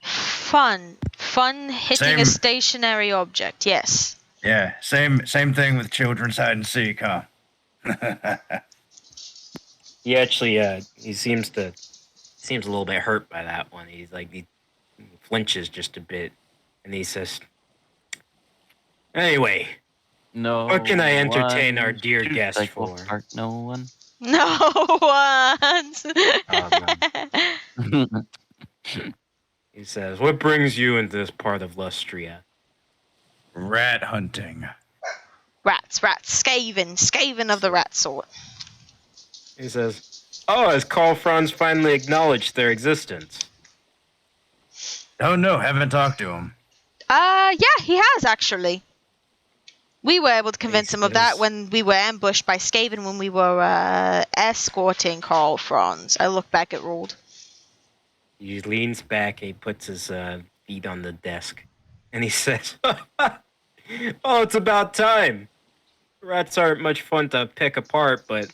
Fun hitting a stationary object. Yes. Yeah, same thing with children's hide and seek, huh? He actually, he seems a little bit hurt by that one. He's like, he flinches just a bit, and he says, anyway, No. what can I entertain our one dear shoots guest like for? Wolf Park, no one. No one. Oh, He says, what brings you into this part of Lustria? Rat hunting. Rats. Skaven of the rat sort. He says, oh, has Carl Franz finally acknowledged their existence? Oh no, haven't talked to him. Yeah, he has actually. We were able to convince him of that says- when we were ambushed by Skaven when we were escorting Carl Franz. I look back at Ruld. He leans back and he puts his feet on the desk. And he says, oh, it's about time. Rats aren't much fun to pick apart, but...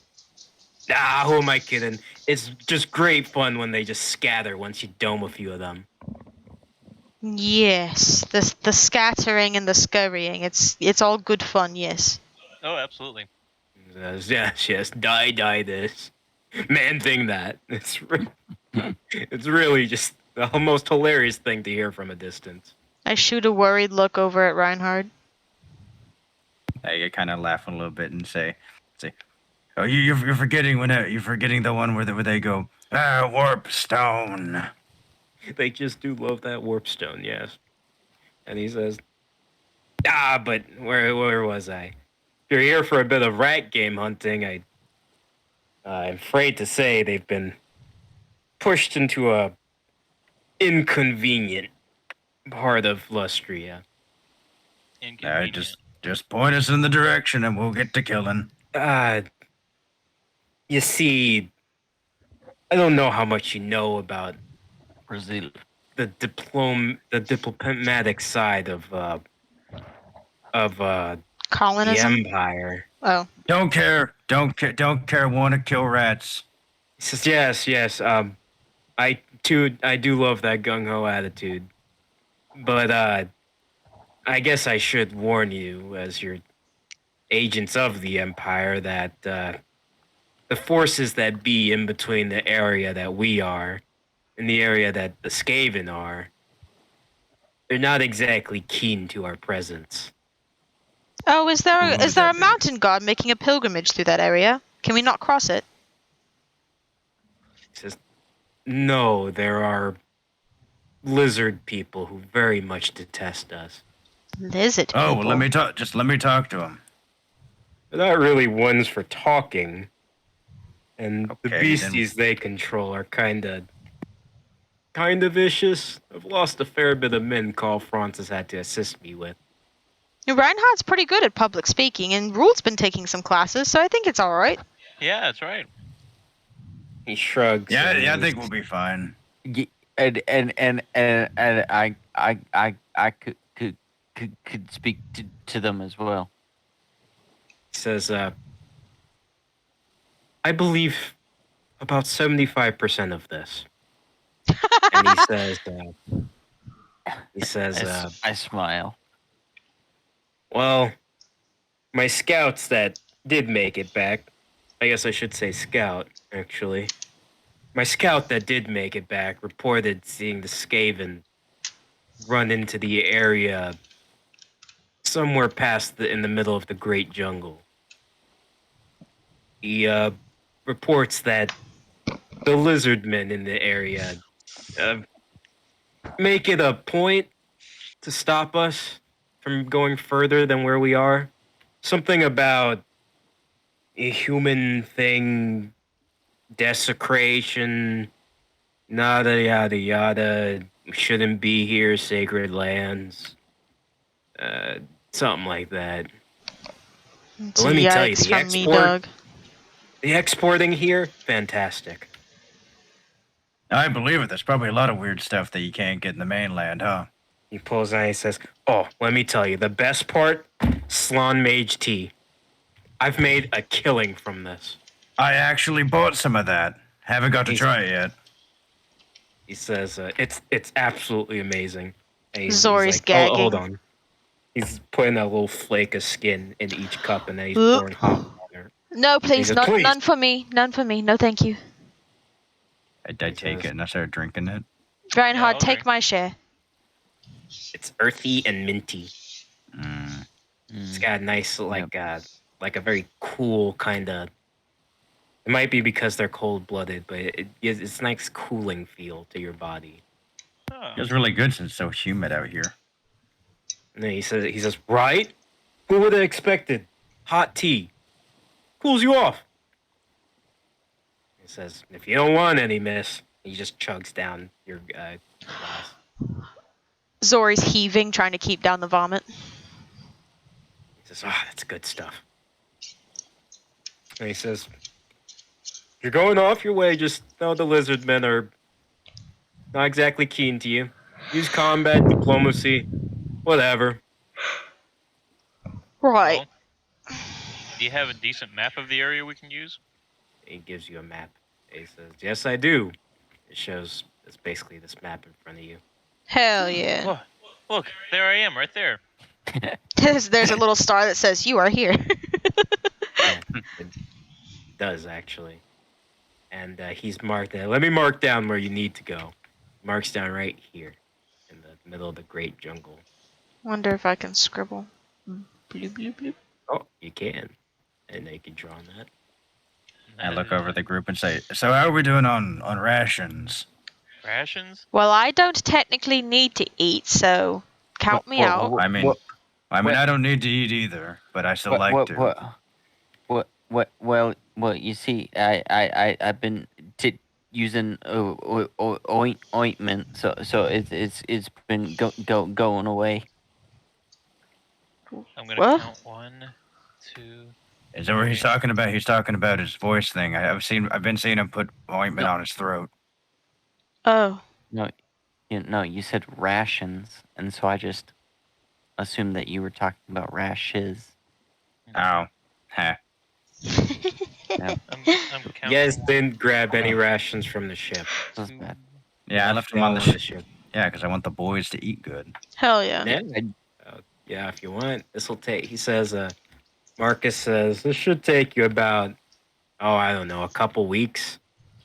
who am I kidding? It's just great fun when they just scatter once you dome a few of them. Yes, the scattering and the scurrying. It's all good fun. Yes. Oh, absolutely. He says, yes, die this. Man thing that. It's really just the most hilarious thing to hear from a distance. I shoot a worried look over at Reinhard. I kind of laugh a little bit and say, oh, you're forgetting you're forgetting the one where they go, warp stone. They just do love that warpstone, yes. And he says, but where was I? If you're here for a bit of rat game hunting, I'm afraid to say they've been pushed into a inconvenient part of Lustria. Inconvenient. Just point us in the direction and we'll get to killing. You see, I don't know how much you know about Brazil. the diplomatic side of the Colonism. Empire. Oh. Don't care. Want to kill rats. He says, yes. I do love that gung ho attitude, but I guess I should warn you, as your agents of the Empire, that the forces that be in between the area that we are and the area that the Skaven are, they're not exactly keen to our presence. Oh, is there Who would a that be? mountain god making a pilgrimage through that area? Can we not cross it? He says, no, there are lizard people who very much detest us. Lizard people. Oh, well, let me talk to him. They're not really ones for talking. And the Okay, beasties they control are kind of vicious. I've lost a fair bit of men Carl Franz has had to assist me with. Reinhardt's pretty good at public speaking, and Rule's been taking some classes, so I think it's all right. Yeah, that's right. He shrugs. Yeah, and I think we'll be fine. And I could speak to them as well. He says, I believe about 75% of this. And he says, I smile. well, my scouts that did make it back, I guess I should say scout, actually. My scout that did make it back reported seeing the Skaven run into the area somewhere past in the middle of the Great Jungle. He reports that the lizardmen in the area uh, make it a point to stop us from going further than where we are. Something about a human thing, desecration, nada yada yada, shouldn't be here, sacred lands. Uh, Something like that. It's But a let me tell you, yikes the from me, Doug. the exporting here, fantastic. I believe it. There's probably a lot of weird stuff that you can't get in the mainland, huh? He pulls out and he says, "Oh, let me tell you, the best part, Slan Mage tea. I've made a killing from this." I actually bought some of that. Haven't got to He's- try it yet. He says, "It's absolutely amazing." And he's Zori's like, "Oh, hold gagging. on." He's putting a little flake of skin in each cup, and then he's Ugh. pouring hot water. No, please, said, not "Please." none for me. None for me. No, thank you. I take it and I started drinking it. Reinhardt, I'll take drink. my share. It's earthy and minty. Mm. It's got a nice, like a very cool kind of. It might be because they're cold-blooded, but it's a nice cooling feel to your body. Oh. Feels really good since it's so humid out here. And then he says, "Right? Who would have expected? Hot tea cools you off." He says, "If you don't want any, miss," he just chugs down your glass. Zori's heaving, trying to keep down the vomit. He says, "Ah, that's good stuff." And he says, "You're going off your way. Just know the lizard men are not exactly keen to you. Use combat, diplomacy, whatever." Right. Well, do you have a decent map of the area we can use? He gives you a map. He says, "Yes, I do." It shows it's basically this map in front of you. Hell yeah. Look, there I am, right there. There's a little star that says, "You are here." Yeah, it does actually. And he's marked there. Let me mark down where you need to go. Marks down right here in the middle of the great jungle. Wonder if I can scribble. Bloop, bloop, bloop. Oh, you can. And they can draw on that. I look over the group and say, "So how are we doing on rations?" Rations? Well, I don't technically need to eat, so count me out. I mean, I don't need to eat either, but I still like to. Well, you see, I've been using ointment, so it's been going away. I'm gonna What? count 1, 2. Is that what he's talking about? He's talking about his voice thing. I've been seeing him put ointment No. on his throat. Oh. No, you said rations, and so I just assumed that you were talking about rashes. Oh, huh. I'm You counting. guys didn't grab any rations from the ship. That's bad. Yeah, I left him They're on all the ship. Yeah, because I want the boys to eat good. Hell yeah. Yeah, yeah, if you want. This will take, he says, Marcus says, this should take you about, oh, I don't know, a couple weeks.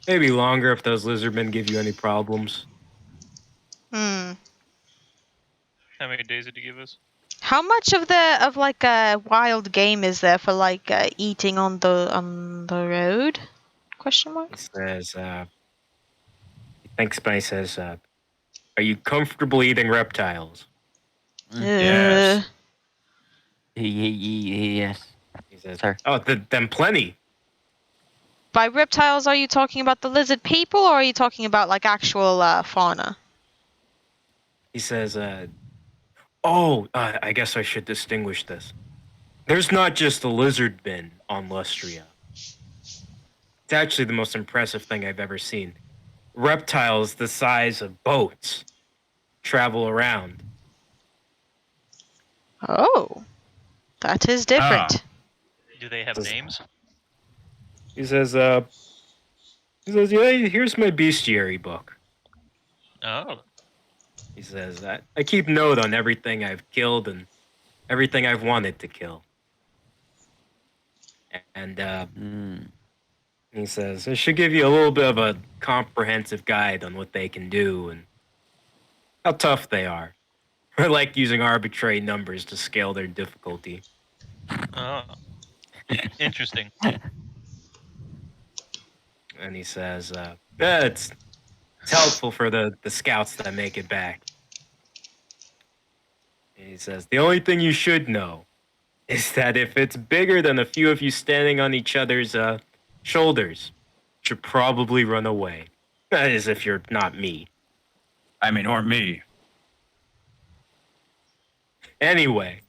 Maybe longer if those lizardmen give you any problems. Hmm. How many days did you give us? How much of wild game is there for eating on the road? Question mark. He says, he thinks, but he says, are you comfortable eating reptiles? Yes. Yes. He says, Sir. oh, then plenty. By reptiles, are you talking about the lizard people, or are you talking about actual fauna? He says, I guess I should distinguish this. There's not just the lizard bin on Lustria. It's actually the most impressive thing I've ever seen. Reptiles the size of boats travel around. Oh, that is different. Do they have Does- names? He says, yeah, here's my bestiary book. Oh. He says, I keep note on everything I've killed and everything I've wanted to kill. And He says, it should give you a little bit of a comprehensive guide on what they can do and how tough they are. I like using arbitrary numbers to scale their difficulty. Oh, interesting. And he says, yeah, it's helpful for the scouts that make it back. And he says, the only thing you should know is that if it's bigger than a few of you standing on each other's shoulders, you should probably run away. That is, if you're not me. I mean, or me. Anyway,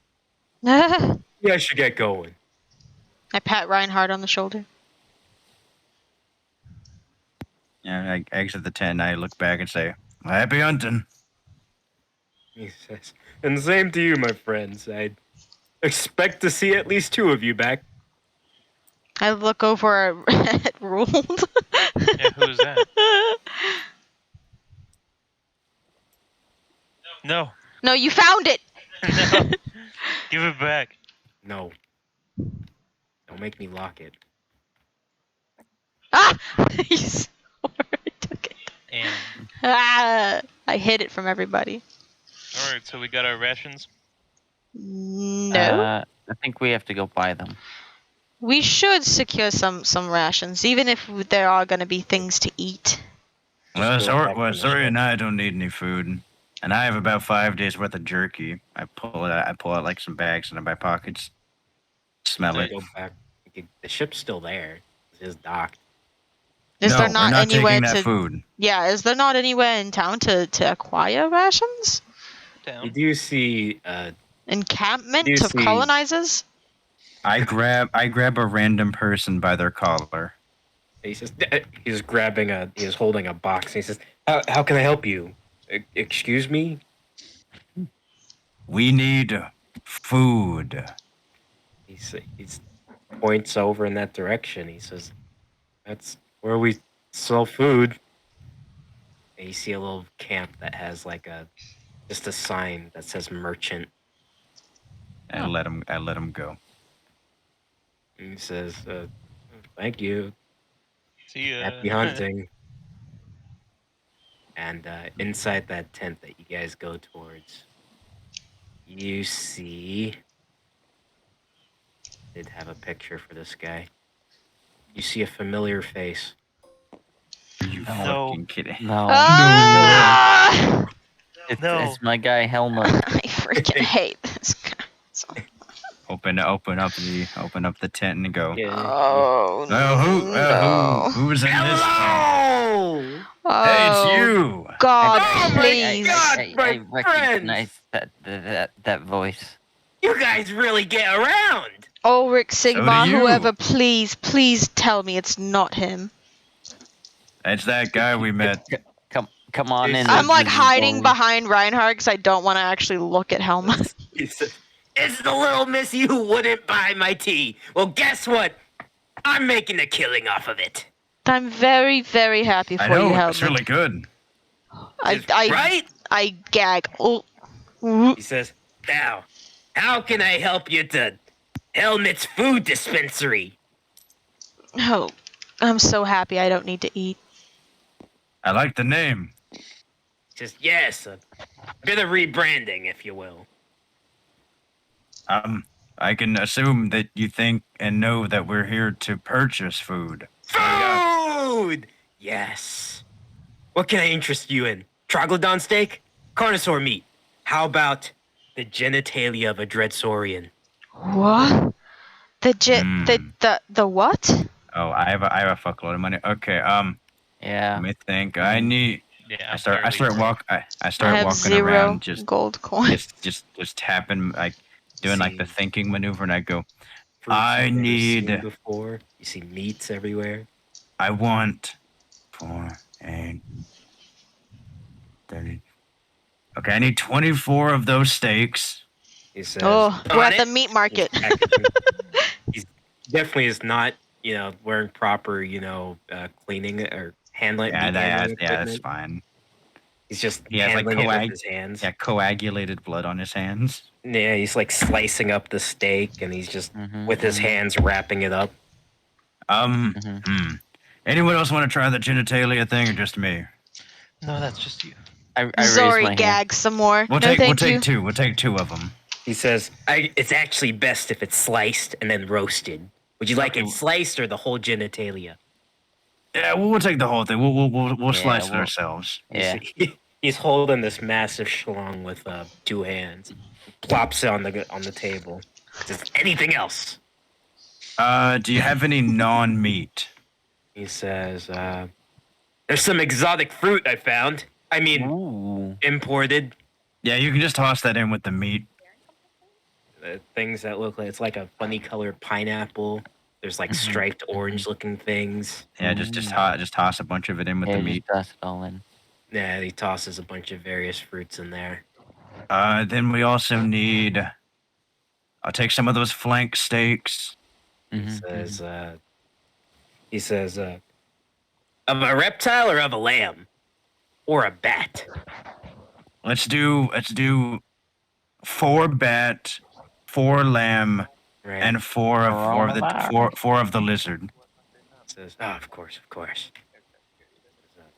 I you guys should get going. pat Reinhardt on the shoulder. Yeah, I exit the tent and I look back and say, happy hunting. He says, and the same to you, my friends. I expect to see at least 2 of you back. I look over at Ruled. Yeah, who's that? No. No, you found it! No. Give it back. No. Don't make me lock it. Ah! You swore I took it. And Ah! I hid it from everybody. all right, so we got our rations. No. I think we have to go buy them. We should secure some rations, even if there are going to be things to eat. Well, Just go back on the Sorry, ship. and I don't need any food. And I have about 5 days worth of jerky. I pull out like some bags into my pockets. Smell it. Go back. The ship's still there. It is docked. Is No, there we're not not anywhere taking that to? food. Yeah, is there not anywhere in town to acquire rations? You Down. do see Encampment You to see- colonizers? I grab a random person by their collar. he's holding a box. And he says, how can I help you? Excuse me? We need food. He's points over in that direction. He says, that's where we sell food. And you see a little camp that has like just a sign that says merchant. I let him go. And he says, thank you. See ya. Happy hunting. And inside that tent that you guys go towards, you see. I did have a picture for this guy. You see a familiar face. You No. fucking kidding. No. Ah! No. It's my guy Helmut. I freaking hate this guy. Open up the tent and go. Yeah. Oh no! Who's in this? Hello! Hey, it's Oh, you. God, Oh my please! God! I my recognize that voice. You guys really get around! Ulrich Sigmar, do you. whoever, please tell me it's not him. It's that guy we met. Come on in. I'm like This is hiding Bowie. behind Reinhardt because I don't want to actually look at Helmut. It's the little missy who wouldn't buy my tea. Well, guess what? I'm making a killing off of it. I'm very, very happy for I know you, Helmut. it's really good. Right? I gag. Oh. He says, now, how can I help you to Helmut's food dispensary? Oh, I'm so happy I don't need to eat. I like the name. Just, yes, a bit of rebranding, if you will. I can assume that you think and know that we're here to purchase food. Food! Yes. What can I interest you in? Troglodyte steak? Carnosaur meat? How about the genitalia of a Dreadsaurian? What? The what? Oh, I have a fuckload of money. Okay, Yeah. let me think. I need. Yeah. I start I have walking zero around, just gold coins. tapping, like doing like the See. thinking maneuver, and I go. Fruits I you've never need- seen before. You see meats everywhere. I want 4, 8, 30. Okay, I need 24 of those steaks. He says, Oh, we're "On at the it." meat market. He's definitely is not, wearing proper, cleaning or handling. Yeah, handling that's equipment. fine. He's just He has, like, handling it with his hands. Yeah, coagulated blood on his hands. Yeah, he's like slicing up the steak, and he's just Mhm, with his mhm. hands wrapping it up. Mhm. Anyone else want to try the genitalia thing, or just me? No, that's just you. I raised my Zori hand. gags some more. We'll no, take thank you. two. We'll take two of them. He says, it's actually best if it's sliced and then roasted. Would you like Okay. it sliced or the whole genitalia? Yeah, we'll take the whole thing. We'll Yeah, slice it we'll- ourselves. Yeah. He's holding this massive schlong with 2 hands. He plops it on the table. Says, anything else? Do you have any non-meat? He says, there's some exotic fruit I found. I mean, Ooh. imported. Yeah, you can just toss that in with the meat. Things that look like it's like a funny colored pineapple. There's like striped orange looking things. Yeah, just toss a bunch of it in with the meat. Just toss it all in. Yeah, he tosses a bunch of various fruits in there. Then we also need. I'll take some of those flank steaks. He says, of a reptile or of a lamb? Or a bat? Let's do 4 bat, 4 lamb, Right. and 4 of the lizard. Says, oh, of course.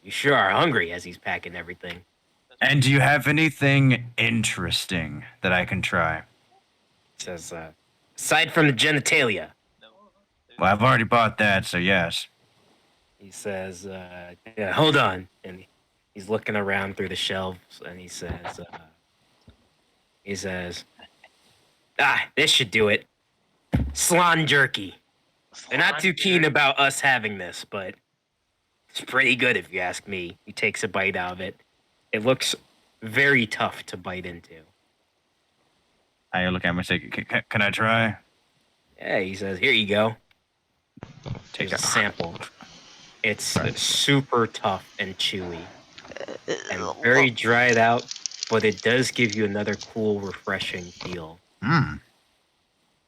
You sure are hungry as he's packing everything. And do you have anything interesting that I can try? Says, aside from the genitalia. Well, I've already bought that, so yes. He says, yeah, hold on. And he's looking around through the shelves and he says, this should do it. Slan jerky. They're not too keen about us having this, but it's pretty good if you ask me. He takes a bite out of it. It looks very tough to bite into. I look at him and say, can I try? Yeah, he says, here you go. Take a sample. It's super tough and chewy. And very dried out, but it does give you another cool, refreshing feel. And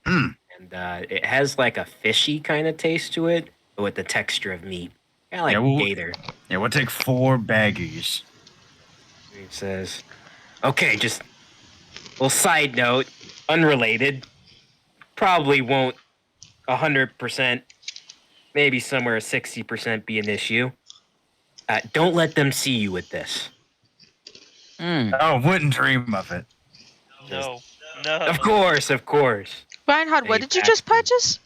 it has like a fishy kind of taste to it, but with the texture of meat. Kind of like gator. Yeah, we'll take 4 baggies. He says, okay, just a little side note, unrelated. Probably won't 100%, maybe somewhere 60% be an issue. Don't let them see you with this. Oh, wouldn't dream of it. No. Of course. Reinhard, what did you just purchase?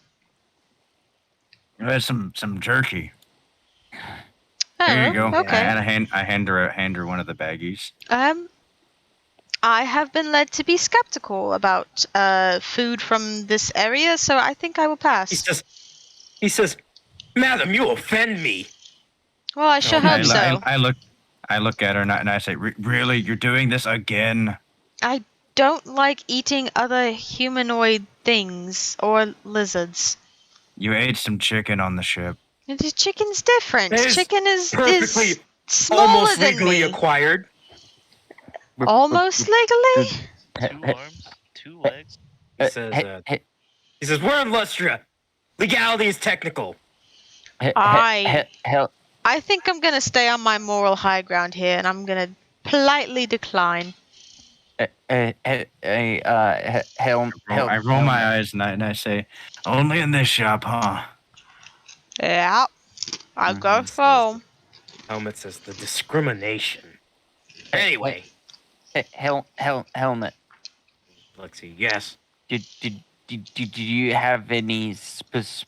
There's some jerky. Oh, Here you go. Okay. I hand her one of the baggies. I have been led to be skeptical about food from this area, so I think I will pass. He says, Madam, you offend me. Well, I sure hope so. I look at her and I say, really, you're doing this again? I don't like eating other humanoid things or lizards. You ate some chicken on the ship. The chicken's different. Chicken is perfectly, smaller almost than legally me. acquired. Almost legally? 2 arms, 2 legs. He says, we're in Lustra. Legality is technical. I think I'm gonna stay on my moral high ground here, and I'm gonna politely decline. I roll my eyes and I say, only in this shop, huh? Yeah, I guess so. Helmet says the discrimination. Anyway. Helmet. Let's see. Yes. Did you have any spices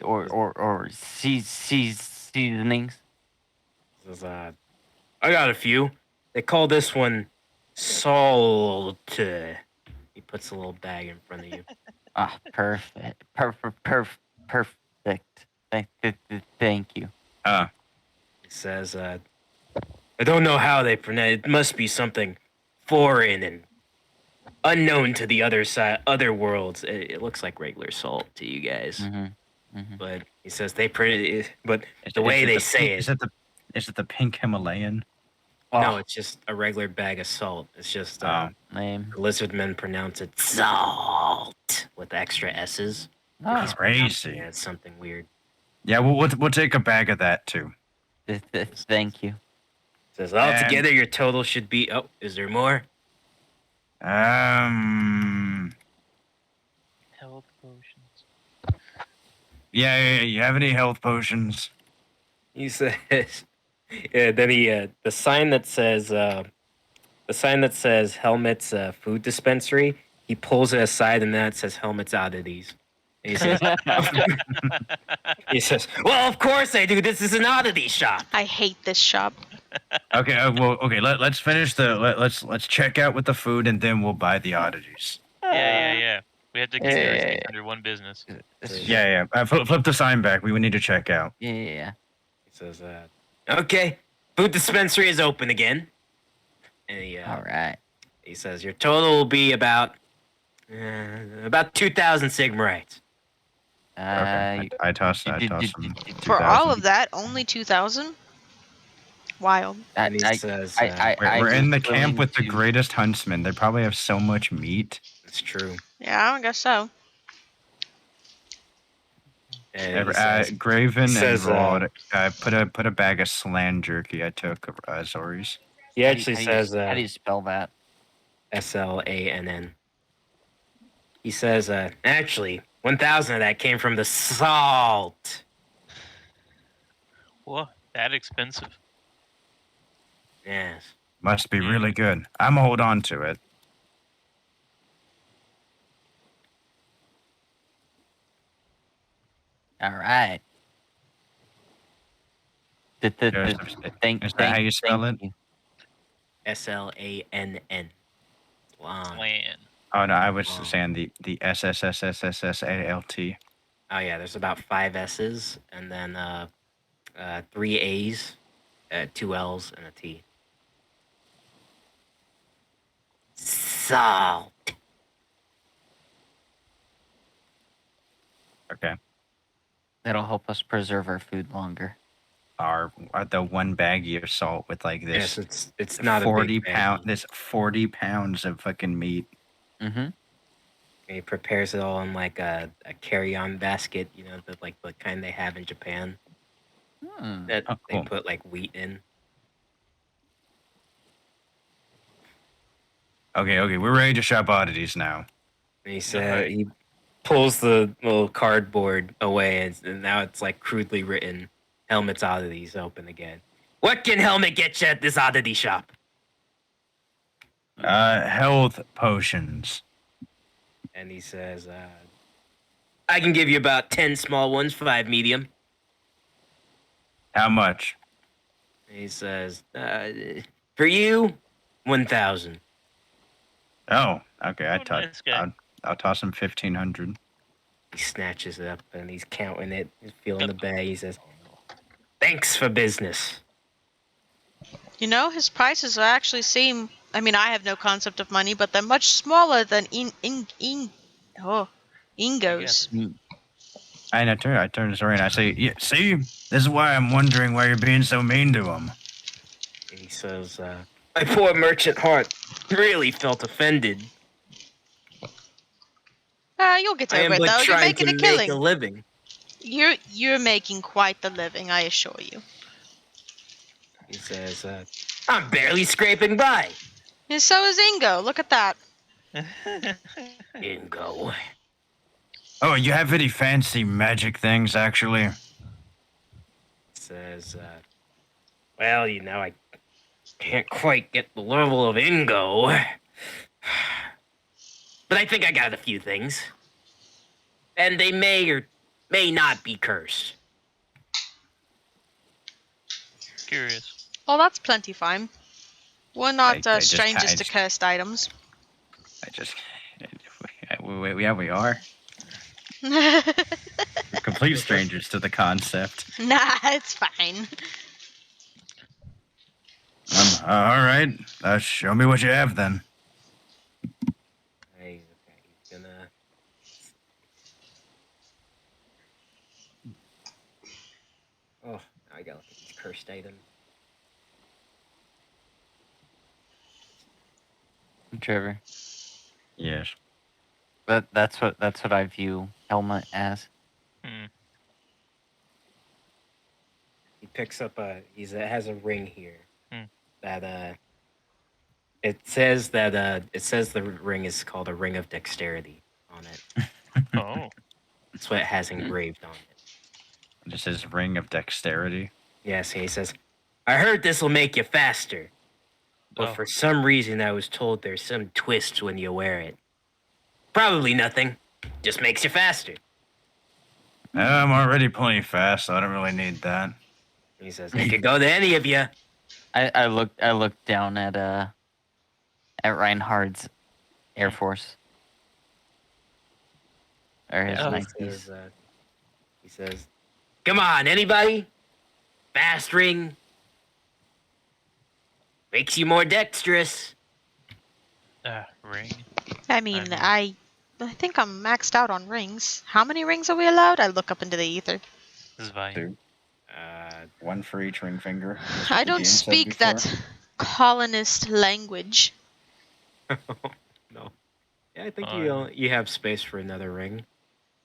or seasonings? Says, I got a few. They call this one salt. He puts a little bag in front of you. Perfect. Thank you. He says, I don't know how they pronounce it. It must be something foreign and unknown to the other worlds. It looks like regular salt to you guys. But he says they print it, but the way they say it. Is it the pink Himalayan? No, it's just a regular bag of salt. It's just lame. lizard men pronounce it salt with extra S's. That's crazy. Yeah, it's something weird. Yeah, we'll take a bag of that too. Thank you. Says altogether your total should be. Oh, is there more? Health potions. Yeah. You have any health potions? He says, yeah. Then the sign that says helmets food dispensary. He pulls it aside, and then it says helmets oddities. And he says, "Well, of course I do. This is an oddity shop." I hate this shop. Okay. Okay. Let's finish the. Let's check out with the food, and then we'll buy the oddities. Yeah. We had to keep everything under one business. Yeah. Flip the sign back. We would need to check out. Yeah. He says, "Okay, food dispensary is open again." And All right. he says, "Your total will be about 2,000 Sigmarites." Okay. I toss some. For all 2,000. of that, only 2,000. Wild. And he says, We're in the camp willing with the to- greatest huntsmen. They probably have so much meat. "It's true." Yeah, I guess so. And he says, Graven says, and Rod. Put a bag of slan jerky I took of Zori's. he actually says, how do you spell that? SLANN. He says, actually, 1,000 of that came from the salt. Whoa, that expensive. Yes. Must be really good. I'm gonna hold on to it. All right. Thank how you spell it? you. SLANN. Long. Plan. Oh no, I was Wow. saying the SSSSSSALT. Oh yeah, there's about 5 S's and then 3 A's, 2 L's, and a T. Salt. Okay. That'll help us preserve our food longer. The one baggie of salt with like this Yes, it's not 40 a big pound baggie. this 40 pounds of fucking meat. Mm-hmm. And he prepares it all in like a carry-on basket, the kind they have in Japan that Oh, they cool. put like wheat in. Okay, we're ready to shop oddities now. And he said he pulls the little cardboard away, and now it's like crudely written, "Helmet's oddities open again." What can Helmet get you at this oddity shop? Health potions. And he says, "I can give you about 10 small ones, 5 medium." How much? And he says, "For you, 1,000." Oh, okay. Oh, nice guy. I'll toss him 1,500. He snatches it up and he's counting it. He's feeling the bag. He says, "Thanks for business." His prices actually seem. I mean, I have no concept of money, but they're much smaller than Ingo's. I turn to Zori and I say, yeah, "See, this is why I'm wondering why you're being so mean to him." And he says, "My poor merchant heart really felt offended. You'll get I am over it but though. You're trying making to a make killing. a living." You're making quite the living, I assure you. He says, "I'm barely scraping by." And so is Ingo. Look at that. Ingo. Oh, you have any fancy magic things, actually? Says, "Well, I can't quite get the level of Ingo. But I think I got a few things. And they may or may not be cursed." Curious. Well, that's plenty fine. We're not I just- strangers I to just- cursed items. Yeah, we are. We're complete strangers to the concept. Nah, it's fine. All right. Show me what you have then. He's gonna... Oh, I gotta look at these cursed items. Trevor. Yes. That's what I view helmet as. He picks up it has a ring here. That it says the ring is called a ring of dexterity on it. Oh. That's what it has engraved on it. It says ring of dexterity. Yes, and he says, I heard this will make you faster. But Oh. for some reason, I was told there's some twists when you wear it. Probably nothing. Just makes you faster. I'm already plenty fast, so I don't really need that. He says, it could go to any of you. I looked down at Reinhardt's Air Force. Or his Yeah. Nikes. He says, come on, anybody? Fast ring. Makes you more dexterous. Ring. I mean, I think I'm maxed out on rings. How many rings are we allowed? I look up into the ether. This is Vine. One for each ring finger. That's what I the don't DM said speak before. that colonist language. No. Yeah, I think Fine. you have space for another ring.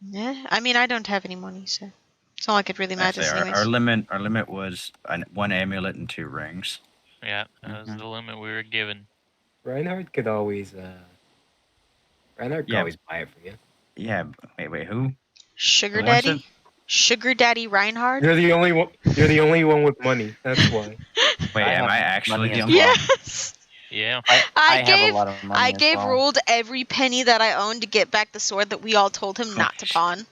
Yeah, I mean, I don't have any money, so it's not like it really I say matters anyways. our limit was one amulet and 2 rings. Yeah, that was the limit we were given. Reinhardt could always Reinhardt could Yeah. always buy it for you. Yeah. Wait. Who? Sugar Who wants daddy? Sugar daddy Reinhardt? You're the only one. You're the only one with money. That's why. Wait, I am have I actually money the as only? well. Yes! Yeah. I have a lot of money. I as gave well. Ruled every penny that I owned to get back the sword that we all told him not to pawn.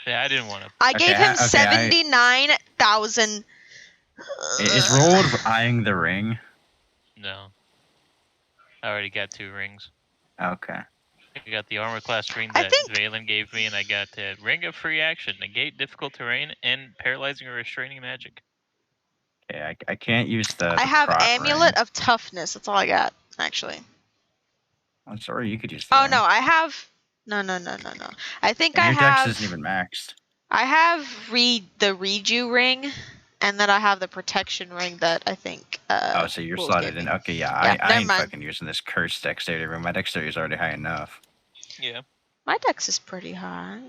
Yeah, I didn't want to. I Okay, gave him okay, 79,000. Is Rold eyeing the ring? No. I already got 2 rings. Okay. I got the armor class ring I that think- Valen gave me, and I got ring of free action, negate difficult terrain, and paralyzing or restraining magic. Okay, I can't use the. I have prot Amulet ring. of Toughness. That's all I got, actually. I'm sorry, you could use the Oh, ring. no, I have... No. I think And I your have... dex isn't even maxed. I have the Reju ring, and then I have the protection ring that I think. Oh, so you're Rules slotted gave in. me. Okay, yeah, Yeah, I never ain't mind. fucking using this cursed dexterity ring. My dexterity is already high enough. Yeah. My dex is pretty high.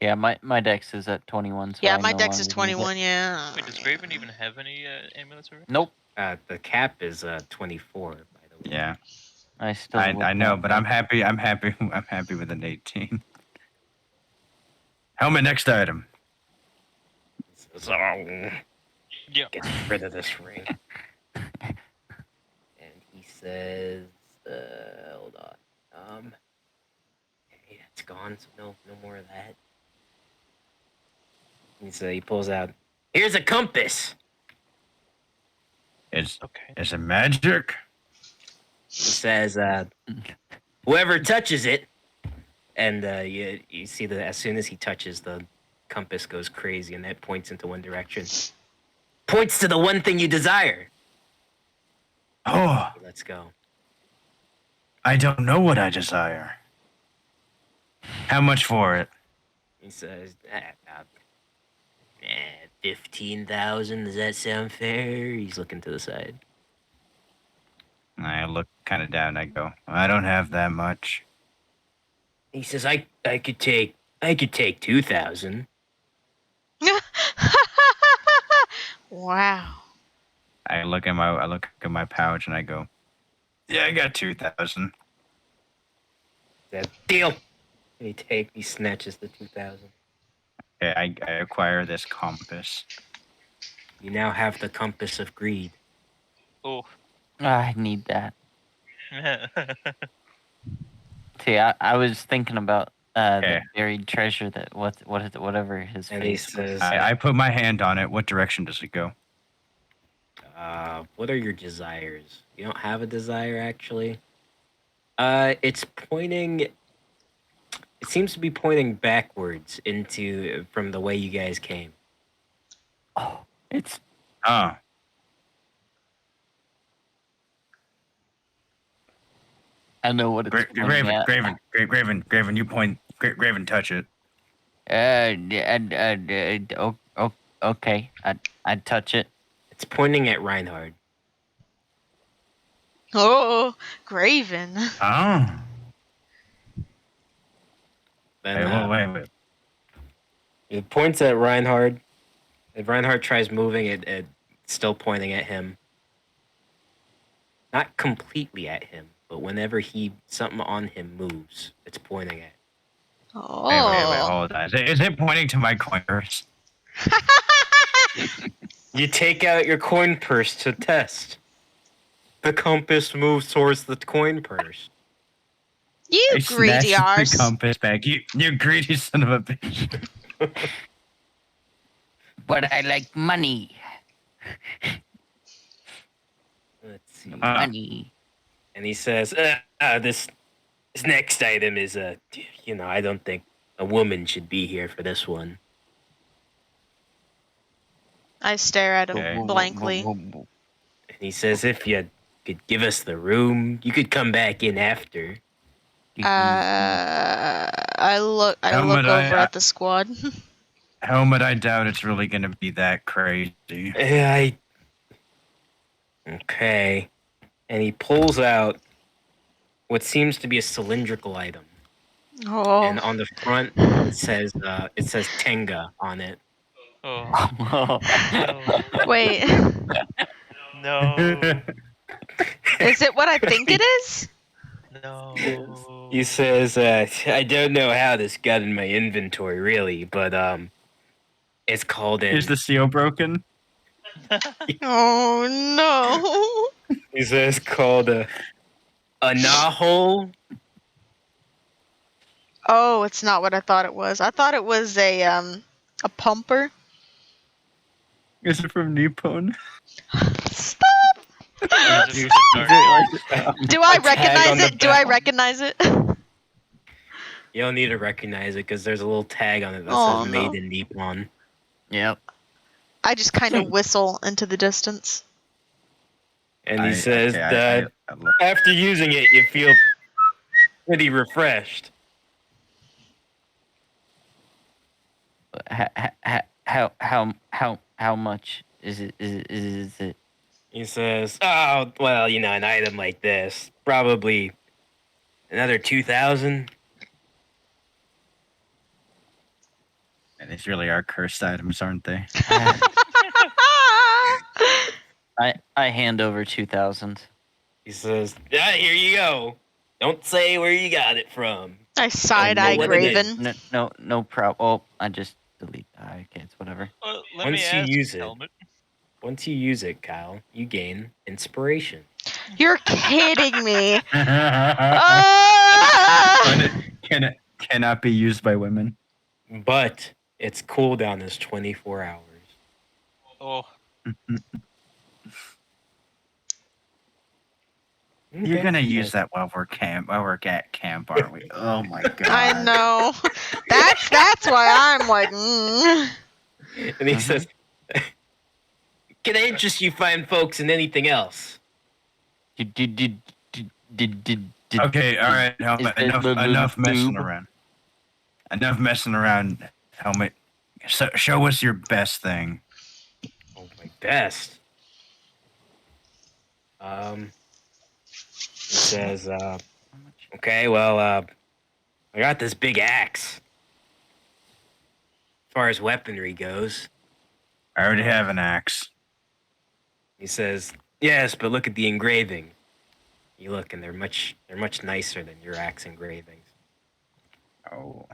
Yeah, my dex is at 21. So Yeah, I my no dex is longer need it. 21. Yeah. Wait, does Graven even have any amulets already? Nope. The cap is 24, by the way. Yeah, I still. I would know, not but take I'm happy. I'm happy with an 18. Helmet next item. So, Yeah. get rid of this ring. And he says, hold on. Okay, it's gone, so no more of that. He pulls out, here's a compass. It's Okay. a magic. He says, whoever touches it, and you see that as soon as he touches, the compass goes crazy, and it points into one direction. Points to the one thing you desire. Oh, Let's go. I don't know what I desire. How much for it? He says, 15,000. Does that sound fair? He's looking to the side. I look kind of down. I go, I don't have that much. He says, I could take 2,000. Wow. I look at my pouch and I go, yeah, I got 2,000. That deal. He snatches the 2,000. Okay, I acquire this compass. You now have the compass of greed. Oh. I need that. See, I was thinking about Okay. the buried treasure that whatever his And he face was. says, I put my hand on it. What direction does it go? what are your desires? You don't have a desire, actually. It's pointing. It seems to be pointing backwards from the way you guys came. Oh, it's Oh, I know what it's pointing at. Graven, you point. Graven, touch it. Okay. I'd touch it. It's pointing at Reinhard. Oh, Graven. Oh. Then, Wait. it points at Reinhard. If Reinhard tries moving, it's still pointing at him. Not completely at him, but whenever something on him moves, it's pointing at. Wait, Oh. hold on. Is it pointing to my coin purse? You take out your coin purse to test. The compass moves towards the coin purse. You I greedy snatched the arse. compass back. You greedy son of a bitch. But I like money. Let's see. Money. And he says, this next item is I don't think a woman should be here for this one. I stare at him Okay. blankly. And he says, if you could give us the room, you could come back in after. I look Helmet, over at the squad. Helmet, I doubt it's really gonna be that crazy. Okay. And he pulls out what seems to be a cylindrical item. Oh. And on the front it says Tenga on it. Oh no! Wait. No! Is it what I think it is? No! He says, I don't know how this got in my inventory really, but it's called Is the seal broken? Oh no. he says called a nahole. Oh, it's not what I thought it was. I thought it was a pumper. Is it from Nippon? Stop. Is it from the dark ages? Do I A tag on recognize the it? Do I back. recognize it? You don't need to recognize it because there's a little tag on it that Oh, says no. Made in Nippon. Yep. I just kind of whistle into the distance. And he says okay, that I look. after using it, you feel pretty refreshed. How much is it? Is it? He says, "Oh, well, an item like this, probably another 2,000." And these really are cursed items, aren't they? I hand over 2,000. He says, here you go. Don't say where you got it from. I side-eye what it is. Graven. No problem. Oh, I just delete. Okay, it's whatever. Let Once me you ask, use it- Helmet. Once you use it, Kyle, you gain inspiration. You're kidding me. Can Ah! cannot be used by women. But its cooldown is 24 hours. Oh, You're gonna use that while we're at camp, aren't we? Oh my god! I know. That's why I'm like. And he says, can I interest you fine folks in anything else? Did Okay, all right. Helmet, Is there enough the messing lube? around. Enough messing around, Helmet. Show us your best thing. Oh, my best. He says, okay, well, I got this big axe. As far as weaponry goes. I already have an axe. He says, yes, but look at the engraving. You look, and they're much nicer than your axe engravings. Oh.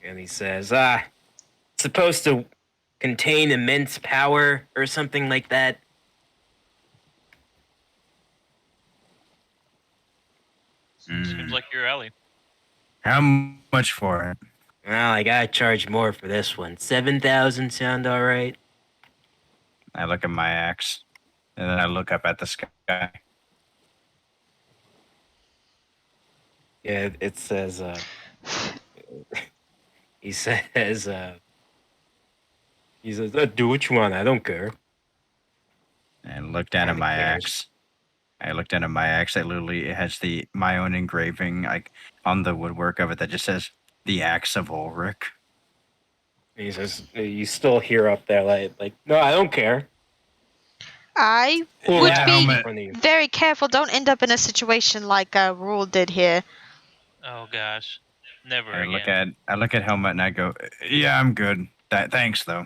And he says, it's supposed to contain immense power or something like that. seems like your alley. How much for it? Well, I gotta charge more for this one. 7,000 sound all right? I look at my axe, and then I look up at the sky. Yeah, it says, he says, do what you want, I don't care. And look down at Kinda my cares. axe. I looked down at my axe. It literally has my own engraving, like on the woodwork of it, that just says the axe of Ulrich. And he says, you still hear up there, like, no, I don't care. I Pull would that be helmet in front of you. very careful. Don't end up in a situation like Rule did here. Oh gosh, never I again. look at Helmet and I go, yeah, I'm good. Thanks though.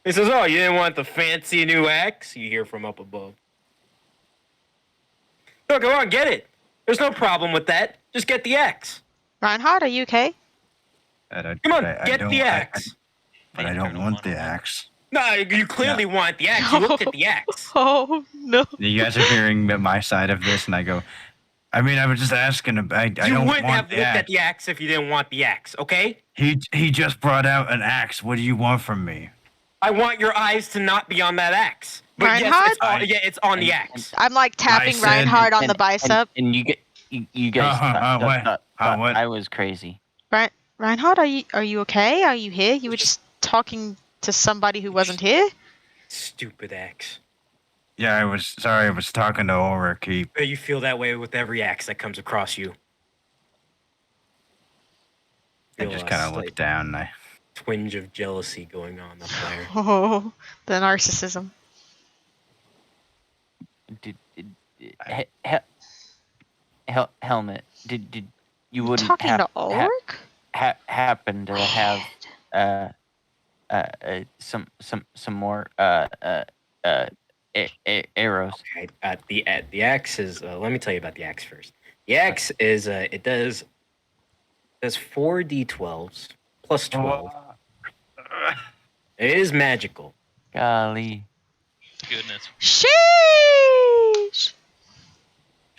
He says, oh, you didn't want the fancy new axe? You hear from up above. No, go on, get it. There's no problem with that. Just get the axe. Reinhardt, are you okay? Come on, get the axe. But I don't want the axe. No, you clearly want the axe. You looked at the axe. Oh no! You guys are hearing my side of this, and I go. I mean, I was just asking. I don't You want wouldn't have the looked axe. at the axe if you didn't want the axe, okay? He just brought out an axe. What do you want from me? I want your eyes to not be on that axe. But yes, Reinhardt? it's on the axe. I'm like tapping said- Reinhardt on the bicep. And you guys what? thought What? I was crazy. Reinhardt, are you okay? Are you here? You were just talking to somebody who wasn't here. Stupid axe. Yeah, I was sorry. I was talking to Ulrich. You feel that way with every axe that comes across you. I just kind of looked down. And twinge of jealousy going on up there. Oh, the narcissism. Helmet? Did you wouldn't Talking have, to Ulrich? happen to have some more arrows? Okay, the axe is. Let me tell you about the axe first. The axe is it does 4d12s plus 12. It is magical. Golly. Goodness. Sheesh!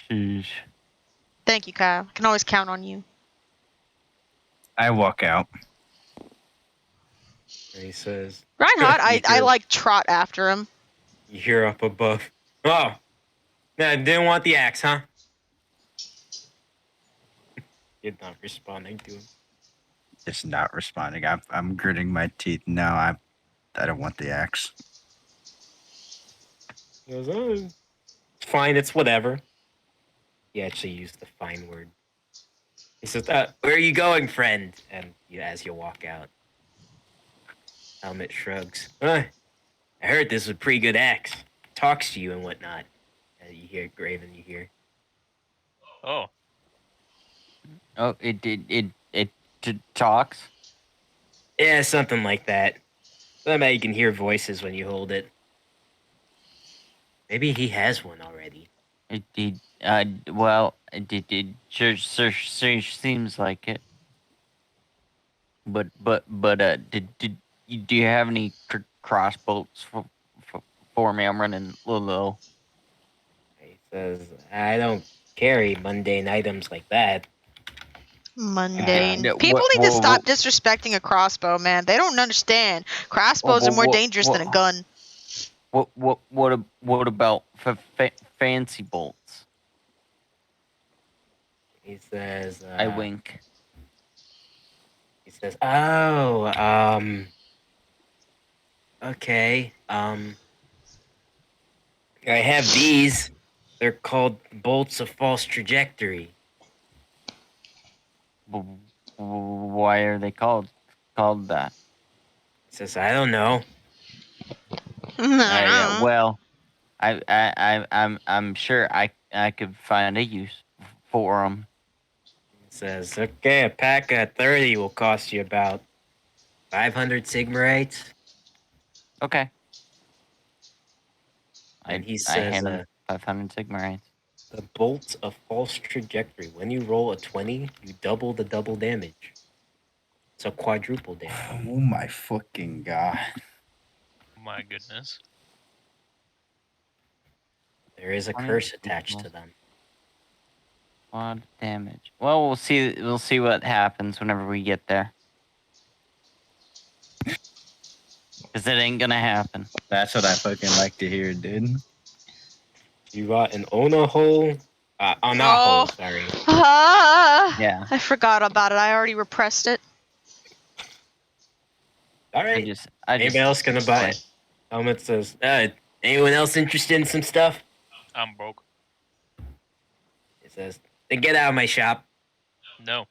Sheesh. Thank you, Kyle. I can always count on you. I walk out. And he says, Reinhardt, I hear- like trot after him. You hear up above. Oh, no, didn't want the axe, huh? You're not responding to him. Just not responding. I'm gritting my teeth. No, I don't want the axe. He goes, oh, it's fine. It's whatever. He actually used the fine word. He says, where are you going, friend? And as you walk out, Helmet shrugs. I heard this is a pretty good axe. Talks to you and whatnot. You hear Graven, you hear. Oh. Oh, it talks. Yeah, something like that. Somehow you can hear voices when you hold it. Maybe he has one already. It sure seems like it. But do you have any crossbows for me? I'm running low. He says, I don't carry mundane items like that. Mundane. Yeah, People need to stop disrespecting a crossbow, man. They don't understand. Crossbows are more dangerous than a gun. What about fancy bolts? He says, I wink. He says, okay, I have these. They're called bolts of false trajectory. Why are they called that? He says, I don't know. Well, I'm sure I could find a use for them. He says, okay, a pack of 30 will cost you about 500 Sigmarites. Okay. And he I says, hand him 500 Sigmarites. the bolts of false trajectory. When you roll a 20, you double the double damage. It's a quadruple damage. Oh my fucking god! My goodness. There is a curse attached to them. Quad damage. Well, we'll see. We'll see what happens whenever we get there. Because it ain't gonna happen. That's what I fucking like to hear, dude. You got an Ona hole. Hole, sorry. Yeah. I forgot about it. I already repressed it. All right. Anybody Anybody else gonna buy it? Helmet says, anyone else interested in some stuff? I'm broke. It says, then get out of my shop. No.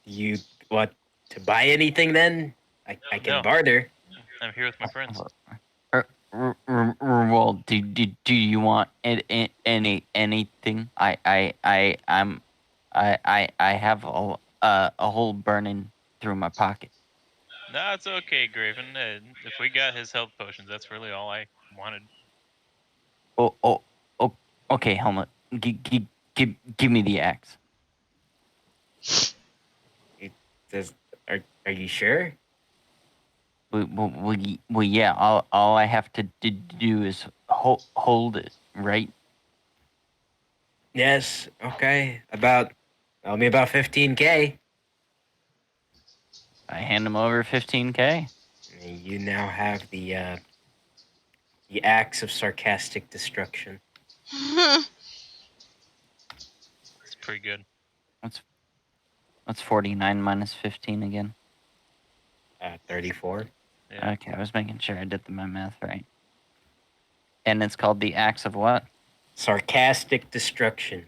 You want to buy anything then? I can No. barter. I'm here with my friends. Well, do you want anything? I have a hole burning through my pocket. No, it's okay, Graven. If we got his health potions, that's really all I wanted. oh, okay, helmet. Give me the axe. Are you sure? Well, yeah. All I have to do is hold it, right? Yes. Okay. That'll be about 15K. I hand him over 15K. You now have the axe of sarcastic destruction. It's pretty good. What's 49 minus 15 again? 34. Yeah. Okay, I was making sure I did my math right. And it's called the axe of what? Sarcastic destruction.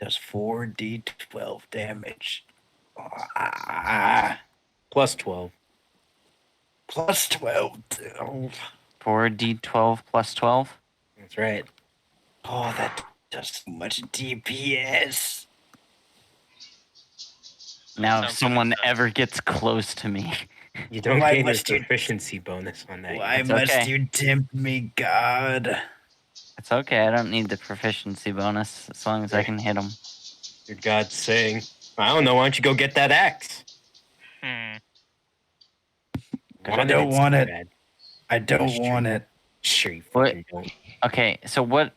Does 4d12 damage. Plus 12. Plus 12. 4d12 plus 12? That's right. Oh, that does so much DPS. Now, if Sounds someone good. ever gets close to me, You don't Why gain your must you- proficiency bonus on that. Why It's must okay. you tempt me, God? it's okay. I don't need the proficiency bonus as long as I can hit them. Your God's saying, I don't know, why don't you go get that axe? Hmm. I don't want so it. bad. I don't That's true. want it. Sure you What? fucking don't. Okay, so what's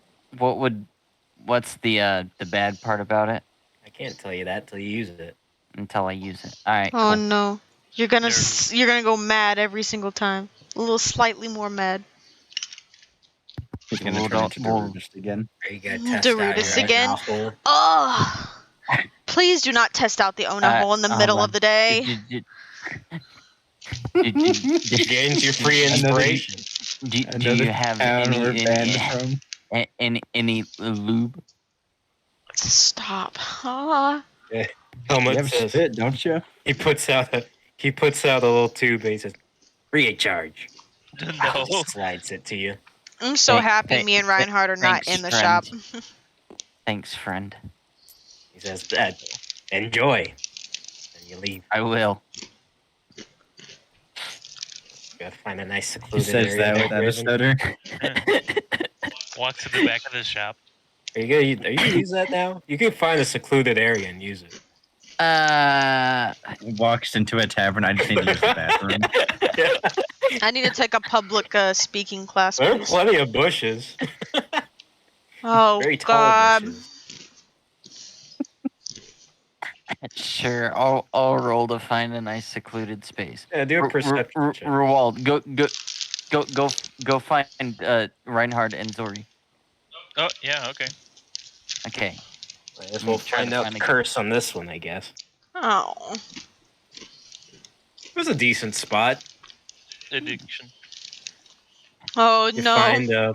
the bad part about it I can't tell you that till you use it. until I use it? All right, Oh cool. no. You're gonna Nerd. you're gonna go mad every single time. A little slightly more mad. He's gonna Well, turn don't- into well- Derudist again. Are you gonna test out Derudus your again? hole? Oh, please do not test out the Ona hole in the middle hold of the day. Gains your free inspiration. Do you have any lube? Stop. Ah. Helmut You have says, spit, don't you? he puts out a little tube and he says, free of charge. No. He slides it to you. I'm so happy Thank- me and Reinhardt are not thanks, in the friend. shop. Thanks, friend. He says, enjoy. And you leave. I will. You gotta find a nice He secluded says area. that there, without a Raven. stutter. Walks to the back of the shop. Are you gonna use that now? You can find a secluded area and use it. Walks into a tavern. I just need to use the bathroom. I need to take a public speaking class, There are please. plenty of bushes. Oh Very tall God. bushes. Sure, I'll roll to find a nice secluded space. Yeah, do a perception check. Roald, go find Reinhard and Zori. Oh, yeah, okay. Okay. I guess we'll Trying find to out find the a- curse on this one, I guess. Oh. It was a decent spot. Addiction. Oh You no. find All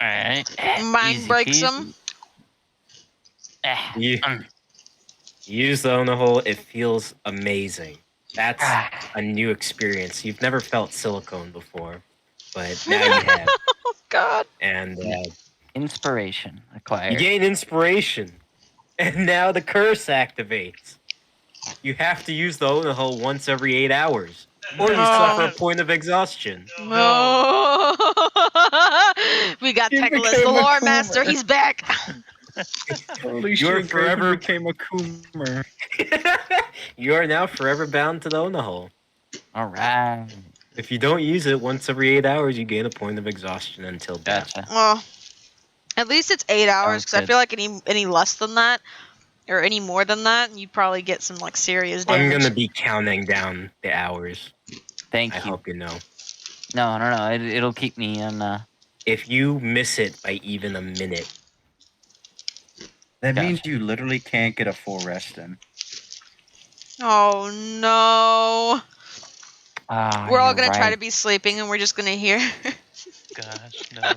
right. Mind Easy breaks peasy. them. you use the Ona hole. It feels amazing. That's a new experience. You've never felt silicone before, but now you have. Oh God. And Inspiration acquired. you gain inspiration, and now the curse activates. You have to use the Ona hole once every 8 hours, or you No. suffer a point of exhaustion. No. We got He Teclis, became the a lore master. Coomer. He's back. Holy You're shit! forever- Graven became a Coomer. You are now forever bound to the Ona hole. All right. If you don't use it once every 8 hours, you gain a point of exhaustion until death. Gotcha. Well, at least it's 8 hours Sounds because I good. feel like any less than that or any more than that, you'd probably get some like serious I'm damage. gonna be counting down the hours. Thank I you. hope you know. No. It'll keep me on. If you miss it by even a minute, That Gotcha. means you literally can't get a full rest in. Oh no. We're all You're gonna try right. to be sleeping and we're just gonna hear. Gosh, no.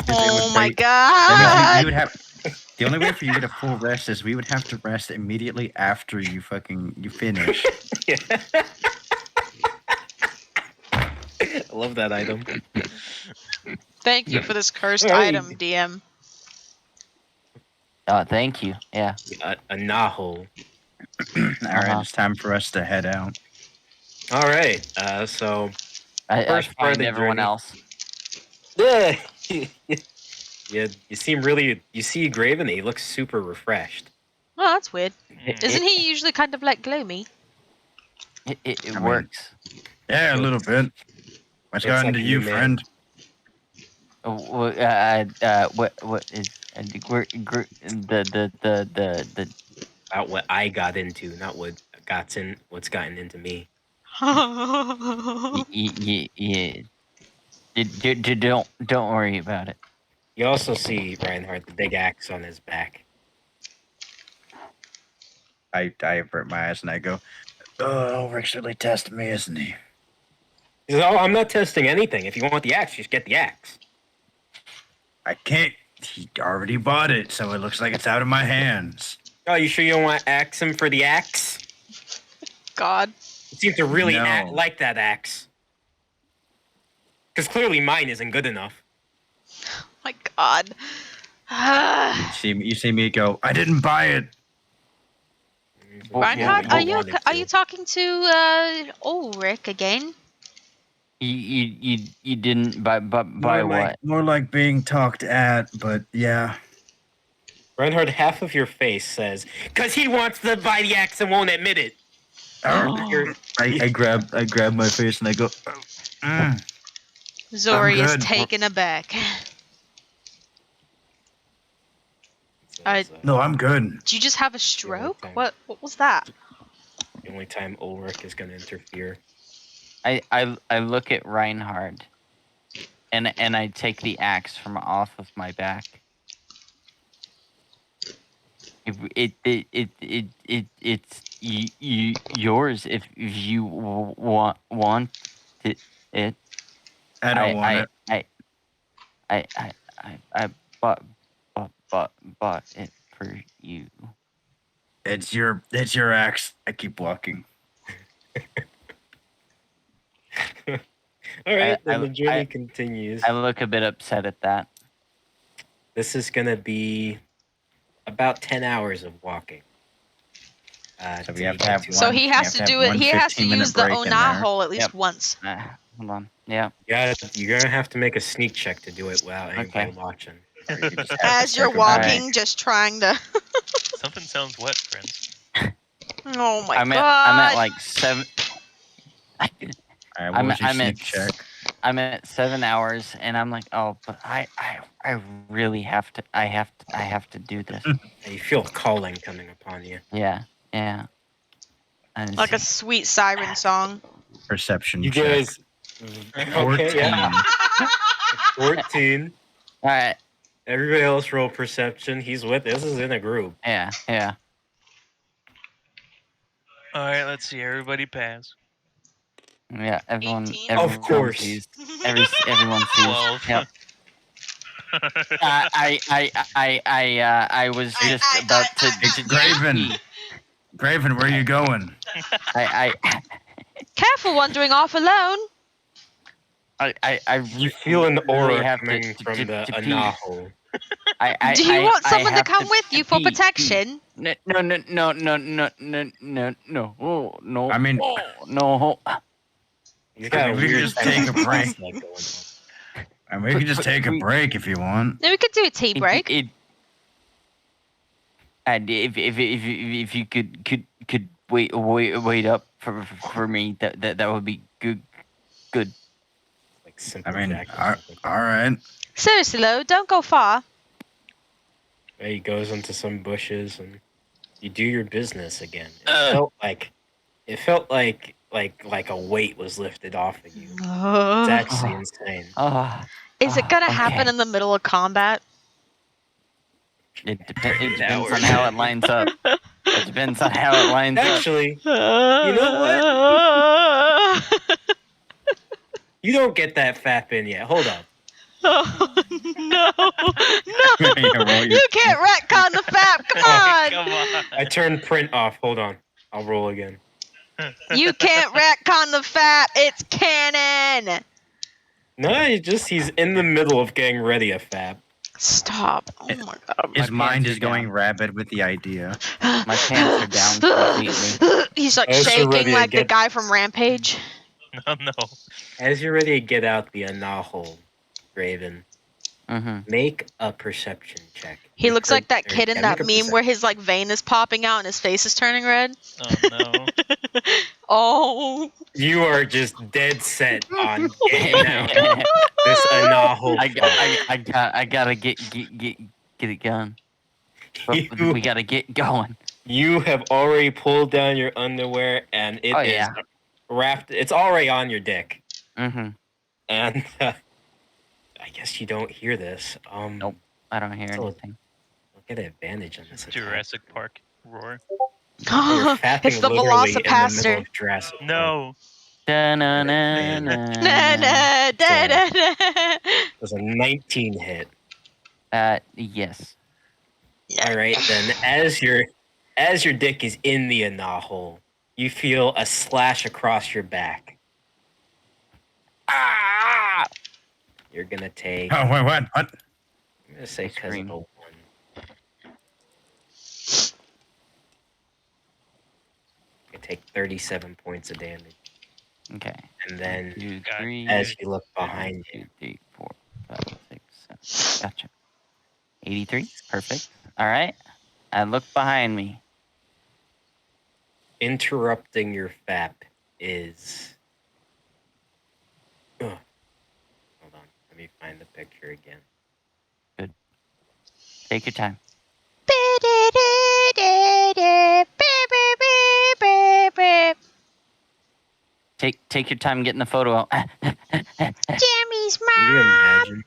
Oh my break- God. You would have. The only way for you to get a full rest is we would have to rest immediately after you finish. I love that item. Thank you for this cursed Hey. item, DM. Thank you. Yeah. A Nahole. All right, it's time for us to head out. All right. So I First part of find the everyone journey. else. Yeah. Yeah, you see Graven, he looks super refreshed. Oh, that's weird. Mm. Isn't he usually kind of like gloomy? It I mean, works. Yeah, a little bit. What's Looks gotten like to a you, new man. friend? What is the About what I got into, not what's gotten into me. yeah. Don't worry about it. You also see Reinhardt, the big axe on his back. I avert my eyes and I go, "Oh, Rick's really testing me, isn't he?" He says, "Oh, I'm not testing anything. If you want the axe, just get the axe." I can't. He already bought it, so it looks like it's out of my hands. Oh, you sure you don't want to axe him for the axe? God. You seem to really No. like that axe. Because clearly mine isn't good enough. My God. You see me go, "I didn't buy it." Reinhardt, Yeah, are you talking to Ulrich again? You didn't buy what? More like being talked at, but yeah. Reinhardt, half of your face says, "Because he wants to buy the axe and won't admit it." I grab my face and I go, Zori is good. taken aback. "No, I'm good." Did you just have a stroke? What was that? The only time Ulrich is going to interfere. I look at Reinhard, and I take the axe from off of my back. It's yours if you want it. I don't want it. I bought it for you. It's your axe. I keep walking. All right, then the journey continues. I look a bit upset at that. This is going to be about 10 hours of walking. So we have to have So he has to do it. He has to use the Ona hole at least Yep. once. Hold on. Yeah. You're going to have to make a sneak check to do it without anybody watching. As you're walking, just trying to. Something sounds wet, friends. Oh my I'm God. at like 7. What was your sneak check? I'm at 7 hours, and I'm like, oh, but I really have to. I have to do this. You feel a calling coming upon you. Yeah. Like a sweet siren song. Perception You check. guys. 14. Okay, yeah. 14. All right. Everybody else roll perception. He's with. This is in a group. Yeah. All right, let's see. Everybody pass. Yeah. Everyone. 18? Of course. Sees. Everyone sees. 12. Yep. I was just about to Graven, where are you going? Careful wandering off alone. You feel an aura really have coming from the pee. Anaho. Do you want someone to come with you for pee. protection? No. Oh, no. I mean, no. He's got a we could weird just take a break. going on. I mean, we can just take a break if you want. No, we could do a tea break. And if you could wait up for me, that would be good. Like simple I mean, Jack or all something. right. Seriously, Lo, don't go far. He goes into some bushes and you do your business again. It felt like a weight was lifted off of you. It's actually insane. Is it gonna okay. happen in the middle of combat? It depends on how it lines up. It depends on how it lines up. Actually, you know what? You don't get that fap in yet. Hold up. Oh, no! You can't retcon the fap. Come on! Come on. I turned print off. Hold on. I'll roll again. You can't retcon the fap. It's canon. No, he's in the middle of getting ready a fab. Stop. Oh my God. His mind is going rabid with the idea. My pants are down completely. He's like Also ready shaking to like the get- guy from Rampage. No, no. As you're ready to get out the hole, Raven, make a perception check. He looks like that kid in that make a meme where his like vein is popping out and his face is turning red. Oh no. Oh. You are just dead set on getting out this hole. I gotta get it going. We gotta get going. You have already pulled down your underwear and it is wrapped. It's already on your dick. And I guess you don't hear this. Nope, I don't hear anything. Look at the advantage on this. Jurassic Park roar. It's the Velocipaster. No. It was a 19 hit. Yes. All right, then as your dick is in the hole, you feel a slash across your back. Ah! You're gonna take. Oh, wait, what? I'm gonna say because of the 1. You take 37 points of damage. Okay. And then 2, 3, as you look behind 2, you, 3, 4, 5, 6, 7. Gotcha. 83. Perfect. All right. I look behind me. interrupting your fap is. Ugh. Hold on, let me find the picture again. Good. Take your time. Take your time getting the photo out. Jimmy's Can you mom. imagine?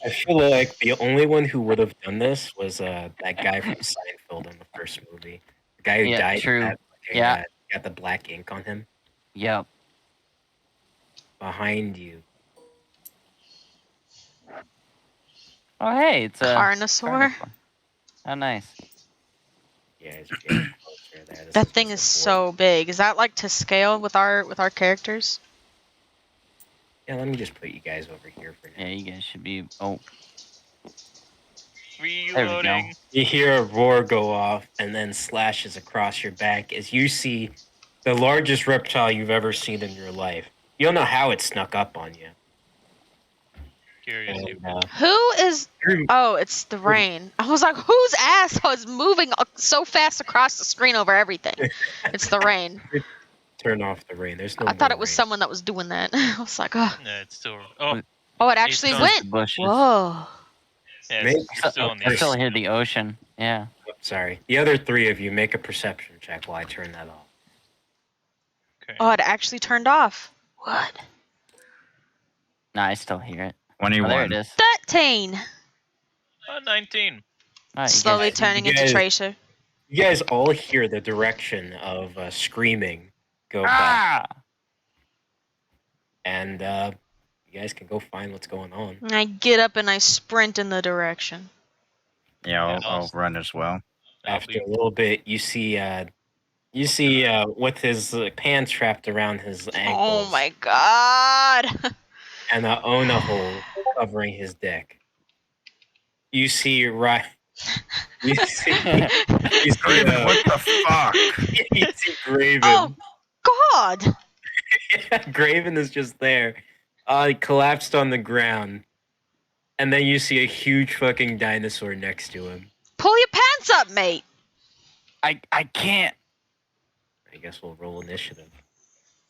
I feel like the only one who would have done this was that guy from Seinfeld in the first movie. The guy who died. True. Got the black ink on him. Yep. Behind you. Oh, hey, it's a Carnosaur. Oh, nice. Yeah, it's getting closer there. That thing is so big. Is that like to scale with our characters? Yeah, let me just put you guys over here for now. Yeah, you guys should be. Oh, reloading. You hear a roar go off and then slashes across your back as you see the largest reptile you've ever seen in your life. You don't know how it snuck up on you. Curious. Who is? Oh, it's the rain. I was like, whose ass was moving so fast across the screen over everything? It's the rain. Turn off the rain. There's no. I thought it was someone that was doing that. I was like, oh. No, it's still. Oh, it actually went. Whoa. Yeah, it's still on the I still hear the ocean. Yeah. Oh, sorry. The other 3 of you make a perception check while I turn that off. Okay. Oh, it actually turned off. What? Nah, I still hear it. 21. Oh, there it is. 13. 19. Slowly turning into Tracer. You guys all hear the direction of screaming go back. And you guys can go find what's going on. I get up and I sprint in the direction. Yeah, I'll run as well. After a little bit, you see with his pants wrapped around his ankles. Oh my god! And a Ona hole covering his dick. You see You see Graven, what the fuck? You see Graven. Oh god! Yeah, Graven is just there. He collapsed on the ground. And then you see a huge fucking dinosaur next to him. Pull your pants up, mate. I can't. I guess we'll roll initiative.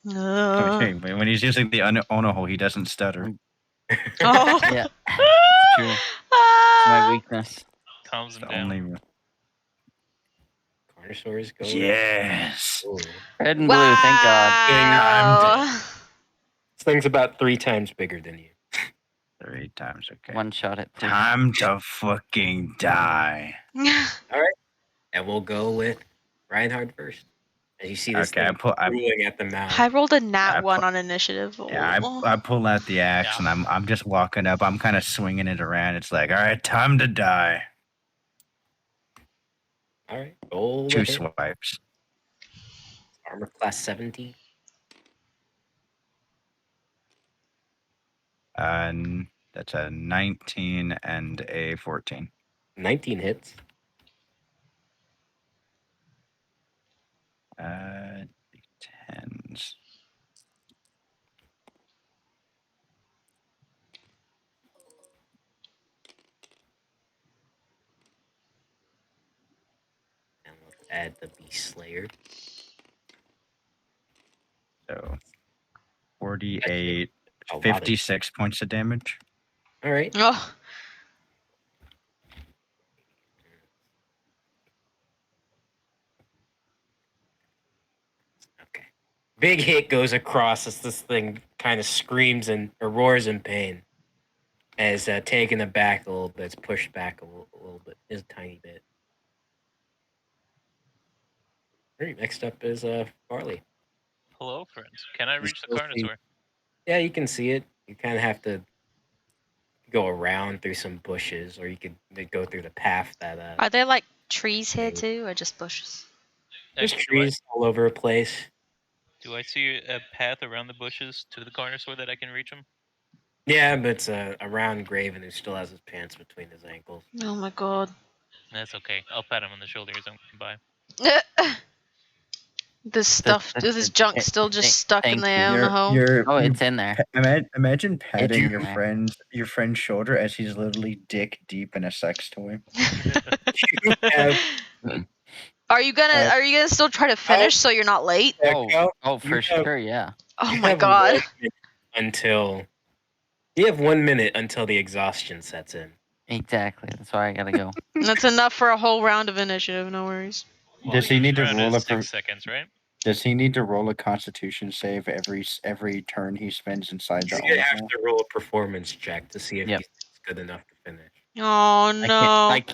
Okay, when he's using the Ona hole, he doesn't stutter. Oh. Yeah. It's true. It's my weakness. Calms him down. Carnosaurs go. Yes. Ooh. Red and blue, thank God. This thing's about 3 times bigger than you. 3 times, okay. One shot it. Please. Time to fucking die. All right. And we'll go with Reinhardt first. As you see this thing drooling at the mouth. I rolled a nat 1 on initiative. Yeah, I pull out the axe and I'm just walking up. I'm kind of swinging it around. It's like, all right, time to die. All right. Roll 2 swipes. Armor class 70. That's a 19 and a 14. 19 hits. 10s. add the Beast Slayer. So 48, A lot of- 56 points of damage. All right. Oh, Okay. Big hit goes across as this thing kind of screams or roars in pain. As taken aback a little bit, it's pushed back a little bit, just a tiny bit. All right, next up is Farley. Hello, friends. Can I reach the still see- Carnosaur? Yeah, you can see it. You kind of have to go around through some bushes, or you could go through the path that are there like trees here Maybe. too, or just bushes? there's Actually, trees all over the place. do I see a path around the bushes to the Carnosaur that I can reach him? Yeah, but it's a round Graven who still has his pants between his ankles. Oh my god. That's okay. I'll pat him on the shoulder as I'm by. This stuff, this junk still just stuck in Thank there you. on the hole. Oh, it's in there. Imagine patting in your there. friend's shoulder as he's literally dick deep in a sex toy. have, Are you gonna still try to finish so you're not late? Oh, for sure, yeah. Oh you my have god. 1 minute until you have 1 minute until the exhaustion sets in. Exactly. That's why I gotta go. That's enough for a whole round of initiative, no worries. Well, Does he each need to round roll is a 6 seconds, right? Does he need to roll a Constitution save every turn he spends inside He's the gonna have hole? to roll a performance check to see if Yep. he's good enough to finish. Oh I no. can't.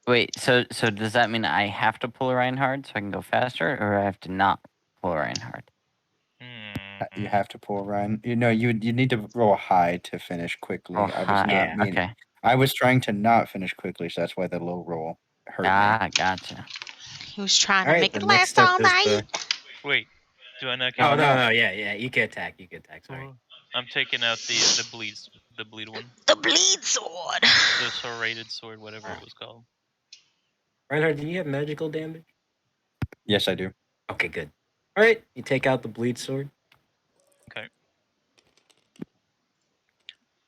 Wait. So does that mean I have to pull a Reinhardt so I can go faster, or I have to not pull a Reinhardt? You have to pull Ryan. You need to roll high to finish quickly. Oh, I was not Yeah. Okay. I was trying to not finish quickly, so that's why the low roll hurt me. Ah, gotcha. He was trying All to right, make the it next last all up is night. Wait, do I not get? Oh Oh, no, yeah. You can attack. Sorry. I'm taking out the bleed one, The bleed sword. the serrated sword, whatever it was called. Reinhardt, do you have magical damage? Yes, I do. Okay, good. All right, you take out the bleed sword. Okay.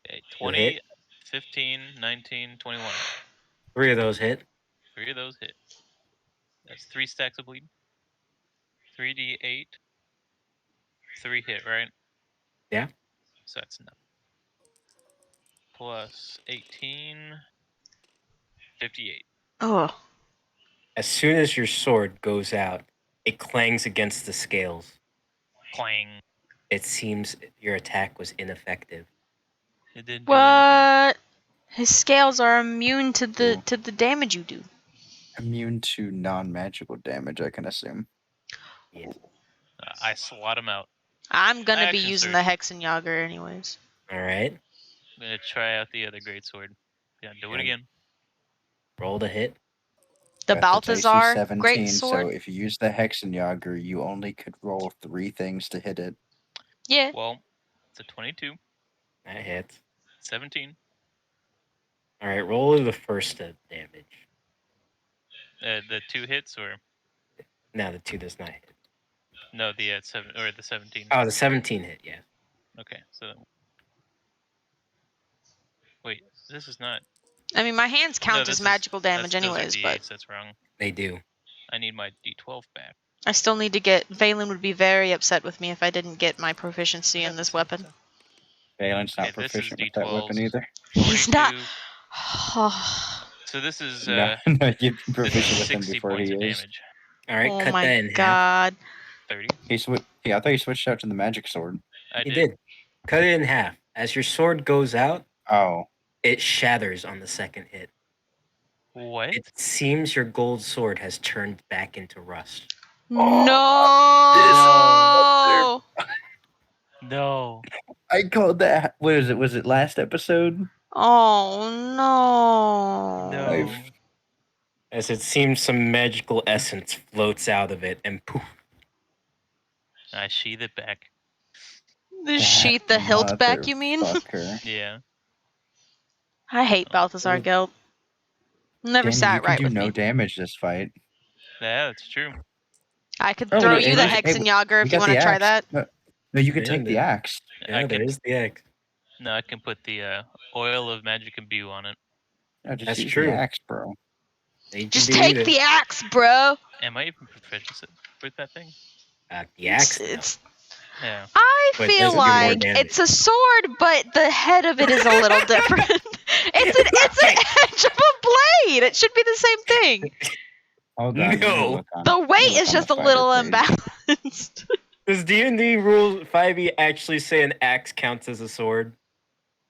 Okay, You 20, hit. 15, 19, 21. 3 of those hit. 3 of those hit. That's 3 stacks of bleed. 3d8. 3 hit, right? Yeah. So that's enough. Plus 18. 58. Oh. As soon as your sword goes out, it clangs against the scales. Clang. It seems your attack was ineffective. It didn't do anything. What? His scales are immune to the Cool. to the damage you do. Immune to non-magical damage, I can assume. Yes. I swat him out. I'm gonna be Action using surge. the Hexenjager anyways. All right. I'm gonna try out the other greatsword. Yeah, do it Yeah. again. Roll the hit. The That's AC Balthazar 17, great so sword. if you use the Hexenjager, you only could roll 3 things to hit it. Yeah. Well, it's a 22, That hits. 17. All right. Roll the first damage. The 2 hits or No, the 2 does not hit. no, the 7 or the 17. Oh, the 17 hit. Yeah. Okay, so wait, this is not. I mean, my hands No, count this as is magical damage those are anyways, but d8s. That's wrong. They do. I need my d12 back. I still need to get. Valen would be very upset with me if I didn't get my proficiency in this weapon. Valen's not Okay, this is proficient with that weapon d12s. either. He's not. 42. So this is No, you're this proficient is with him 60 before points he of is. damage. All right. Oh Cut my that in half. god. 30. Yeah, I thought he switched out to the magic sword. I You did. did. Cut it in half. As your sword goes out, Oh, it shatters on the second hit. What? It seems your gold sword has turned back into rust. No. No. I called that. What is it? Was it last episode? Oh no. No. As it seems some magical essence floats out of it and poof. I sheath it back. The sheath, the hilt back, you mean? Fucker. Yeah. I hate Balthazar Guild. Never Danny, sat you can right do with no me. damage this fight. Yeah, that's true. I could Oh, throw wait, you hey, the hey, Hexenjager we if you got want to the try axe. that. No, you can Yeah, take the axe. Yeah, there is the axe. No, I can put the oil of magic imbue on it. No, just That's use true. the axe, bro. Just take the axe, bro. Am I even proficient with that thing? The axe. It's Yeah. I But feel does it do more like damage? it's a sword, but the head of it is a little different. it's an edge of a blade. It should be the same thing. Hold on. let me No. look on- The let me weight look is on just the a little fighter page. unbalanced. Does D&D Rule 5e actually say an axe counts as a sword?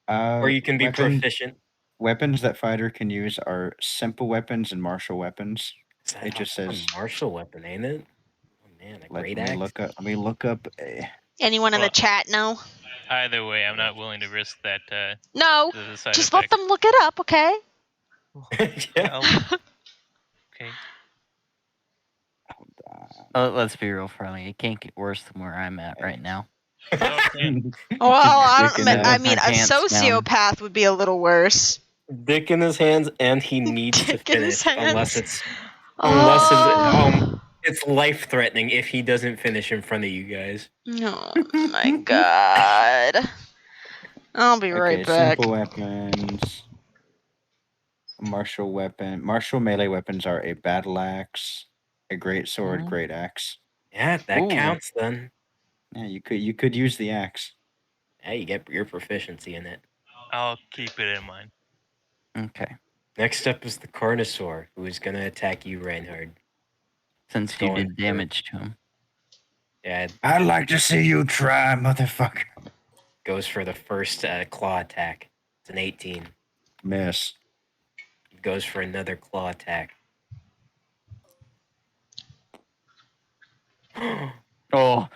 Or you can be proficient? Weapons that fighter can use are simple weapons and martial weapons. It just says a martial weapon, ain't it? Oh man, a great axe. Let me look up. Anyone in the Well- chat know? Either way, I'm not willing to risk that. No. The side Just let effect. them look it up, okay? Yeah. Okay. Let's be real friendly. It can't get worse than where I'm at right now. Okay. Well, I Dick in don't. I with mean, my a pants down. sociopath would be a little worse. Dick in his hands, and he needs to Dick in his finish unless hands. it's it's life threatening if he doesn't finish in front of you guys. Oh my god. I'll be right back. Simple weapons. Martial weapon. Martial melee weapons are a battle axe, a great sword, Mhm. great axe. Yeah, that Ooh. counts then. Yeah, you could use the axe. Yeah, you get your proficiency in it. I'll keep it in mind. Okay. Next up is the Carnosaur, who is gonna attack you, Reinhard. Since It's you going did for- damage to him. Yeah, it I'd like to see you try, motherfucker. goes for the first claw attack. It's an 18. Miss. It goes for another claw attack. Oh.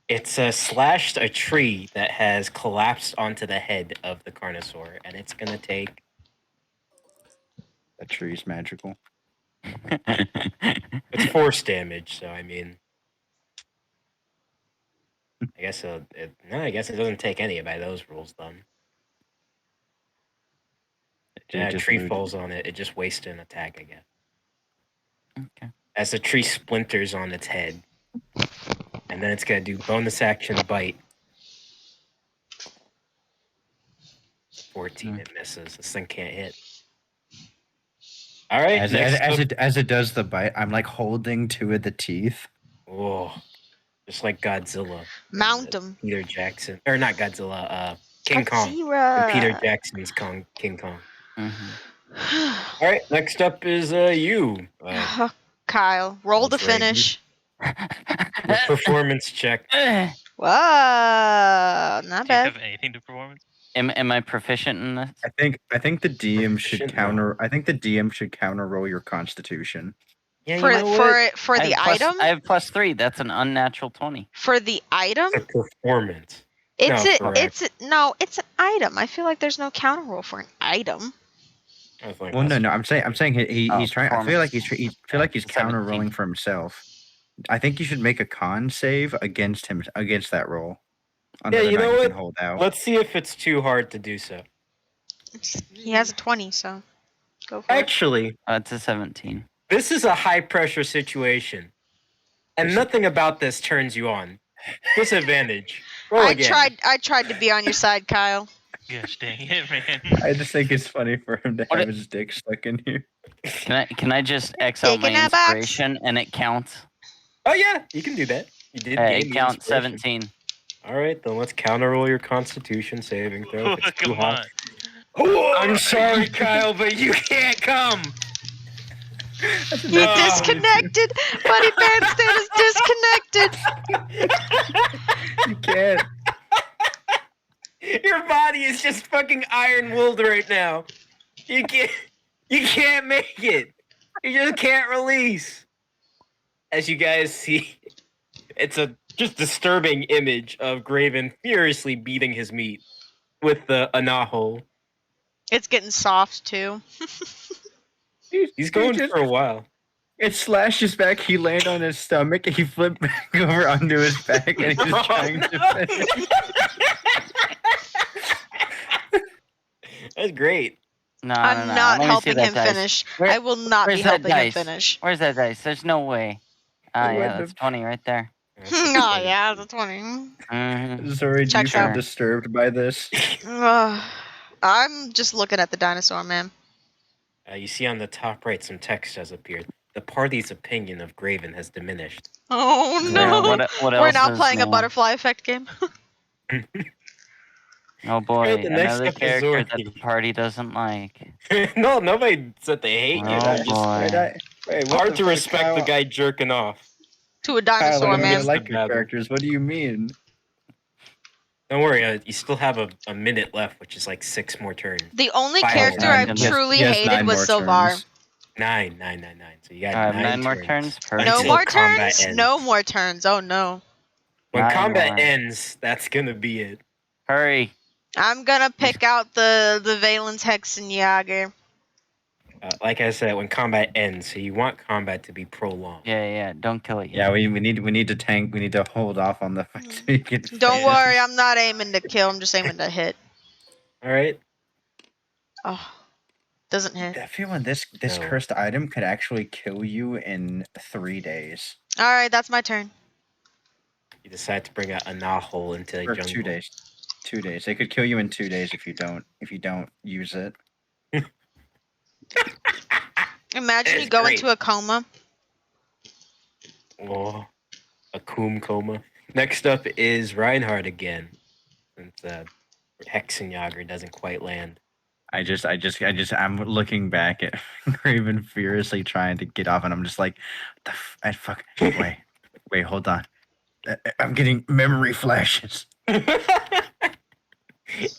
It's slashed a tree that has collapsed onto the head of the Carnosaur, and it's gonna take. That tree's magical. It's force damage, so I mean, I guess I guess it doesn't take any by those rules then. Yeah, a just tree moved. falls on it. It just wasted an attack, I guess. Okay. As the tree splinters on its head, and then it's gonna do bonus action bite. 14, it misses. This thing can't hit. All right, As it does the bite, I'm like holding two of the teeth. Oh, just like Godzilla. Mount him. Peter Jackson, or not Godzilla. King Kong. Godzilla. And Peter Jackson's King Kong. Mm-hmm. All right, next up is you. Kyle, roll Wolf to finish. Your performance check. Whoa, not Do you bad. have anything to performance? Am I proficient in this? I think the DM should Proficient? counter. I think the DM should counter roll your Constitution. Yeah, For you know what? for the item. I have +3. That's an unnatural 20. For the item, It's a performance. it's No, it's an item. I feel like there's no counter roll for an item. Well, no. I'm saying he's trying. I feel like he's counter 17. rolling for himself. I think you should make a con save against him against that roll. On Yeah, whether or you not know you what? can hold out. Let's see if it's too hard to do so. He has a 20, so go for it. Actually, It's a 17. this is a high pressure situation, and nothing about this turns you on. Disadvantage. Roll again. I tried to be on your side, Kyle. Gosh dang it, man. I just think it's funny for him to What have it- his dick stuck in here. Can I just X out Dick my in that box? inspiration and it counts? Oh yeah, you can do that. You did. Hey, gain it the counts inspiration. 17. All right, then let's counter roll your Constitution saving throw. If it's too Come high. on. Oh, I'm sorry, Kyle, but you can't come. He disconnected. Buddy Bandstand is disconnected. You can't. Your body is just fucking iron willed right now. You can't make it. You just can't release. As you guys see, it's a just disturbing image of Graven furiously beating his meat with the anaho. It's getting soft too. He's going for a while. It slashes back. He landed on his stomach. And he flipped back over onto his back, and he's trying to finish. That's great. No, I'm no. not Let me see helping that him dice. finish. Where- I will not be where's that helping him dice? finish. Where's that dice? There's no way. Ah, It yeah, wouldn't that's 20 right there. Oh yeah, the 20. Mm-hmm. Sorry, do you Checks feel out. disturbed by this? I'm just looking at the dinosaur, man. You see on the top right, some text has appeared. The party's opinion of Graven has diminished. Oh Yeah, no! what We're else now is playing a new? butterfly effect game. Oh boy, the next another up is character that Zori. the party doesn't like. No, nobody said they hate you. Oh They're just boy. Wait, hard to respect the guy jerking off. To a Kyle, dinosaur, I mean, I man. like your Battle. characters. What do you mean? Don't worry, you still have a minute left, which is like 6 more turns. The only Five character more I've turns. truly He has hated 9 was more Sylvar. turns. 9. So you got I have 9 more turns. turns. No Perfect. Until more combat turns? ends. No more turns. Oh no. When 9 combat more. ends, that's gonna be it. Hurry. I'm gonna pick out the Valence Hexenjager. Like I said, when combat ends, so you want combat to be prolonged. Yeah. Don't kill it yet. Yeah, we need to tank. We need to hold off on the fight so you can. Don't worry, I'm not aiming to kill. I'm just aiming to hit. All right. Oh, doesn't hit. I feel when this No. cursed item could actually kill you in 3 days All right, that's my turn. You decide to bring out a Nahul into the or jungle. 2 days. 2 days. They could kill you in 2 days if you don't use it. Imagine It's you go great. into a coma. Oh, a Coom coma. Next up is Reinhardt again, since Hexenjager doesn't quite land. I'm looking back at Craven furiously trying to get off, and I'm just like, fuck. Wait, hold on. I'm getting memory flashes. He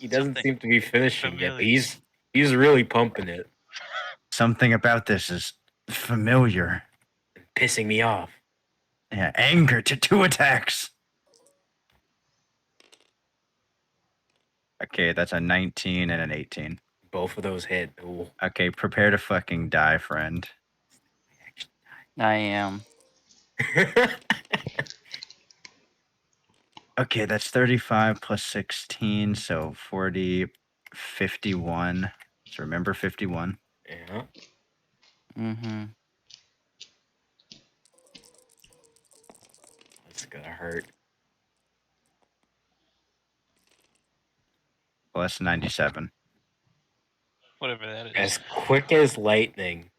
doesn't Something seem to be finishing yet, but familiar. he's really pumping it, Something about this is familiar. pissing me off. Yeah, anger to 2 attacks. Okay, that's a 19 and an 18. Both of those hit. Ooh. Okay, prepare to fucking die, friend. I am. Okay, that's 35 plus 16, so 40, 51. So remember 51. Yeah. Mm-hmm. That's gonna hurt. Plus 97. Whatever that is. As quick as lightning,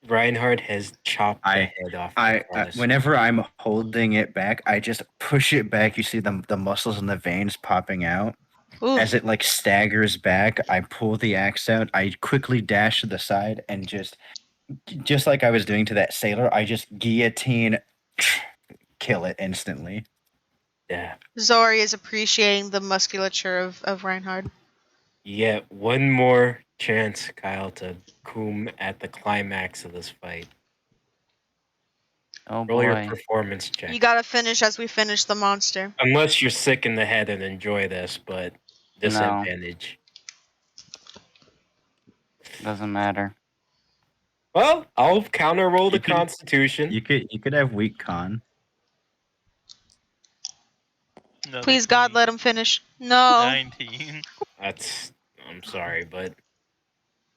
Reinhardt has chopped the I- head off. Whenever I'm holding it back, I just push it back. You see the muscles and the veins popping out. Ooh. As it like staggers back, I pull the axe out. I quickly dash to the side and just like I was doing to that sailor, I just guillotine, kill it instantly. Yeah. Zori is appreciating the musculature of Reinhard. You get one more chance, Kyle, to Coom at the climax of this fight. Oh Roll your boy. performance check. You gotta finish as we finish the monster. Unless you're sick in the head and enjoy this, but disadvantage. Doesn't matter. Well, I'll counter roll the You could- Constitution. You could have weak con. Another Please, God, 20, let him finish. No. 19. I'm sorry, but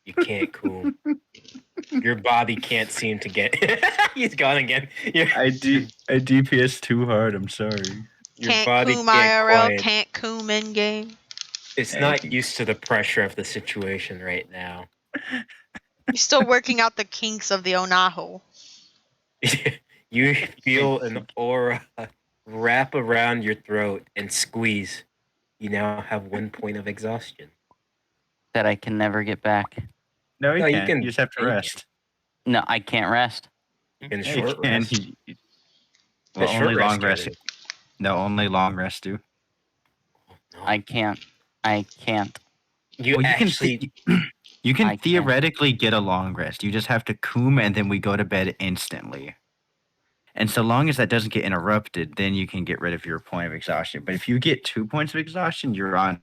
you can't Coom. Your body can't seem to get. He's gone again. I DPS too hard. I'm sorry. Your Can't body coom can't IRL, quiet. can't coom in game. It's Hey, not used to the pressure of the situation right now. You're still working out the kinks of the Onaho. You feel an aura wrap around your throat and squeeze. You now have 1 point of exhaustion. That I can never get back. No, No, you you can- just have to you can. rest. No, I can't rest. You can Yeah, you short can. rest. Well, short only long rest rest. No, only long rest do. No. I can't. You Well, actually. you I can can't. theoretically get a long rest. You just have to coom and then we go to bed instantly. And so long as that doesn't get interrupted, then you can get rid of your point of exhaustion. But if you get 2 points of exhaustion, you're on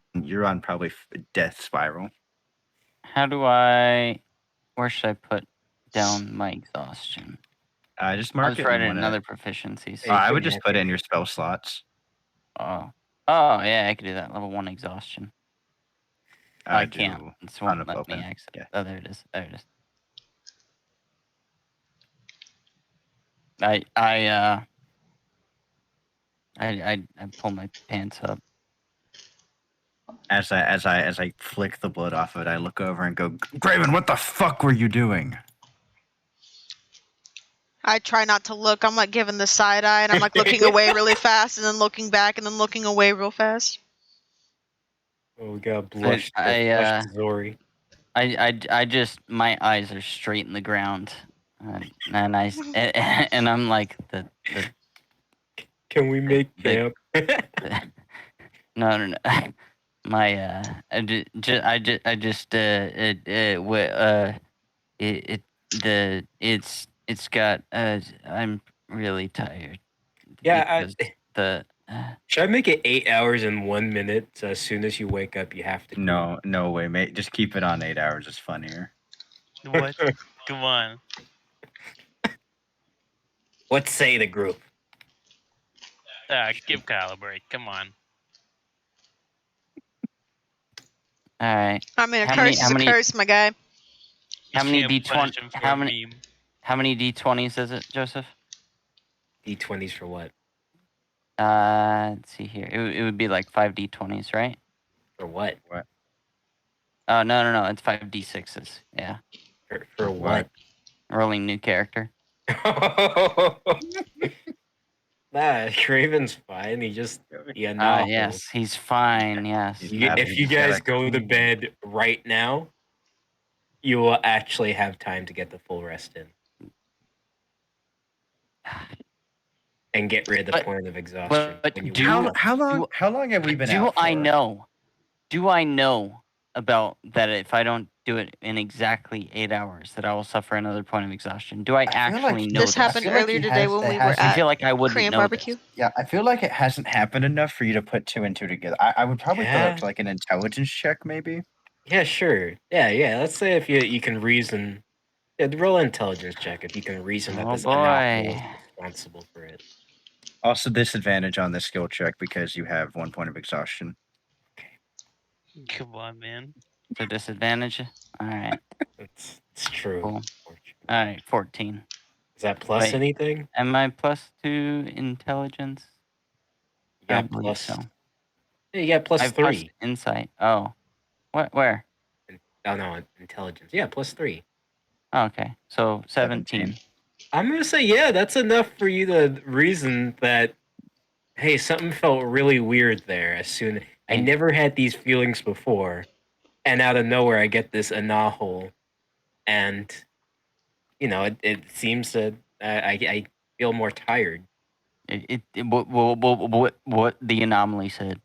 probably death spiral. How do I? Where should I put down my exhaustion? Just I'll mark just it write in it one in of. other proficiencies. Hey, I you would can just put it in have your spell slots. Oh. Oh yeah, I could do that. Level 1 exhaustion. I Do can't. This on won't a let me open. access. Yeah. Oh, there it is. I pull my pants up. As I flick the blood off of it, I look over and go, Graven, what the fuck were you doing? I try not to look. I'm like giving the side eye, and I'm like looking away really fast, and then looking back, and then looking away real fast. Oh, we got blushed. Zori. I just my eyes are straight in the ground, and I'm like the Can we make camp? no. My I just it's got I'm really tired. Yeah, Because the should I make it 8 hours and 1 minute? So as soon as you wake up, you have to. No way, mate. Just keep it on 8 hours. It's funnier. What? Come on. What say the group? Give Kyle a break. Come on. all right. I mean, a curse is a curse, my guy. How You many can't punish D20? him for a meme. How many D20s is it, Joseph? D20s for what? Let's see here. It would be like 5 D20s, right? For what? What? Oh no, it's 5 D6s. Yeah. For what? Rolling new character. Nah, Craven's fine. He just no. Yes, he's fine. Yes. If you guys go to bed right now, you will actually have time to get the full rest in. And get rid of the point of exhaustion. How long have we been out for? Do I know about that if I don't do it in exactly 8 hours that I will suffer another point of exhaustion? Do I actually know this happened earlier today when we were at I feel like I wouldn't Korean know barbecue. this. Yeah, I feel like it hasn't happened enough for you to put 2 and 2 together. I would probably put up to like an intelligence check, maybe. Yeah, sure. Yeah. Let's say if you can reason. Yeah, roll an intelligence check if you can reason that this anomaly is responsible for it. Also, disadvantage on this skill check because you have 1 point of exhaustion. Come on, man. So disadvantage. All right. It's true. Cool. All right, 14. Is that plus anything? Am I plus 2 intelligence? Yeah, I believe so. Yeah, you got plus 3. Plus insight. Oh, what? Where? Oh no, intelligence. Yeah, plus 3. Oh, okay, so 17. I'm gonna say that's enough for you to reason that. Hey, something felt really weird there. I never had these feelings before, and out of nowhere I get this anahole, and it seems that I feel more tired. What the anomaly said.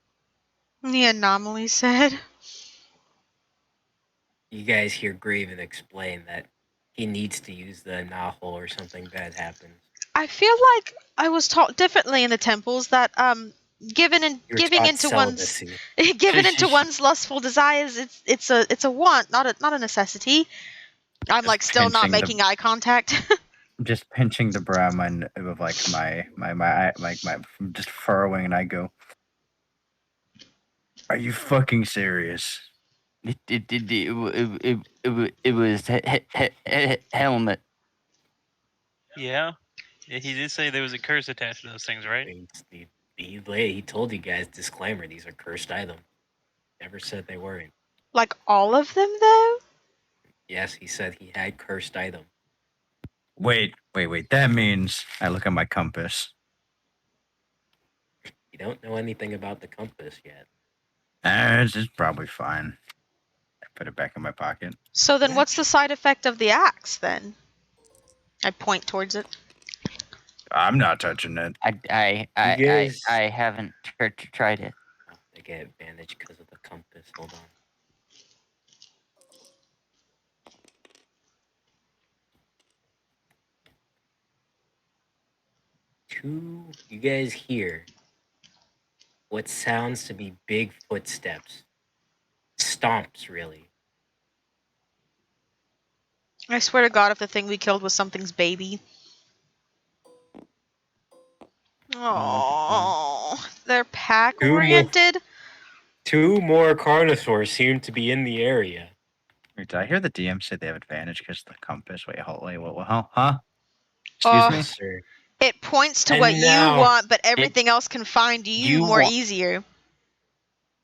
The anomaly said. You guys hear Graven explain that he needs to use the anahole or something bad happens. I feel like I was taught differently in the temples that giving into one's lustful desires, it's a want, not a necessity. I'm like still not making eye contact. Just pinching the brow of like my just furrowing, and I go, "Are you fucking serious?" It was helmet. Yeah. He did say there was a curse attached to those things, right? He told you guys, disclaimer, these are cursed items. Never said they weren't. Like all of them, though? Yes, he said he had cursed items. Wait. That means I look at my compass. You don't know anything about the compass yet. It's probably fine. I put it back in my pocket. So then what's the side effect of the axe, then? I point towards it. I'm not touching it. I haven't tried it. Oh, they get advantage because of the compass. Hold on. You guys hear what sounds to be big footsteps. Stomps, really. I swear to God, if the thing we killed was something's baby. Oh, they're pack-oriented? 2 more carnosaurs seem to be in the area. Wait, did I hear the DM say they have advantage because of the compass? Wait, what? Huh? Excuse me? Sir. It points to what you want, but everything else can find you more easier.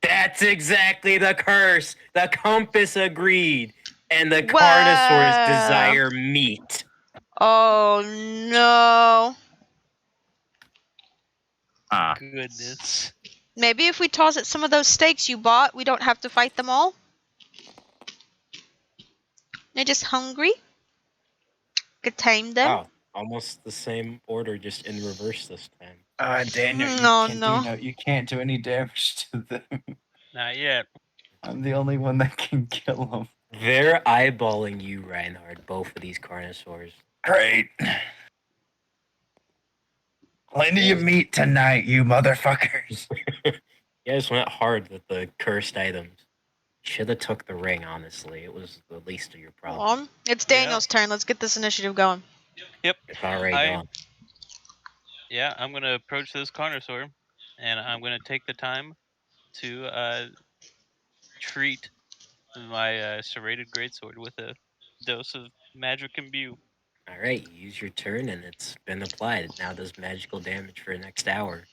That's exactly the curse. The compass agreed, and the Wow. carnosaurs desire meat. Oh no. Goodness. Maybe if we toss at some of those steaks you bought, we don't have to fight them all. They're just hungry. Could tame them. Wow, almost the same order, just in reverse this time. Daniel, No. you can't do any damage to them. Not yet. I'm the only one that can kill them. They're eyeballing you, Reinhard. Both of these carnosaurs. Great. Plenty of meat tonight, you motherfuckers. You guys went hard with the cursed items. Should have took the ring, honestly. It was the least of your Hold problems. on. It's Daniel's turn. Let's get this initiative going. Yep. It's already gone. Yeah, I'm gonna approach this carnosaur, and I'm gonna take the time to treat my serrated greatsword with a dose of magic imbue. All right, you use your turn, and it's been applied. It now does magical damage for the next hour.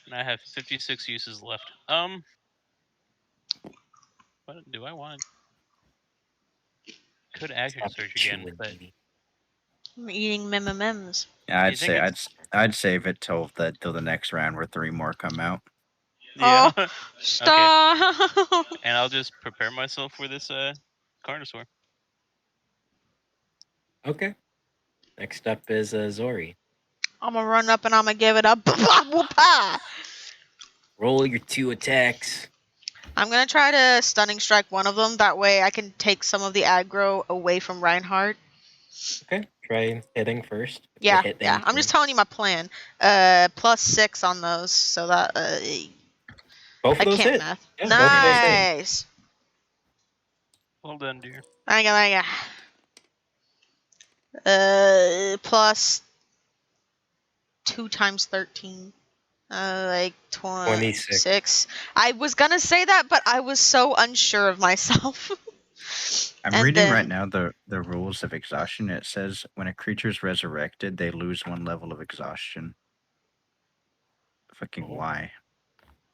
And I have 56 uses left. What do I want? Could action Stop surge again, chewing, but Edie. I'm eating M&Ms. Yeah, You think I'd save it till the next round where 3 more come out. yeah. Stop. And I'll just prepare myself for this carnosaur. Okay. Next up is Zori. I'm gonna run up and I'm gonna give it a whoop-ah. Roll your 2 attacks. I'm gonna try to stunning strike one of them. That way I can take some of the aggro away from Reinhardt. Okay. Try hitting first. If they Yeah, hit, then yeah. you I'm can. just telling you my plan. +6 on those, so that Both I of those can't hit. math. Yeah, both of those hit. Nice. Well done, dear. I plus 2 times 13. Like 26. I was gonna say that, but I was so unsure of myself. I'm And reading then- right now the rules of exhaustion. It says when a creature's resurrected, they lose 1 level of exhaustion. Fucking why?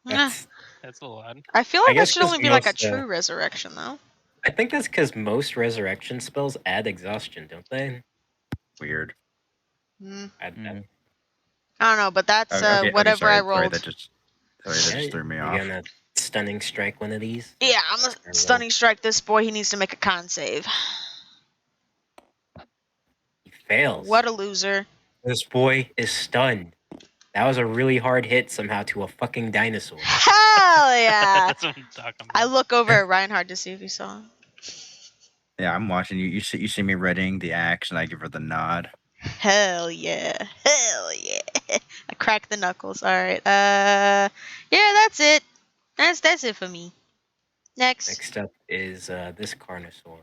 That's, That's a lot. I feel I like that guess should 'cause only be like a most, true resurrection, though. I think that's because most resurrection spells add exhaustion, don't they? Weird. Mm. Add, I don't know, but that's Okay, whatever sorry, I rolled. that just threw me you're off. gonna stunning strike one of these? Yeah, I'm That's gonna my stunning strike this boy. He needs to make a con save. He fails. What a loser. This boy is stunned. That was a really hard hit somehow to a fucking dinosaur. Hell yeah! That's what I'm talking about. I look over at Reinhardt to see if he saw him. Yeah, I'm watching you. You see me readying the axe, and I give her the nod. Hell yeah. Hell yeah. I crack the knuckles. Alright. Yeah, that's it. That's it for me. Next. Next up is this Carnosaur.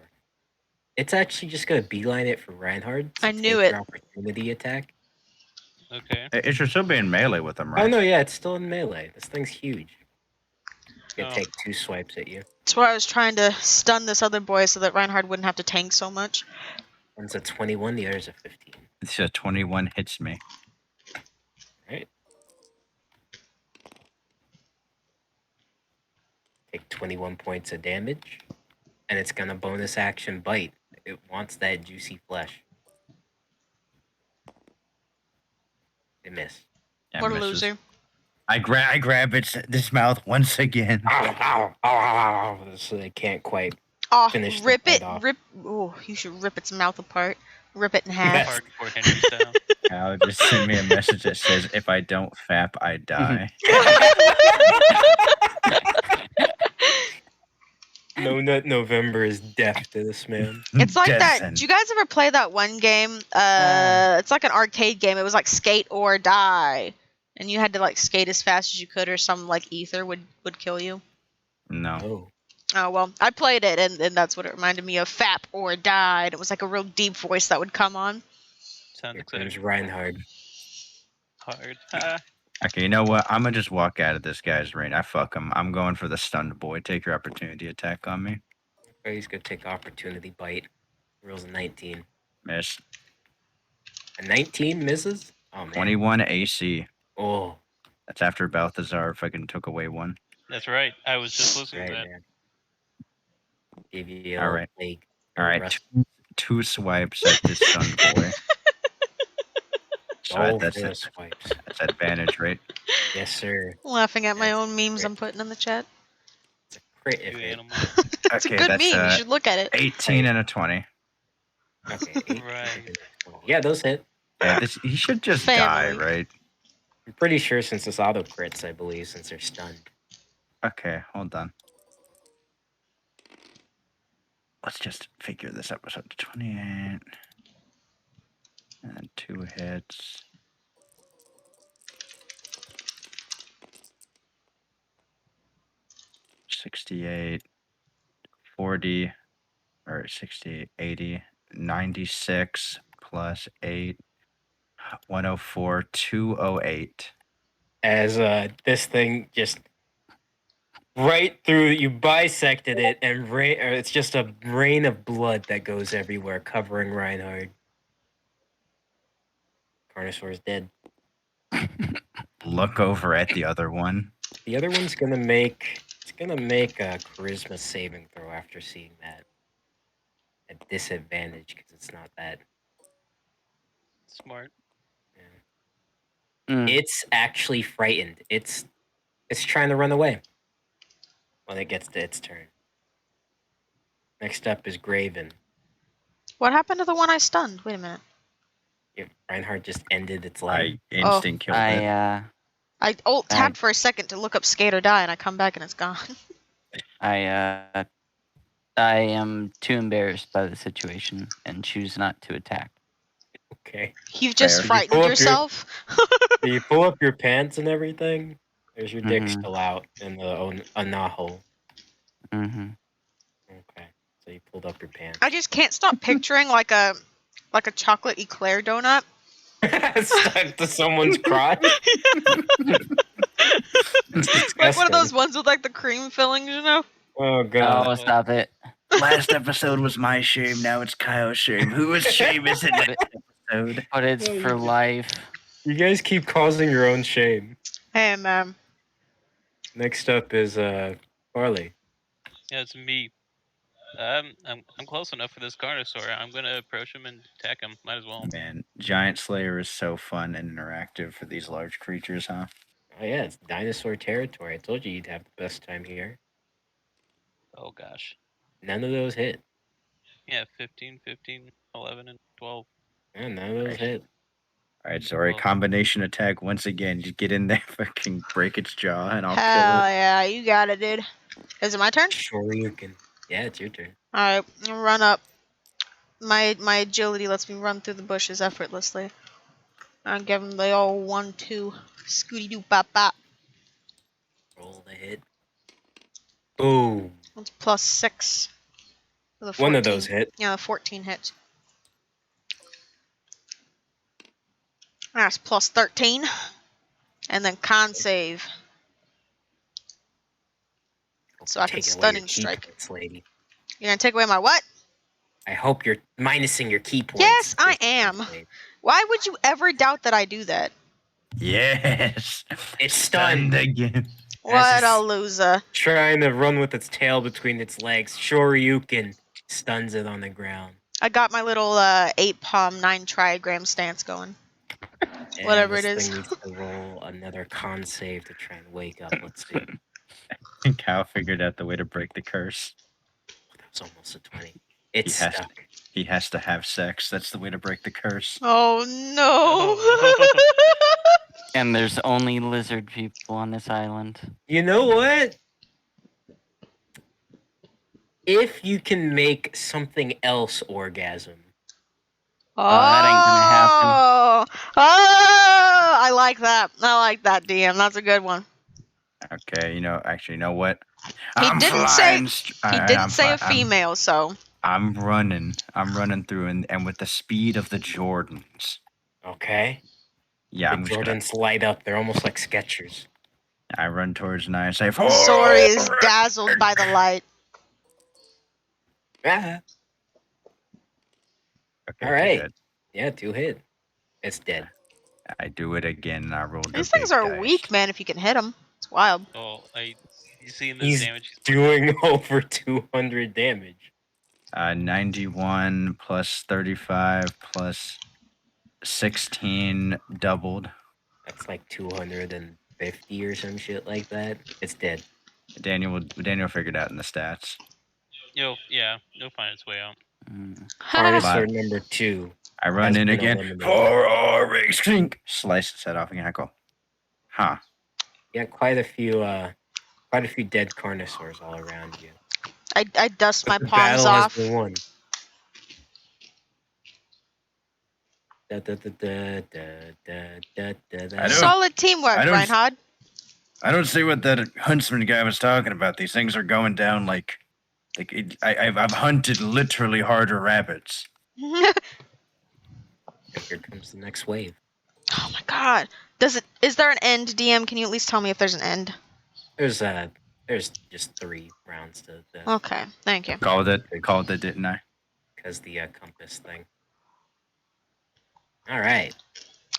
It's actually just gonna beeline it for Reinhardt. I knew take it. your opportunity attack. Okay. It should still be in melee with them, right? Oh no, yeah, it's still in melee. This thing's huge. It's gonna Oh. take 2 swipes at you. That's why I was trying to stun this other boy so that Reinhardt wouldn't have to tank so much. One's a 21, the other's a 15. It's a 21 hits me. Right. Take 21 points of damage, and it's gonna bonus action bite. It wants that juicy flesh. It missed. Yeah, What a misses. loser. I grab this mouth once again. Ow, ow, ow, ow, ow. So they can't quite. Oh, Finish the rip bite it. off. Rip. Oh, you should rip its mouth apart. Rip it in half. Hardcore Henry style. Al just sent me a message that says, "If I don't fap, I die." No Nut November is deaf to this man. It's like that. Deafen. Do you guys ever play that one game? It's like an arcade game. It was like Skate or Die, and you had to like skate as fast as you could, or some like ether would kill you. No. Oh. Oh well, I played it, and that's what it reminded me of. Fap or Die. And it was like a real deep voice that would come on. Sounds Here exciting. comes Reinhard. Hard. Okay, you know what? I'm gonna just walk out of this guy's ring. I fuck him. I'm going for the stunned boy. Take your opportunity attack on me. Oh, he's gonna take opportunity bite. Rolls a 19. Miss. A 19 misses? Oh man. 21 AC. Oh. That's after Balthazar fucking took away 1. That's right. I was just listening Right, to that. man. Give you a All little right. plague. All right. Two swipes at this son boy. So All that's for the it. swipes. That's advantage, right? Yes, sir. Laughing at my That's own memes crit. I'm putting in the chat. It's a crit You if it. animal. It's a Okay, good that's meme. You should look at it. 18 and a 20. Okay, 8. Right. Yeah, those hit. Yeah, this he should just die, Family. right? I'm pretty sure since it's auto crits, I believe, since they're stunned. Okay, hold on. Let's just figure this episode to 28. And 2 hits. 68, 40, or 60, 80, 96 plus 8, 104, 208. As this thing just right through, you bisected it, and it's just a rain of blood that goes everywhere, covering Reinhard. Carnosaur's dead. Look over at the other one. The other one's gonna make a charisma saving throw after seeing that at disadvantage because it's not that. Smart. It's actually frightened. It's trying to run away when it gets to its turn. Next up is Graven. What happened to the one I stunned? Wait a minute. Reinhardt just ended its life. I instant killed it. I alt tapped for a second to look up Skater die, and I come back and it's gone. I am too embarrassed by the situation and choose not to attack. Okay. You've just Fair. frightened yourself. Do you pull up your pants and everything? There's your dick still out in the anaho. Mm-hmm. Okay. So you pulled up your pants. I just can't stop picturing like a chocolate eclair donut. Stuck to someone's crotch. Like one of those ones with like the cream fillings, you know? Oh god. Oh, stop it. Last episode was my shame, now it's Kyle's shame. Whose shame is it next episode? But it's for life. You guys keep causing your own shame. Hey, man. Next up is Farley. Yeah, it's me. I'm close enough for this Carnosaur. I'm gonna approach him and attack him. Might as well. Man, Giant Slayer is so fun and interactive for these large creatures, huh? Oh yeah, it's dinosaur territory. I told you you'd have the best time here. Oh gosh. None of those hit. Yeah, 15, 15, 11, and 12. Yeah, none of those hit. Alright, sorry, combination attack once again. You get in there, fucking break its jaw, and I'll Hell kill it. yeah, you got it, dude. Is it my turn? Sure you can. Yeah, it's your turn. Alright, run up. My agility lets me run through the bushes effortlessly. I give him the old 1-2 scooty doo bop bop. Roll the hit. Boom. That's plus 6. The 14. One of those hit. Yeah, the 14 hits. That's plus 13. And then con save. So I can stunning strike. Points, lady. You're gonna take away my what? I hope you're minusing your key points. Yes, I am. Why would you ever doubt that I do that? Yes! It's stunned again. What a loser. Trying to run with its tail between its legs. Shoryuken stuns it on the ground. I got my little 8 palm 9 trigram stance going. And whatever it this is. thing needs to roll another con save to try and wake up. Let's see. And Kyle figured out the way to break the curse. That was almost a 20. It's stuck. He has to have sex. That's the way to break the curse. Oh no. And there's only lizard people on this island. You know what? If you can make something else orgasm. That ain't gonna happen. Oh, I like that. I like that, DM. That's a good one. Okay, you know what? He didn't say a fine. female, so. I'm running through, and with the speed of the Jordans. Okay. Yeah, the Jordans light up. They're almost like Skechers. I run towards and I say, Sori is dazzled by the light. Ah. Okay, all right. Yeah, 2 hit. It's dead. I do it again, and I rolled. These things are weak, man, if you can hit them. It's wild. Oh, I You seeing this He's damage? doing over 200 damage. 91 plus 35 plus 16 doubled. That's like 250 or some shit like that. It's dead. Daniel figured out in the stats. You'll find its way out. Carnosaur number 2. I run has in been again. eliminated. Horror extinct. Slice its head off again. I go, huh? Yeah, quite a few dead Carnosaurs all around you. I dust my The palms battle off. has been won. Da, da, da, da, da, da, da, da. Solid teamwork, Reinhard. I don't see what that huntsman guy was talking about. These things are going down like I've hunted literally harder rabbits. And here comes the next wave. Oh my god. Is there an end, DM? Can you at least tell me if there's an end? There's just 3 rounds to this. Okay, thank you. Called it, didn't I? Because the compass thing. All right.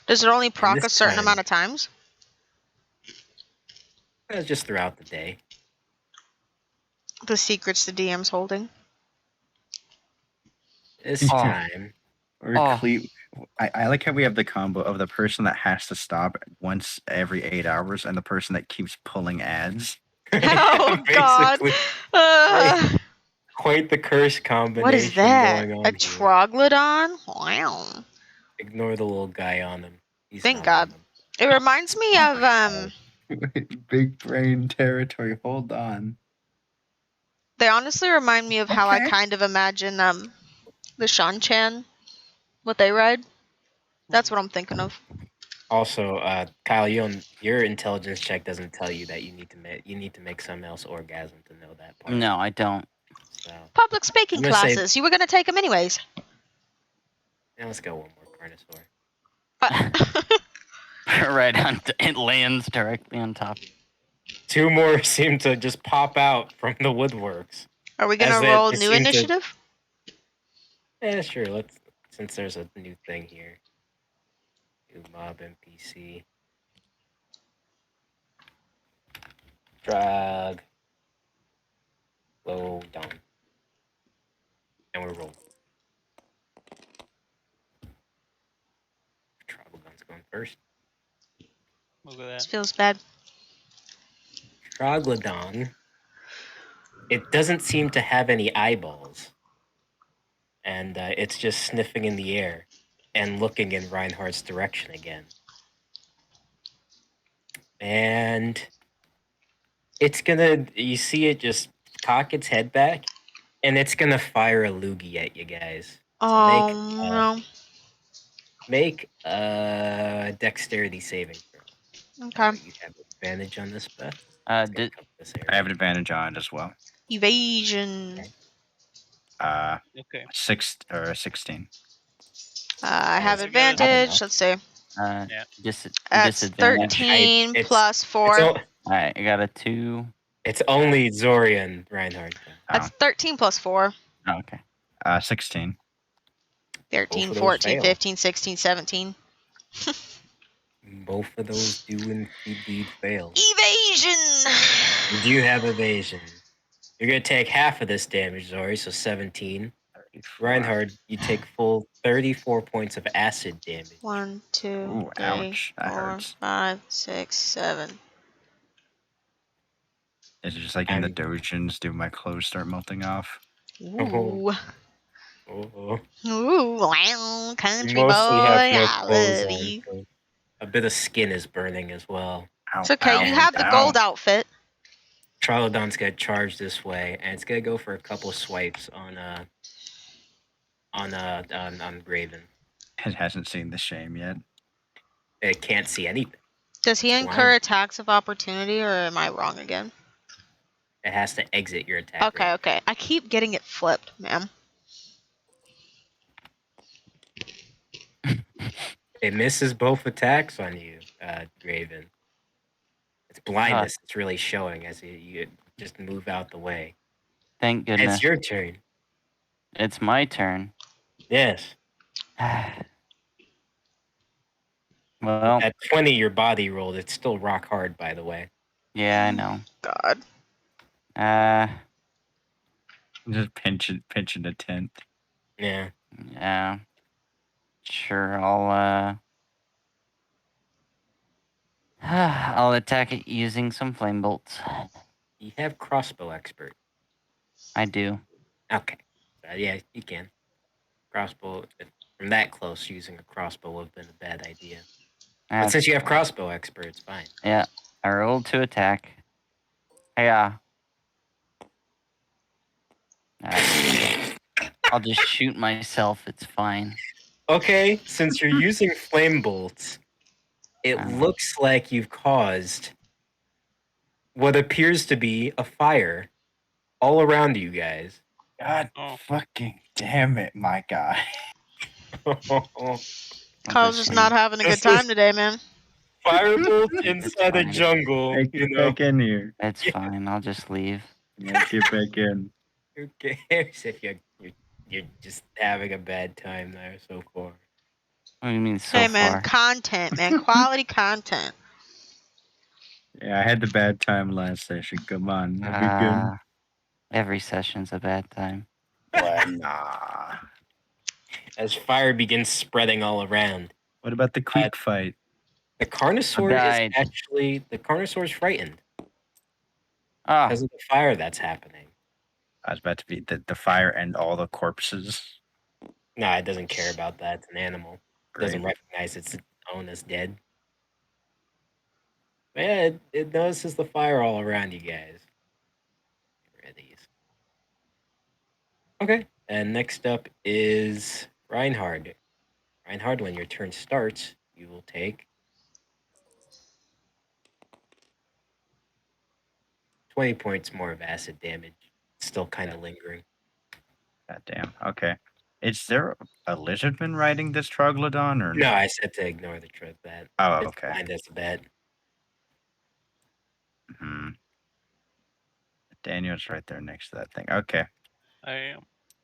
Does it only proc this a certain time- amount of times? It's just throughout the day. The secrets the DM's holding. This time, I like how we have the combo of the person that has to stop once every 8 hours and the person that keeps pulling ads. Oh god. Quite the curse combination What is that? going on A here. troglodyte? Wow. Ignore the little guy on him. He's Thank not God. on him. It reminds me of Big brain territory. Hold on. they honestly remind me of how I Okay. kind of imagine the Shan-Chan, what they ride. That's what I'm thinking of. Also, Kyle, your intelligence check doesn't tell you that you need to make someone else orgasm to know that part. No, I don't. So Public speaking I'm gonna say- classes. You were gonna take them anyways. yeah, let's go one more Carnosaur. Right on. It lands directly on top. 2 more seem to just pop out from the woodworks. Are we gonna As they- roll they new seem to- initiative? Yeah, sure. Since there's a new thing here. New mob NPC. Drag. Low down. And we're rolling. Troglodon's going first. Look at This that. feels bad. Troglodon. It doesn't seem to have any eyeballs. And it's just sniffing in the air and looking in Reinhardt's direction again. And it's gonna, you see it just cock its head back, and it's gonna fire a loogie at you guys. Oh So no. make a dexterity saving throw. Okay. You have advantage on this, Beth. Did I have an advantage on it as well. Evasion. Okay. 16. I have so you got advantage. Let's see. That's disadvantage. 13 It's- plus 4. All right, I got a 2. It's only Zorian Reinhardt. That's 13 plus 4. Oh, okay. 16. 13, Both of those 14, fail. 15, 16, 17. Both of those do indeed fail. Evasion! You do have evasion. You're gonna take half of this damage, Zori, so 17. Reinhardt, you take full 34 points of acid damage. 1, 2, Ooh, 3, ouch. That 4, hurts. 5, 6, 7. Is it just like in the And- Dojins, do my clothes start melting off? Ooh. Oh. Ooh, wow, You country boy, mostly have no I clothes love on. you. So a bit of skin is burning as well. Ow, It's okay, ow, you have the ow. gold outfit. Trilodon's gonna charge this way, and it's gonna go for a couple swipes on Graven. It hasn't seen the shame yet. It can't see anything. Does he incur Blind. attacks of opportunity, or am I wrong again? It has to exit your attack. Okay, range. okay. I keep getting it flipped, ma'am. It misses both attacks on you, Graven. It's blindness. It's really showing as you just move out the way. Thank goodness. It's your turn. It's my turn. Yes. Well, At 20, your body rolled. It's still rock hard, by the way. yeah, I know. God. Just pinching a tent. Yeah. Yeah. Sure, I'll I'll attack it using some flame bolts. You have crossbow expert. I do. Okay. Yeah, you can. Crossbow from that close, using a crossbow would have been a bad idea. But since you have crossbow expert, it's fine. Yeah. I rolled to attack. Yeah. I'll just shoot myself. It's fine. Okay, since you're using flame bolts, it looks like you've caused what appears to be a fire all around you guys. God fucking damn it, my guy. Kyle's just not having a good time today, man. Firebolt inside the jungle. Hey, get back in here. It's fine. I'll just leave. Yeah, get back in. Who cares if you're just having a bad time there so far? What do you mean so Hey, man, far? content, man. Quality content. Yeah, I had the bad time last session. Come on, that'd be good. Every session's a bad time. What? Nah. As fire begins spreading all around. What about the creek fight? The Carnosaur died. is actually the Carnosaur's frightened Ah, because of the fire that's happening. I was about to be the fire and all the corpses. No, it doesn't care about that. It's an animal. It Great. doesn't recognize its own as dead. But yeah, it notices the fire all around you guys. Get rid of these. Okay, and next up is Reinhard. Reinhard, when your turn starts, you will take 20 points more of acid damage. Still kind of lingering. God damn. Okay. Is there a lizardman riding this troglodyte or No, I said to ignore the trip bet. Oh, It's okay. fine as a bet. Hmm. Daniel's right there next to that thing. Okay. I am.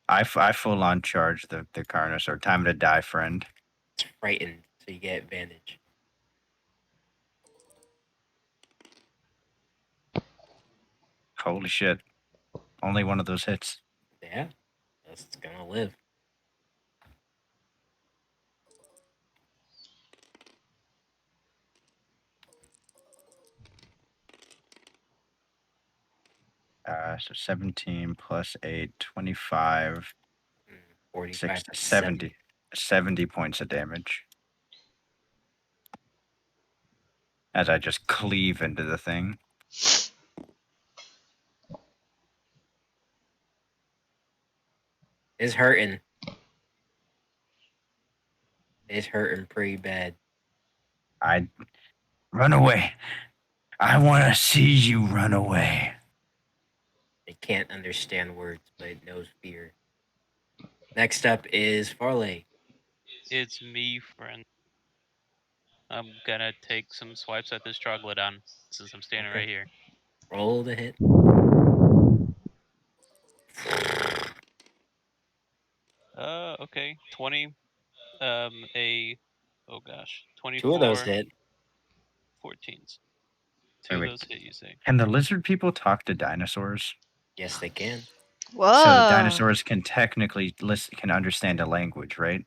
I full on charge the Carnosaur. Time to die, friend. It's frightened, so you get advantage. Holy shit. Only one of those hits. Yeah, it's gonna live. So 17 plus 8, 25, 45 6, 70. 70 points of damage. As I just cleave into the thing. It's hurting. It's hurting pretty bad. I run away. I want to see you run away. It can't understand words, but it knows fear. Next up is Farley. It's me, friend. I'm gonna take some swipes at this troglodyte since I'm standing right here. Roll the hit. Okay. 20. Oh gosh. 24. 2 of those hit. 14s. Two of those hit, you say? Can the lizard people talk to dinosaurs? Yes, they can. Whoa. So the dinosaurs can technically can understand a language, right?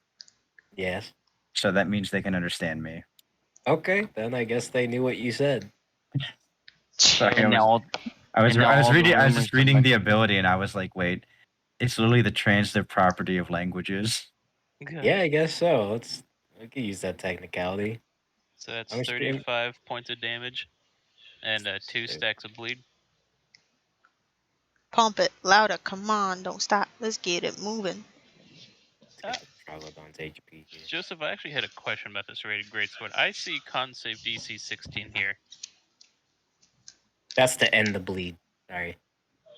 Yes. So that means they can understand me. Okay, then I guess they knew what you said. Sorry, and I was just reading like, the ability, and I was like, wait, it's literally the transitive property of languages. Yeah, I guess so. We could use that technicality. So that's 35 points of damage and 2 stacks of bleed. Pump it louder. Come on, don't stop. Let's get it moving. Troglodyte's HP here. Joseph, I actually had a question about this rated greatsword. I see con save DC 16 here. That's to end the bleed. Sorry.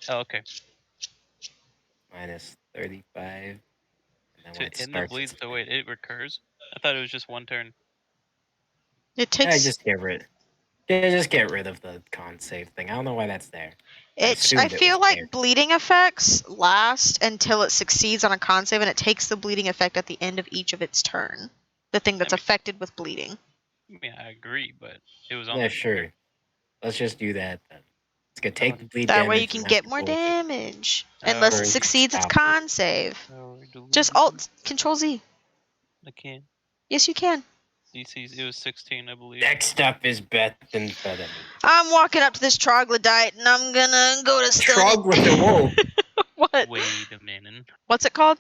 Oh, okay. Minus 35. And To end the bleed, so wait, it recurs? I thought it was just one turn. It takes. Just get rid. Yeah, just get rid of the con save thing. I don't know why that's there. I assumed it feel was like there. bleeding effects last until it succeeds on a con save, and it takes the bleeding effect at the end of each of its turn. The thing that's affected with bleeding. I mean, I agree, but it was on Yeah, the sure. Let's just do that then. It's gonna take the bleed That damage. way you can and get have to more roll it. damage. Unless it Current succeeds its output. con save. Power Just delivery. Alt Control Z. I can't. Yes, you can. DC's, it was 16, I believe. Next up is Beth and Featherman. I'm walking up to this troglodyte and I'm gonna go to stun Troglodyte, whoa. What? Wait a minute. What's it called?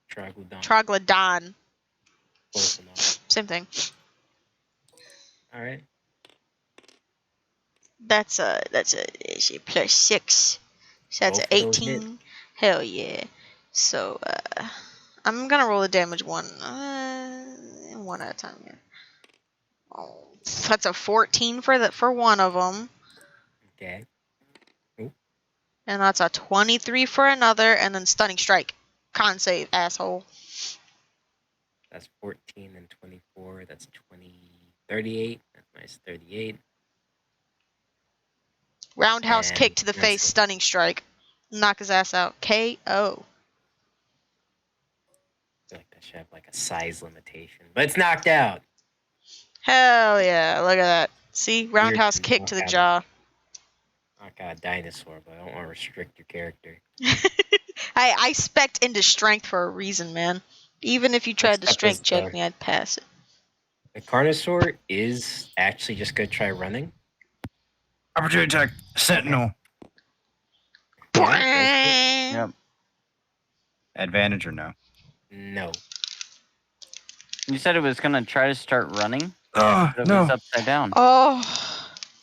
Troglodyte. Troglodon. Close enough. Same thing. Alright. That's a it's a +6. So that's Both an of those 18. hit. Hell yeah. So I'm gonna roll the damage one at a time. Yeah. Oh, that's a 14 for one of them, Okay. and that's a 23 for another, and then stunning strike. Con save, asshole. That's 14 and 24. That's 38. That's nice. 38. Roundhouse And kick to the face, cancel. stunning strike. Knock his ass out. KO. I feel like that should have like a size limitation. But it's knocked out. Hell yeah, look at that. See? Roundhouse can kick knock to the out jaw. Knock out a dinosaur, but I don't want to restrict your character. I spec'd into strength for a reason, man. Even if you tried to Except strength as check the- me, I'd pass it. The Carnosaur is actually just going to try running. Opportunity attack. Sentinel. Yeah, Yep. Advantage or no? no. You said it was gonna try to start running, Oh, but it was no. upside down. Oh,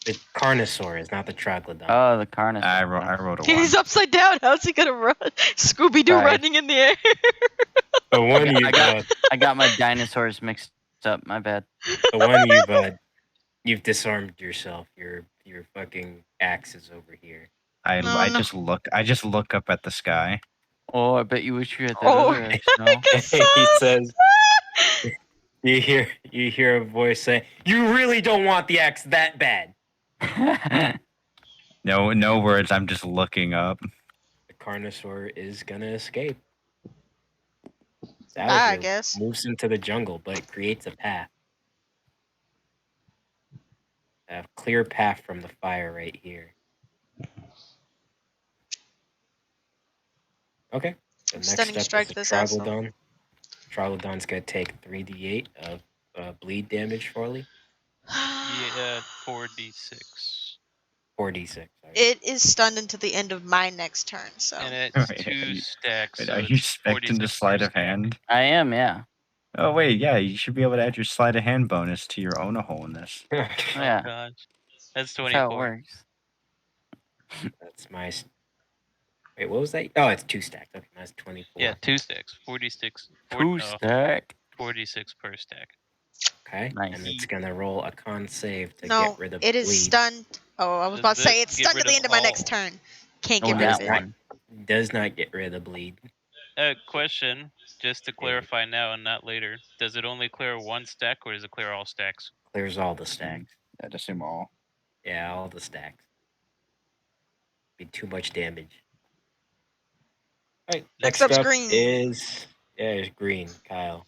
The Carnosaur is not the Troglodon. Oh, the Carnosaur. I rolled a 1. he's upside down. How's he gonna run? Scooby Doo Sorry. running in the air. The one I got my dinosaurs mixed up. My bad. you've disarmed yourself. Your fucking axe is over here. I No. just look up at the sky. Oh, I bet you wish you had that Oh. other X now. He says, you hear a voice say, "You really don't want the axe that bad." No words. I'm just looking up. The Carnosaur is gonna escape. It's out I of here. guess. Moves into the jungle, but it creates a path. A clear path from the fire right here. Okay. The next Stunning step strike is the this asshole. Troglodon. Troglodon's gonna take 3d8 of bleed damage, Farley. Yeah, 4d6. 4d6. Sorry. It is stunned until the end of my next turn, so. And it's Wait, 2 stacks. Wait, so are you it's expecting the 46 sleight per of stack. hand? I am, yeah. Oh wait, yeah, you should be able to add your sleight of hand bonus to your own wholeness. Oh, Yeah. gosh. That's That's how it 24. works. That's my. Wait, what was that? Oh, it's 2 stacks. Okay, that's 24. Yeah, 2 stacks. 46. 2 stack. 46 per stack. Okay. Nice. And it's gonna roll a con save to No, get rid of it is bleed. stunned. Oh, I was Does about to say it it's get stunned rid at the of end of my all? next turn. Can't Oh, get rid that of it. one. Does not get rid of bleed. Question, just to clarify now and not later. Does it only clear 1 stack or does it clear all stacks? Clears all the stacks. I'd assume all. Yeah, all the stacks. Be too much damage. Alright, Next next up's up green. is green, Kyle.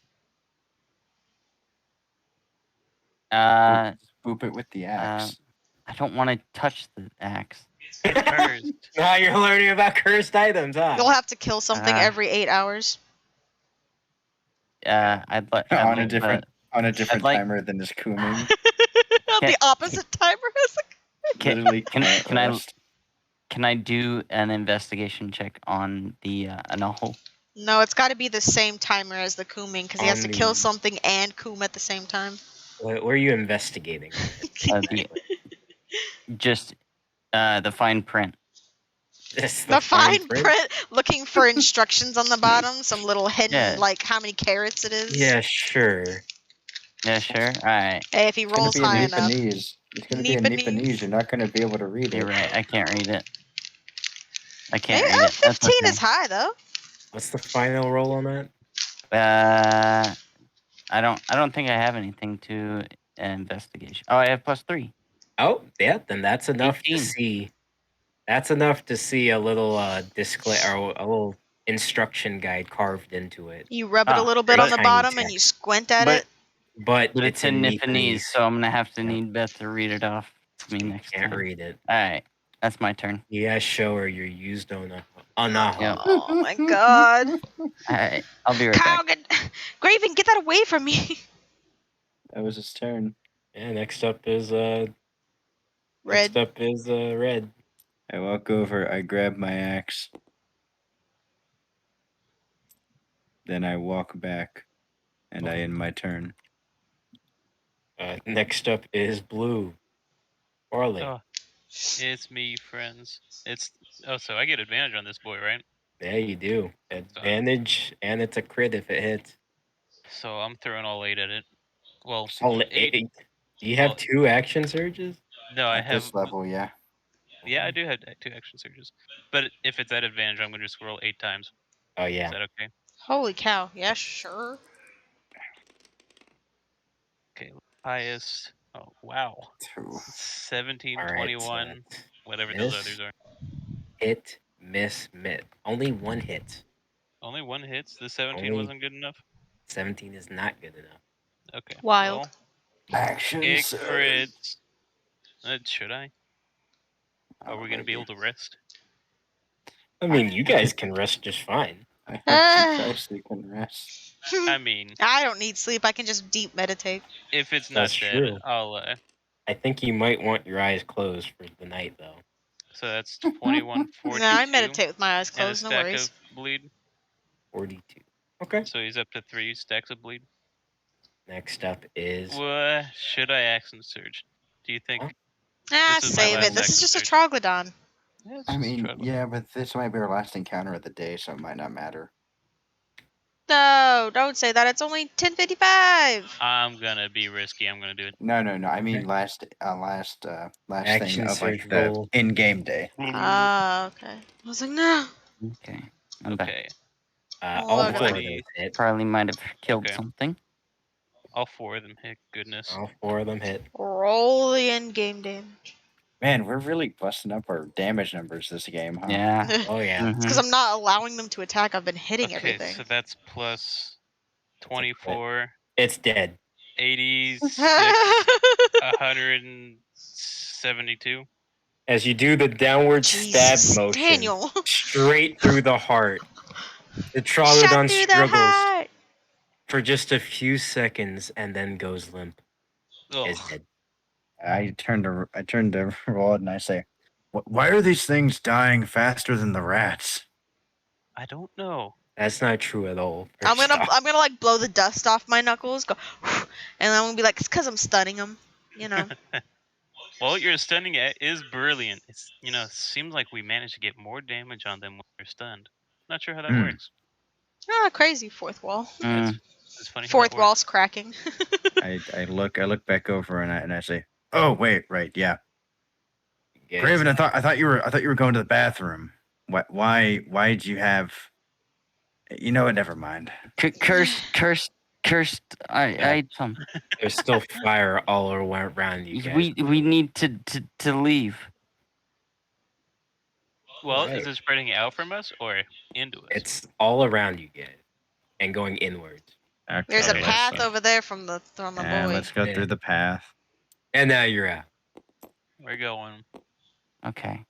Boop it with the axe. I don't want to touch the axe. Cursed. Now you're learning about cursed items, huh? You'll have to kill something Ah. every 8 hours. I'd like on a different like- timer than his cooming. The opposite timer. Literally, Can I do an investigation check on the Anaho? No, it's got to be the same timer as the cooming because he has to On kill the- something and coom at the same time. What are you investigating? Just the fine print. This, The fine print, looking for instructions on the bottom, some little hidden, Yeah. like how many carats it is. Yeah, sure. Yeah, sure. All right. Hey, if he rolls high enough. It's gonna be in Nipponese. Nipponese. You're not gonna be able to read You're it. right. I can't read it. I can't Maybe read it. That's 15 okay. is high though. What's the final roll on that? I don't think I have anything to investigation. Oh, I have +3. Oh, yeah, then that's enough 18. to see. That's enough to see a little or a little instruction guide carved into it. You rub it a Ah, little bit very on the tiny bottom and you text. squint at But- it. But But it's in Nipponese, so I'm gonna have to Yeah. need Beth to read it off to me next Can't time. read it. All right. That's my turn. Yeah, show her you're used on a Yeah. Oh my god. I'll be right Kyle, back. Graven, get that away from me. That was his turn. Yeah, next up is Red. Red. I walk over. I grab my axe. Then I walk back, and I end my turn. Next up is Blue. Orly. Oh, it's me, friends. So I get advantage on this boy, right? Yeah, you do. Advantage, and it's a crit if it hits. So I'm throwing all 8 at it. Well, All 8. eight. Do you have Well, 2 action surges? No, I At have. this level, yeah. Yeah, I do have 2 action surges. But if it's at advantage, I'm gonna just roll 8 times. Oh Is yeah. that okay? Holy cow. Yeah, sure. Okay, highest. Oh wow. Two. 17, All right. 21, whatever those others are. Hit, miss. Only one hit. Only 1 hits. The 17 Only- wasn't good enough. 17 is not good enough. Okay. Wild. Well, Action big surge. crits. Should I? Oh, Are we gonna be able to rest? I mean, you guys can rest just fine. I hope Ah. you guys can rest. I mean, I don't need sleep. I can just deep meditate. if it's not That's dead, true. I'll. I think you might want your eyes closed for the night, though. So that's 21, 42, No, I meditate with my eyes and a closed. No stack worries. of bleed. 42. Okay. So he's up to 3 stacks of bleed. Next up is. What should I accent surge? Do you think? Huh? Ah, This is my save last it. This is action just a surge. troglodyte. Yeah, it's I just mean, trouble. yeah, but this might be our last encounter of the day, so it might not matter. No, don't say that. It's only 10:55. I'm gonna be risky. I'm gonna do it. No. I mean, Okay. last thing Action of like surge the roll. in-game day. Ah, okay. I was like, no. Okay. I'm back. Okay. All Look at 4 of that. those hit. Probably might have killed Okay. something. All 4 of them hit. Goodness. All 4 of them hit. Roll the end game damage. Man, we're really busting up our damage numbers this game, huh? Yeah. It's Oh yeah. Mhm. because I'm not allowing them to attack. I've been hitting Okay, everything. so that's plus It's a crit. 24, It's dead. 86, 172. As you do the downward stab Jesus, motion Daniel. straight through the heart, the Shot troglodon through the struggles heart. for just a few seconds and then goes limp. Is Ugh. dead. I turn to Rod and I say, "Why are these things dying faster than the rats?" I don't know. That's not true at all. I'm first gonna off. like blow the dust off my knuckles, go, and I'm gonna be like, it's because I'm stunning them, you know. Well, your stunning is brilliant. Seems like we managed to get more damage on them when they're stunned. Not sure how that Hmm. works. Ah, crazy fourth wall. Mm. It's funny. How Fourth that works. wall's cracking. I look back over and I say, "Oh wait, right, yeah, Yes. Graven. I thought you were going to the bathroom. Why'd you have? You know what? Never mind. Cursed. I Yeah. ate some. There's still fire all around you guys. We need to leave. Well, Right. is it spreading out from us or into us? It's all around you guys and going inwards. Okay, There's a Okay, path so- over there from the And boy. let's go Yeah. through the path. And now you're out. We're going. Okay.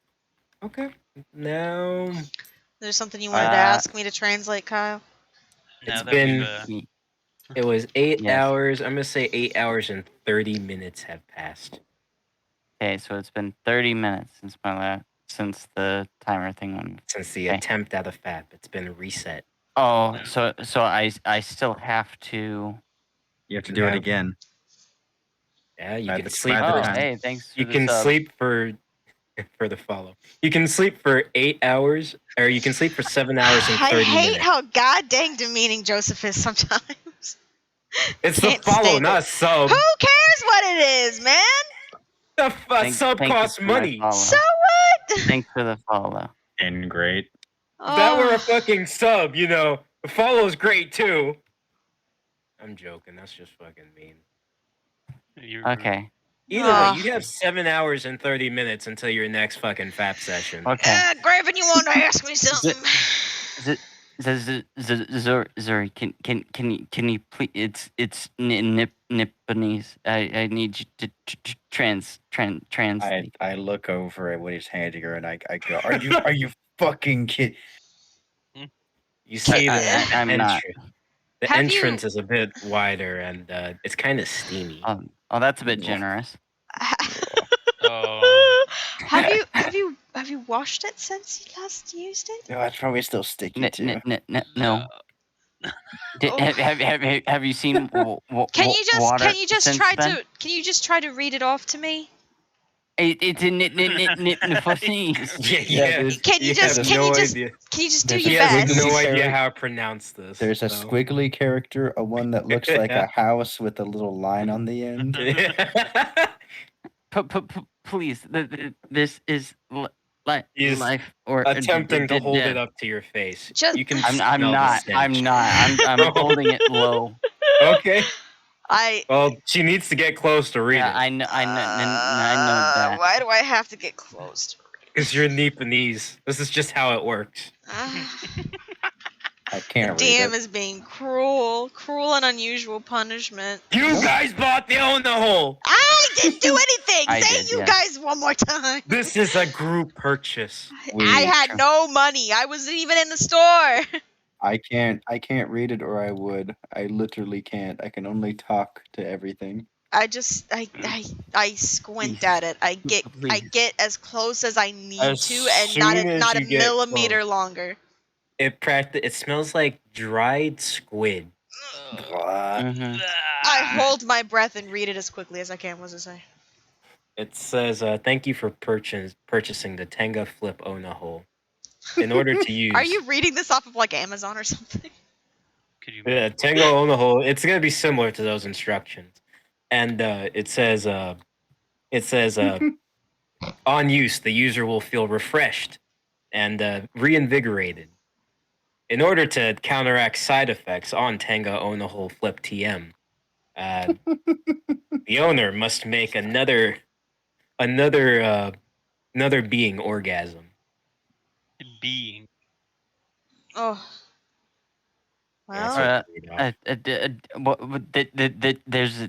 Okay. Now There's something you wanted to ask me to translate, Kyle? Now It's that been- we've it was 8 Yes. hours. I'm gonna say 8 hours and 30 minutes have passed. Okay, so it's been 30 minutes since the timer thing went. Since the Okay. attempt at a FAP. It's been reset. Oh, so I still have to. You have to You do it have- again. Yeah, you By can the- sleep. by the Oh, time- hey, thanks for You the can sub. sleep for the follow. You can sleep for 8 hours, or you can sleep for 7 hours and 30 I hate minutes. how god dang demeaning Joseph is sometimes. It's the Can't follow, stand not it. a sub. Who cares what it is, man? The sub Thank you costs for my money. follow. So what? Thanks for the follow. And great. If that were a Oh. fucking sub, the follow's great too. I'm joking. That's just fucking mean. You're Okay. Either way, Ugh. you have 7 hours and 30 minutes until your next fucking FAP session. Okay. Graven, you want to ask me something? Zuri, can you please? It's Nipponese. I need you to translate. I look over at what he's handing her, and I go, "Are you fucking kidding?" You see I'm not. The Have you- entrance is a bit wider, and it's kind of steamy. Oh, that's a bit No. generous. Oh. have you washed it since you last used it? No, it's probably still sticky too. No. Oh. Have you seen Can you water just since try then? to read it off to me? It's in Nipponese. Yeah. Can you just have no just idea. can you just do There's your He a has best? no squiggly idea character. how to pronounce this. There's a so. squiggly character, a one that looks like a house with a little line on the end. Please, this is He's life or attempting to hold it death. up to your face. Just- You can I'm smell the not. stench. I'm not. I'm holding it low. Okay. I Well, she needs to get close to read Yeah, it. I know that. Why do I have to get close to Because you're Nipponese. This is just how it works. I can't read DM it. is being cruel and unusual punishment. You guys bought the own the hole. I didn't do anything. I Say did, you yeah. guys one more time. This is a group purchase. I had no money. I wasn't even in the store. I can't read it, or I would. I literally can't. I can only talk to everything. I squint at it. I Please. get as close as I need As to, and soon not as a you get millimeter close. longer. It smells like dried squid. What? Mhm. I hold my breath and read it as quickly as I can. What does it say? It says, "Thank you for purchasing the Tenga Flip Ona hole. In order to use, Are you reading this off of like Amazon or something? Could you? Yeah, Tenga Ona hole. It's gonna be similar to those instructions, and it says, on use, the user will feel refreshed and reinvigorated. In order to counteract side effects on Tenga Ona hole Flip TM, the owner must make another being orgasm." Being. Oh. That's Well, what you read off. There's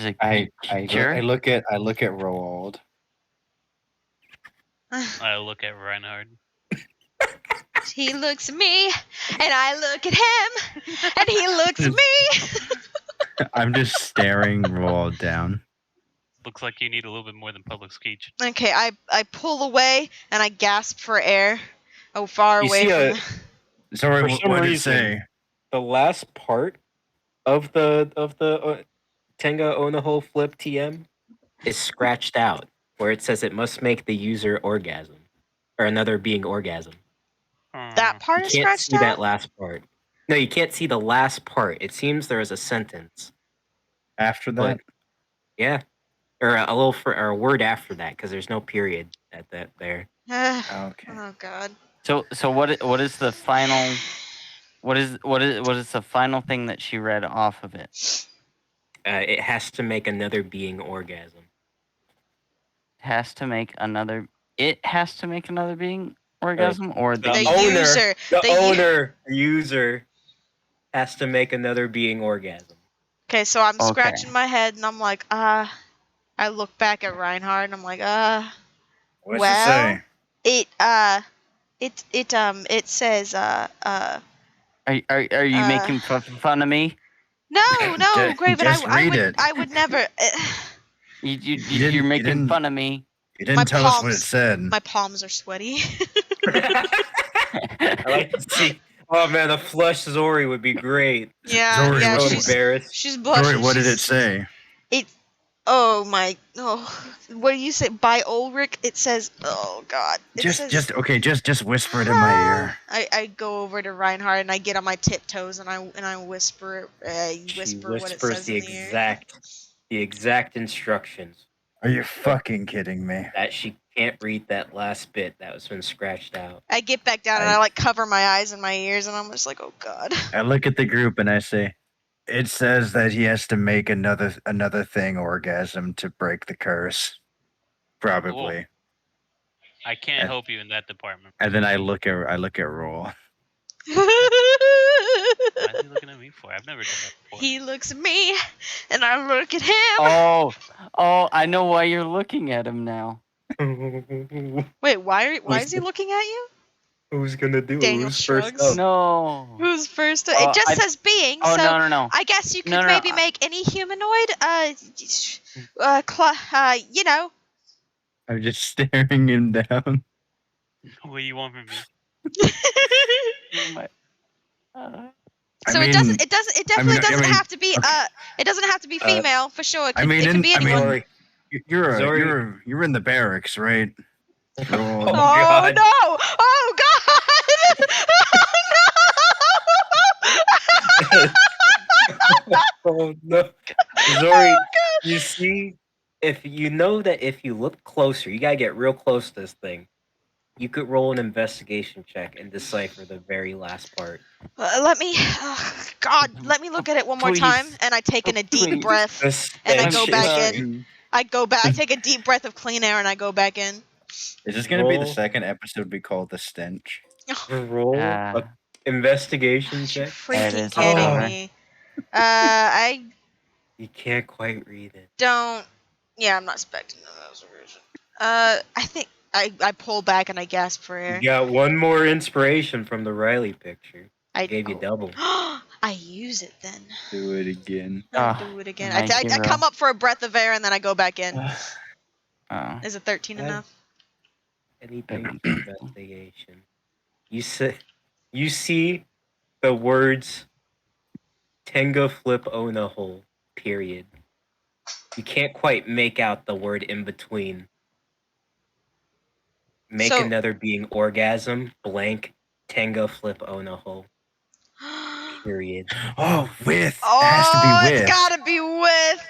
a I Sure. look at Roald. I look at Reinhard. he looks at me, and I look at him, and he looks at me. I'm just staring Roald down. Looks like you need a little bit more than public speech. Okay, I pull away and I gasp for air. Oh, far You away see from. Sorry, For what some did it reason- say? The last part of the Tenga Ona hole Flip TM is scratched out, where it says it must make the user orgasm or another being orgasm. That part You is can't scratched see that out. last part. No, you can't see the last part. It seems there is a sentence. After that? Yeah, or a little or a word after that, because there's no period at that there. Okay. Oh God. So what is the final? What is the final thing that she read off of it? It has to make another being orgasm. It has to make another being orgasm, or The The owner, user- the user has to make another being orgasm. Okay, so I'm Okay. scratching my head and I'm like, I look back at Reinhardt and I'm like, What's well, it say? it says, Are you making fun of me? no, Graven, just read it. I would never. You're making didn't- fun of me. You didn't My tell us what it palms- said. My palms are sweaty. I like to see. Oh man, a flush Zori would be great. yeah, Zori, yeah, So what- embarrassed. she's blushing. Sorry, what did it she's- say? Oh my, what do you say? By Ulrich, it says, oh God. It says, Just whisper it in my ear. I go over to Reinhardt and I get on my tiptoes and I whisper, She whisper what it whispers says the in the ear. exact instructions Are you fucking kidding me? that she can't read that last bit that was been scratched out. I get back down and I like cover my eyes and my ears and I'm just like, oh God. I look at the group and I say, it says that he has to make another thing orgasm to break the curse. Probably. I can't help you in that department. And then I look at Roll. Why is he looking at me for? I've never done that before. He looks at me, and I look at him. Oh, I know why you're looking at him now. Wait, why is he looking at you? Who's gonna do it? Daniel Who's first shrugs. up? No. Who's first? Oh, It just I- says being, Oh, so no. I guess you could No, maybe make any humanoid. You know. I'm just staring him down. What do you want from me? Oh my- uh, So I it mean, doesn't. It doesn't. It definitely doesn't I mean, have to be. okay. It doesn't have to be female for sure. It I could, mean, it could be anyone. Zori. you're in the barracks, right? You're all- Oh, Oh God. no! Oh God! Oh no, Zori. You see, if you know that if you look closer, you gotta get real close to this thing. You could roll an investigation check and decipher the very last part. Let me. God, let me look at it one more time. Please. And I take in a deep Please. breath. The And I stench go is- back sorry. in. I go back. I take a deep breath of clean air and I go back in. Is this gonna be the Roll. second episode we call the stench? Roll a investigation You're check. freaking is kidding over. me. I You can't quite read it. don't. Yeah, I'm not expecting those. I think I pull back and I gasp for air. You got one more inspiration from the Riley picture. I Gave you double. I use it then. Do it again. I Ah, do it again. my I hero. come up for a breath of air and then I go back in. Oh. Is a 13 enough? Anything for investigation. You see the words Tenga flip Ona hole. Period. You can't quite make out the word in between. Make So- another being orgasm blank Tenga flip Ona hole. Period. Oh, with. Oh, It has to be with. it's gotta be with.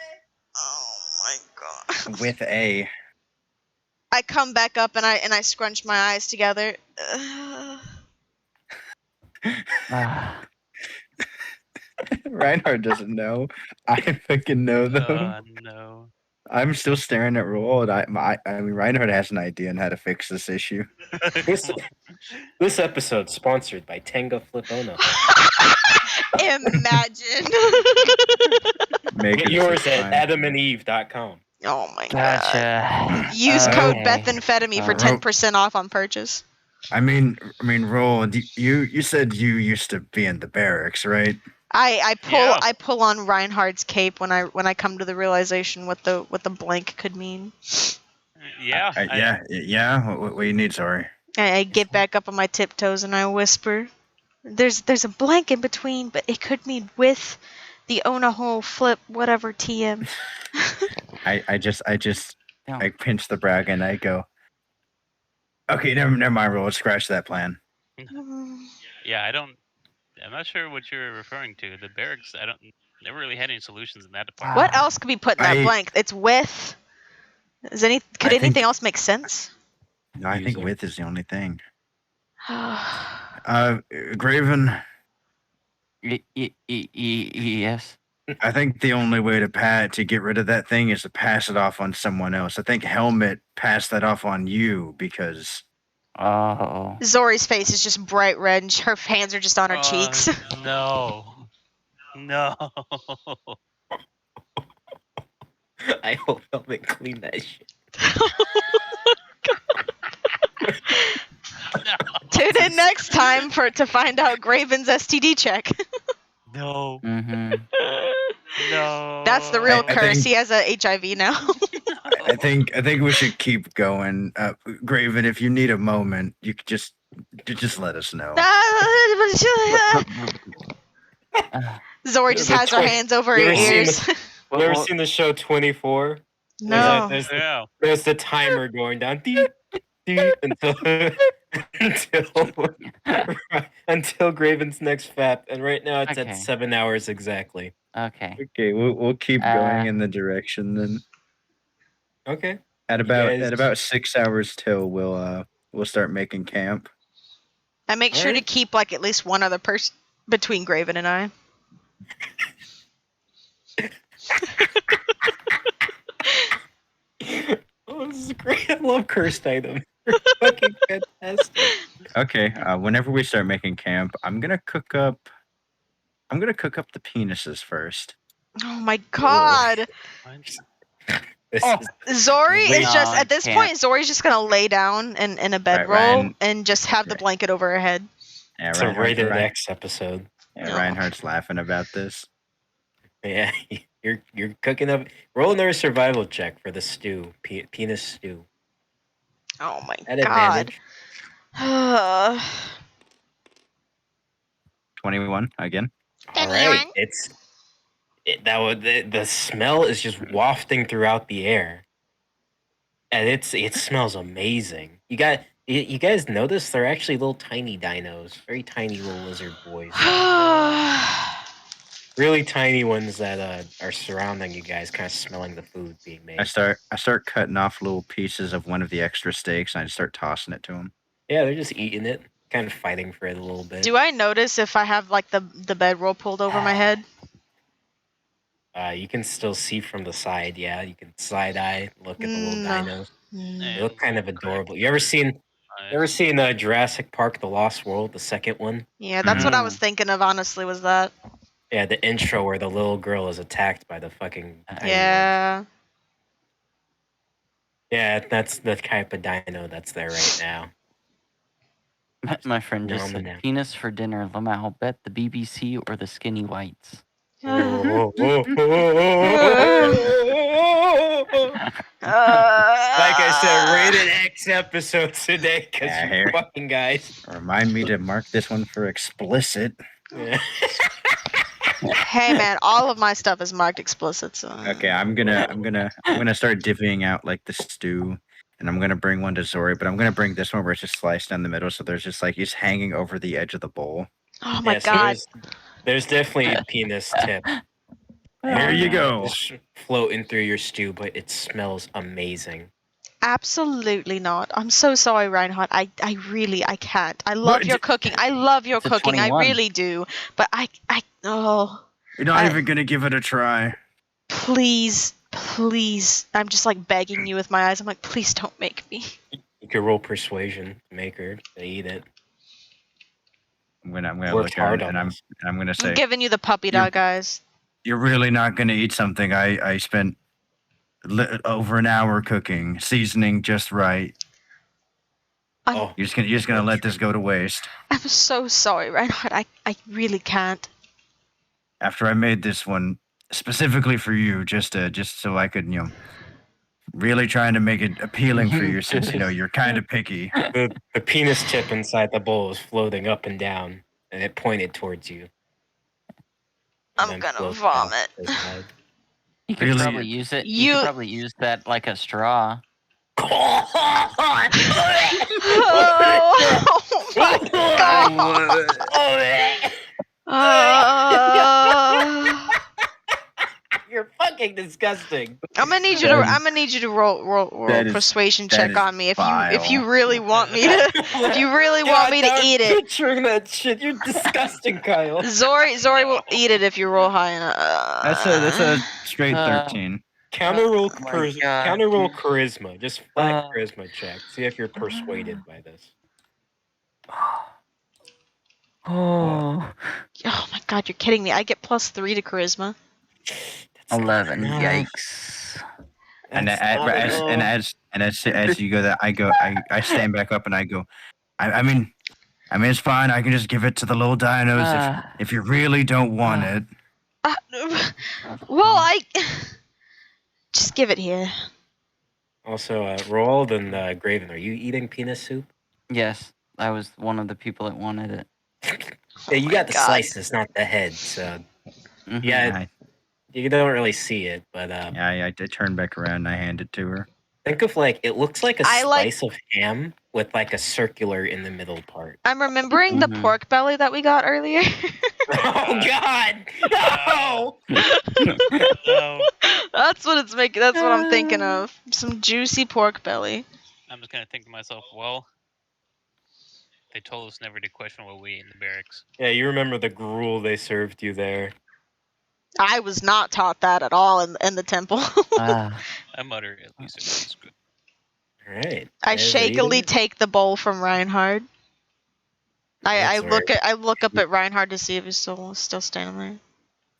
Oh my god. With a. I come back up and I scrunch my eyes together. Ah. Reinhardt doesn't know. I fucking know though. No. I'm still staring at Roald. I mean, Reinhardt has an idea on how to fix this issue. This episode sponsored by Tenga Flip Ona. Imagine. Make Get it yours at fine. adamandeve.com. Oh my god. Gotcha. Use code Okay. methamphetamine for Uh, 10% off on purchase. I mean, Roald, you said you used to be in the barracks, right? Yeah. I pull on Reinhardt's cape when I come to the realization what the blank could mean. Yeah. Yeah. What do you need? Sorry. I get back up on my tiptoes and I whisper, "There's a blank in between, but it could mean with the Ona hole flip whatever TM." I just No. I pinch the brag and I go, okay, never mind, Roald. Scratch that plan. Yeah, I'm not sure what you're referring to. The barracks, never really had any solutions in that department. What else could be put in that I- blank? It's with. Could I think- anything else make sense? No, I think User. with is the only thing. Graven, Yes. I think the only way to get rid of that thing is to pass it off on someone else. I think Helmet passed that off on you because Oh. Zori's face is just bright red and her hands are just on her cheeks. No. I hope Helmet clean that shit. Tune in next time to find out Graven's STD check. No. Mm-hmm. No. That's the real I curse. think- He has a HIV now. I think we should keep going. Graven, if you need a moment, you could just let us know. Zori just has her hands over You her ever seen ears. You ever seen the show 24? No. Yeah. There's the timer going down deep, deep until Graven's next fap, and right now it's Okay. at 7 hours exactly. Okay. Okay, we'll keep going in the direction then. Okay. At guys- about 6 hours till we'll start making camp. I make sure to Alright. keep like at least one other person between Graven and I. Oh, this is great. I love cursed items. They're fucking fantastic. Okay, whenever we start making camp, I'm gonna cook up I'm gonna cook up the penises first. Oh my god. This Oh. is Zori is No, just I at this can't. point. Zori's just gonna lay down in a bedroll Ryan- and just have the blanket over her head. Yeah, it's a Reinhardt's, rated X episode. yeah, No. Reinhardt's laughing about this. Yeah, you're cooking up. Roll another survival check for the stew, penis stew. Oh my At god. advantage. 21 again. All right, the smell is just wafting throughout the air, and it smells amazing. You guys notice they're actually little tiny dinos, very tiny little lizard boys, really tiny ones that are surrounding you guys, kind of smelling the food being made. I start cutting off little pieces of one of the extra steaks and I start tossing it to them. Yeah, they're just eating it, kind of fighting for it a little bit. Do I notice if I have like the bedroll pulled over my head? You can still see from the side. Yeah, you can side eye look at the little dinos. They look kind of adorable. You ever seen Jurassic Park: The Lost World, the second one? Yeah, that's what I was thinking of. Honestly, was that? Yeah, the intro where the little girl is attacked by the fucking tiny ones. Yeah. Yeah, that's the type of dino that's there right now. My friend just said, Phenomenal. penis for dinner, Lamau, bet the BBC or the skinny whites. Like I said, rated X episodes today because Yeah, you here. fucking guys. Remind me to mark this one for explicit. Yeah. Hey man, all of my stuff is marked explicit. So. Okay, I'm gonna start divvying out like the stew, and I'm gonna bring one to Zori, but I'm gonna bring this one where it's just sliced down the middle, so there's just like it's hanging over the edge of the bowl. Oh my So god. there's definitely a penis tip. There you go. Just floating through your stew, but it smells amazing. Absolutely not. I'm so sorry, Reinhardt. I can't. I love your cooking. I love your It's a cooking. I 21. really do. But oh, You're not even gonna give it a try. please. I'm just like begging you with my eyes. I'm like, please don't make me. You could roll persuasion to make her to eat it. I'm gonna Worked look hard hard on this. I'm gonna say I'm giving you the puppy dog eyes. you're really not gonna eat something I spent over an hour cooking, seasoning just right. Oh, You're just gonna let this go to waste. I'm so sorry, Reinhardt. I really can't. After I made this one specifically for you, just so I could, really trying to make it appealing for you, since you're kind of picky. the penis tip inside the bowl is floating up and down, and it pointed towards you. And I'm then gonna floats back vomit. to the side. You could Really? probably use it. You could probably use that like a straw. Oh my god. You're fucking disgusting. I'm gonna need you to roll That is- persuasion that check is on me if you vile. really want me to eat it. Picturing that shit, you're disgusting, Kyle. Zori will eat it if you roll high enough. That's a straight 13. Counter roll Oh my God. charisma. Just flat charisma check. See if you're persuaded by this. Oh. Oh my god, you're kidding me. I get +3 to charisma. 11. enough. Yikes. And That's not enough. as you go that I stand back up and I go, I mean it's fine. I can just give it to the little dinos if you really don't want it. Well, I just give it here. Also, Roald and Graven, are you eating penis soup? Yes, I was one of the people that wanted it. Yeah, you got the God. slices, not the head. So Mhm. yeah, you don't really see it, but I turned back around and I hand it to her. think of it looks like a slice of ham with like a circular in the middle part. I'm remembering the Mhm. pork belly that we got earlier. Oh God! No! No, That's what it's making. That's what I'm thinking of. Some juicy pork belly. I'm just gonna think to myself, well, they told us never to question what we eat in the barracks. Yeah, you remember the gruel they served you there. I was not taught that at all in the temple. Ah. I mutter, at least it tastes good. All right. I guys are shakily eating? take the bowl from Reinhard. I That's look up at Reinhard to see if he's still standing there.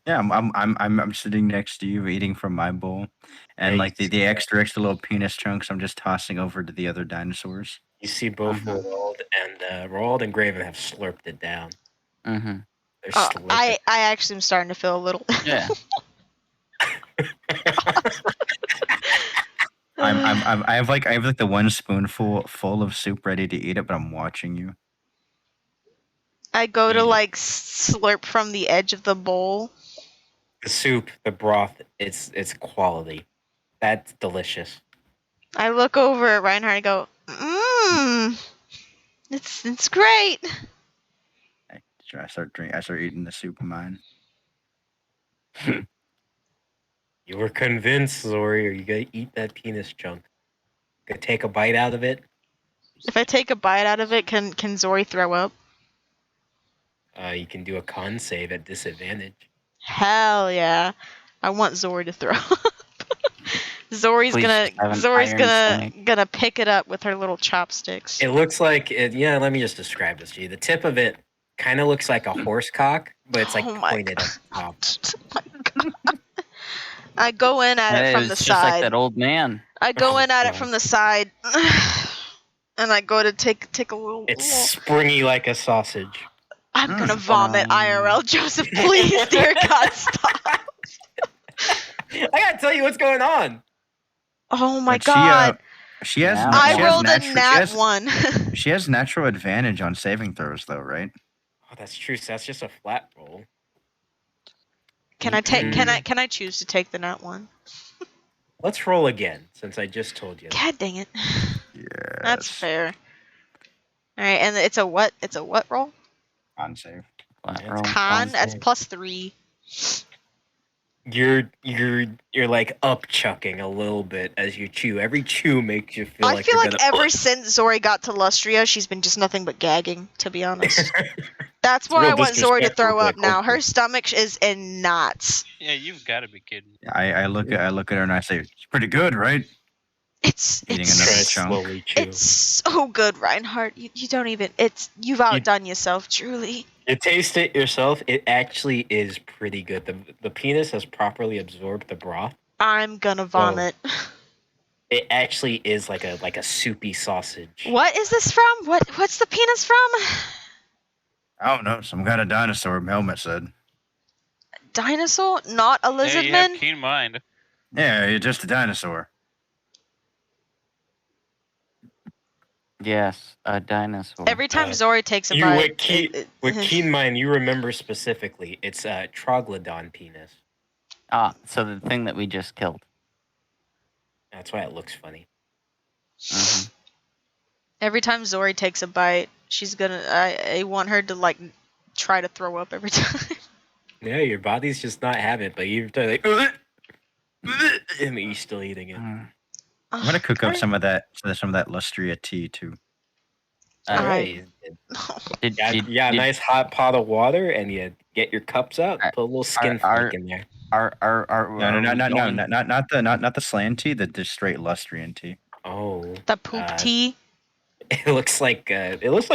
Yeah, I'm sitting next to you, eating from my bowl, and Yeah, like the extra little penis chunks, I'm just tossing over to the other dinosaurs. You see both Roald and Graven have slurped it down. Mm-hmm. They're slurping. I actually am starting to feel a little. Yeah. I have like the one spoonful full of soup ready to eat it, but I'm watching you. I go to Eat it. like slurp from the edge of the bowl. The soup, the broth, it's quality. That's delicious. I look over at Reinhardt and go, it's great. I start eating the soup of mine. You were convinced, Zori, or you gotta eat that penis chunk. Gonna take a bite out of it. If I take a bite out of it, can Zori throw up? You can do a con save at disadvantage. Hell yeah. I want Zori to throw up. Zori's Please gonna just have an iron stomach. gonna pick it up with her little chopsticks. It looks like it. Yeah, let me just describe this to you. The tip of it kind of looks like a horse cock, but it's like Oh my pointed at the top. Oh my God. I go in at it from the It's just like side. that old man. I go Oh, in at it God. from the side, and I go to take a little. It's springy like a sausage. I'm gonna vomit, IRL. Joseph, please, dear God, stop. I gotta tell you what's going on. Oh my But God. she has. Now I she rolled a she nat has, one. She has natural advantage on saving throws, though, right? Oh, that's true. So that's just a flat roll. Can I choose to take the nat one? Let's roll again, since I just told you. God dang it. Yes. That's fair. All right, and it's a what? It's a what roll? On save. Flat It's roll. Con. That's save. +3. You're like up chucking a little bit as you chew. Every chew makes you feel I like feel you're like gonna. ever since Zori got to Lustria, she's been just nothing but gagging, to be honest. That's It's why real I want Zori to disrespectful throw to up now. culture. Her stomach is in knots. Yeah, you've got to be kidding. I look at her and I say, "It's pretty good, right?" Eating another Try to chunk. slowly chew. It's so good, Reinhardt. You don't even. You've outdone yourself, truly. You taste it yourself. It actually is pretty good. The penis has properly absorbed the broth. I'm gonna vomit. It actually is like a soupy sausage. What is this from? What's the penis from? I don't know. Some kind of dinosaur. Helmet said. Dinosaur, not a Yeah, lizard you have man. keen mind. Yeah, you're just a dinosaur. Yes, a dinosaur. Every time Zori takes a You bite, with keen mind, you remember specifically. It's a troglodon penis. So the thing that we just killed. That's why it looks funny. Mm-hmm. every time Zori takes a bite, she's gonna. I want her to like try to throw up every time. Yeah, your body's just not having it, but you're like, and you're still eating it. Mm. I'm gonna cook up some of that Lustria tea too. All Uh, right. Did, You did, got a did- nice hot pot of water, and you get your cups up, put a little skin flake in there. are No, we going- not the slant tea, the straight Lustrian tea. Oh, The poop tea. it looks like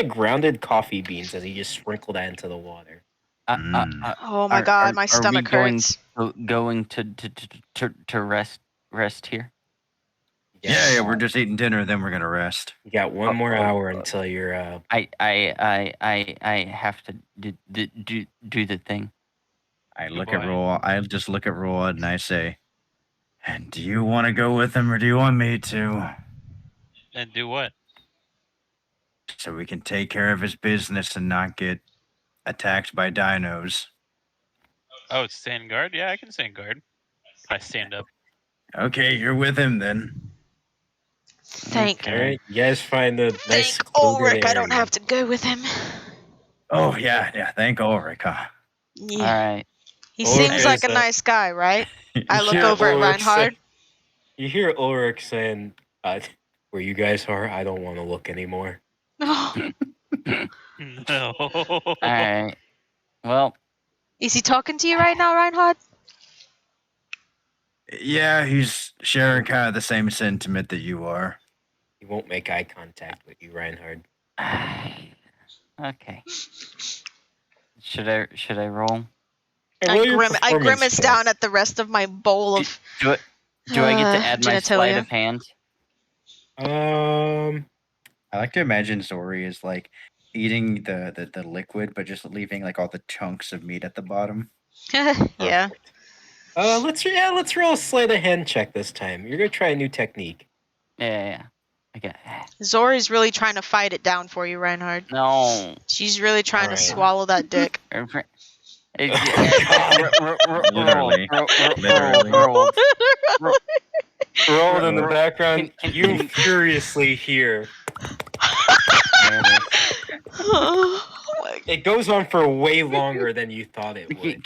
grounded coffee beans as you just sprinkle that into the water. Oh my God, my stomach hurts. Going to rest here? Yeah, we're just eating dinner, then we're gonna rest. You got one more hour until you're. I have to do the thing. I Good look boy. at Roll. I just look at Roll and I say, "And do you want to go with him, or do you want me to? And do what? So we can take care of his business and not get attacked by dinos." Oh, it's stand guard? Yeah, I can stand guard. I stand up. Okay, you're with him then. Thank All right, you guys find a nice secluded Ulrich. I don't area. have to go with him. Oh yeah. Thank Ulrich. Huh? Yeah. All right. He Ulrich seems like is, a nice guy, right? I look Yeah, over at Ulrich Reinhard. You hear Ulrich saying, "Where you guys are, I don't want to look anymore." No. All right. Well, Is he talking to you right now, Reinhard? Yeah, he's sharing kind of the same sentiment that you are. He won't make eye contact with you, Reinhard. Okay. Should I roll? Hey, roll your I performance grimace check. down at the rest of my bowl of Do I get to add my sleight genitalia. of hand? I like to imagine Zori is like eating the liquid, but just leaving like all the chunks of meat at the bottom. Yeah. Perfect. Let's roll a sleight of hand check this time. You're gonna try a new technique. Yeah. Okay. Zori's really trying to fight it down for you, Reinhard. No. She's really trying to Alright. swallow that dick. Literally. Rolled. Rolled in the Ro- background. can- You can- furiously hear. There it Oh my It goes on for way longer than you thought it would.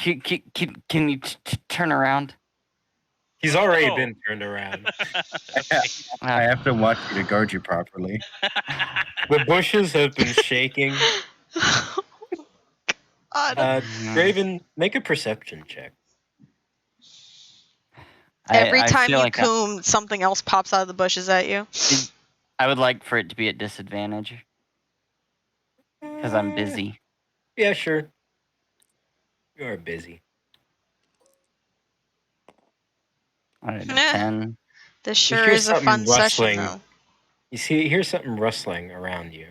Can you turn around? He's already Oh. been turned around. I have to watch you to guard you properly. The bushes have been shaking. God. Raven, make a perception check. Every I time feel you like coom, something else pops out of the bushes at you. I would like for it to be at disadvantage because I'm busy. Yeah, sure. You are busy. I don't know, Nah. 10. This You sure hear is a something fun rustling. session, though. You hear something rustling around you.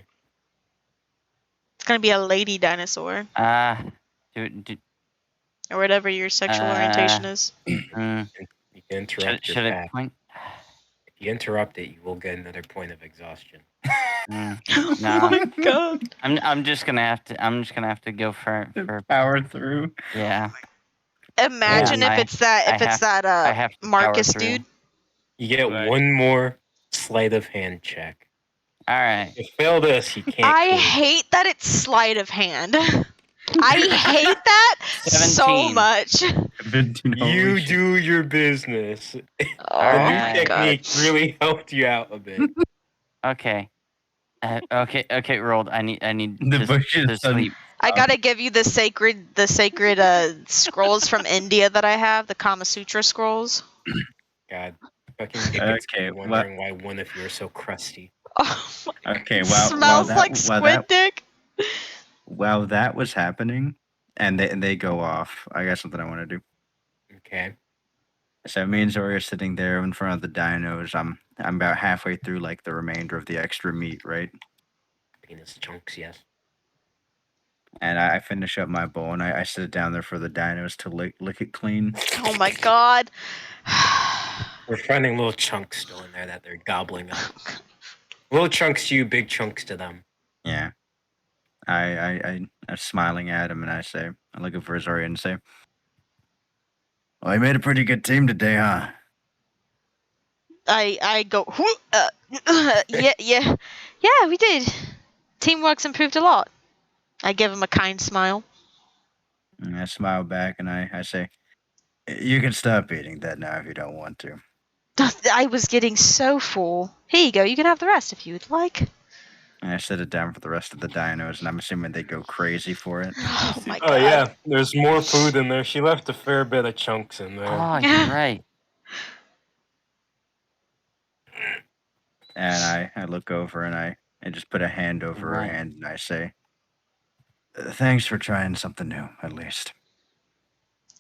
It's gonna be a lady dinosaur, Do, or whatever your sexual orientation is. You can interrupt should your I path. point? If you interrupt it, you will get another point of exhaustion. Oh Nah. my god. I'm just gonna have to go for Power through. yeah. Imagine Yeah, if it's that I have to power Marcus through. dude. You get Right. one more sleight of hand check. All right. If you fail this, you can't. I coom. hate that it's sleight of hand. I hate that so 17. much. You do your business. The Oh new my god. technique really helped you out a bit. Okay. Okay. Rolled. I need The to, bushes to sleep. I gotta give you the sacred scrolls from India that I have, the Kama Sutra scrolls. God, fucking Hicket's Okay, wondering why one of you are so crusty. Oh my Okay, god. while Smells that like squid dick. while that was happening, and they go off, I got something I want to do. Okay. So me and Zori are sitting there in front of the dinos. I'm about halfway through like the remainder of the extra meat, right? Penis chunks, yes. And I finish up my bowl and I sit it down there for the dinos to lick it clean. Oh my god. We're finding little chunks still in there that they're gobbling up. Little chunks to you, big chunks to them. Yeah. I'm smiling at him and I'm looking for Zori and say, "Well, you made a pretty good team today, huh?" I go, yeah, we did. Teamwork's improved a lot. I give him a kind smile. And I smile back and I say, "You can stop eating that now if you don't want to." I was getting so full. Here you go. You can have the rest if you'd like. And I set it down for the rest of the dinos, and I'm assuming they go crazy for it. Oh my Oh god. yeah, there's more food in there. She left a fair bit of chunks in there. Oh, you're right. And I look over and I just put a hand over her Right. hand and I say, "Thanks for trying something new, at least."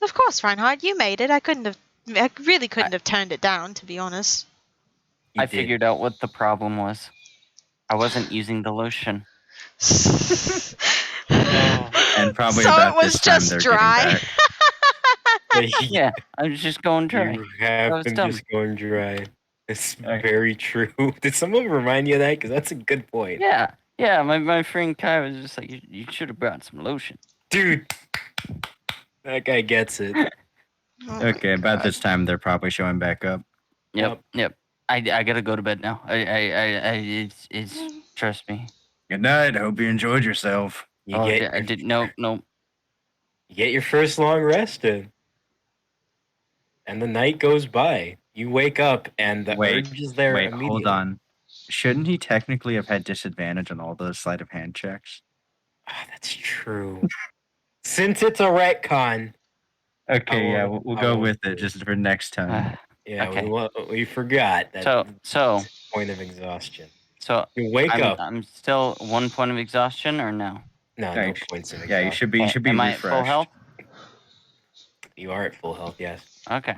Of course, Reinhard, you made it. I really couldn't have turned it down, to be honest. You I did. figured out what the problem was. I wasn't using the lotion. And probably so about it was this time just they're dry. getting back. Yeah, I was just going dry. You have was been dumb. just going dry. It's Okay. very true. Did someone remind you of that? Because that's a good point. Yeah. My friend Kai was just like, you should have brought some lotion. Dude, that guy gets it. Oh my Okay, about God. this time they're probably showing back up. Yep. I gotta go to bed now. It's trust me. Good night. I hope you enjoyed yourself. You Oh, get I did. No. you get your first long rest in. And the night goes by. You wake up and the Wait, urge is there immediately. Hold on. Shouldn't he technically have had disadvantage on all those sleight of hand checks? Ah, that's true. Since it's a retcon. Okay, yeah, will- we'll I go will with do it just for next time. Yeah, Okay. we forgot that So point of exhaustion. so You wake up. I'm still 1 point of exhaustion or no? No, Yeah, no points in Yeah, you exhaust. should be. You should be Am I at refreshed. full health? You are at full health, yes. Okay.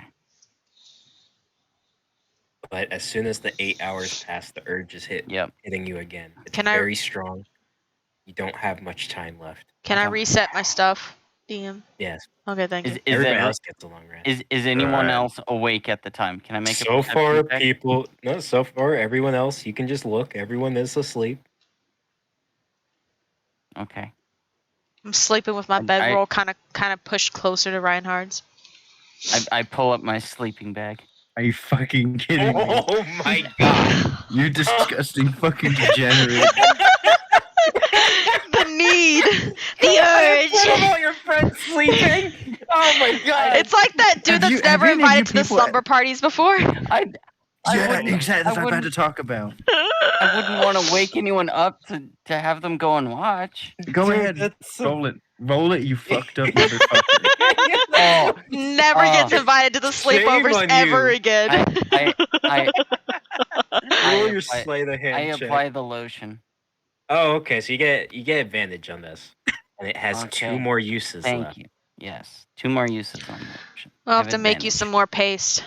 But as soon as the 8 hours pass, the urge is hitting you again. It's Can I- very strong. You don't have much time left. Can I Okay. reset my stuff, DM? Yes. Okay, thank you. Is Everybody that else gets a long rest. is anyone Right. else awake at the time? Can I make a So far, perception check? people. No, so far, everyone else, you can just look. Everyone is asleep. Okay. I'm sleeping with my I- bedroll kind of pushed closer to Reinhardt's. I pull up my sleeping bag. Are you fucking kidding me? Oh my god. You disgusting fucking degenerate. The need, the urge. all your friends sleeping. Oh my god. It's like that dude Have you- that's never have any of you invited to the people- slumber parties before. I Yeah, wouldn't- exactly. That's I what I'm about to wouldn't- talk about. I wouldn't want to wake anyone up to have them go and watch. Go Dude, ahead. that's so- Roll it. Roll it, you fucked up motherfucker. Oh, Never gets invited to the Shame sleepovers on ever you. again. I Roll your apply- sleight of hand I check. apply the lotion. Oh, okay. So you get advantage on this, and it has Okay. 2 more uses Thank left. you. Yes, 2 more uses on the lotion. I'll have Have to make you advantage. some more paste.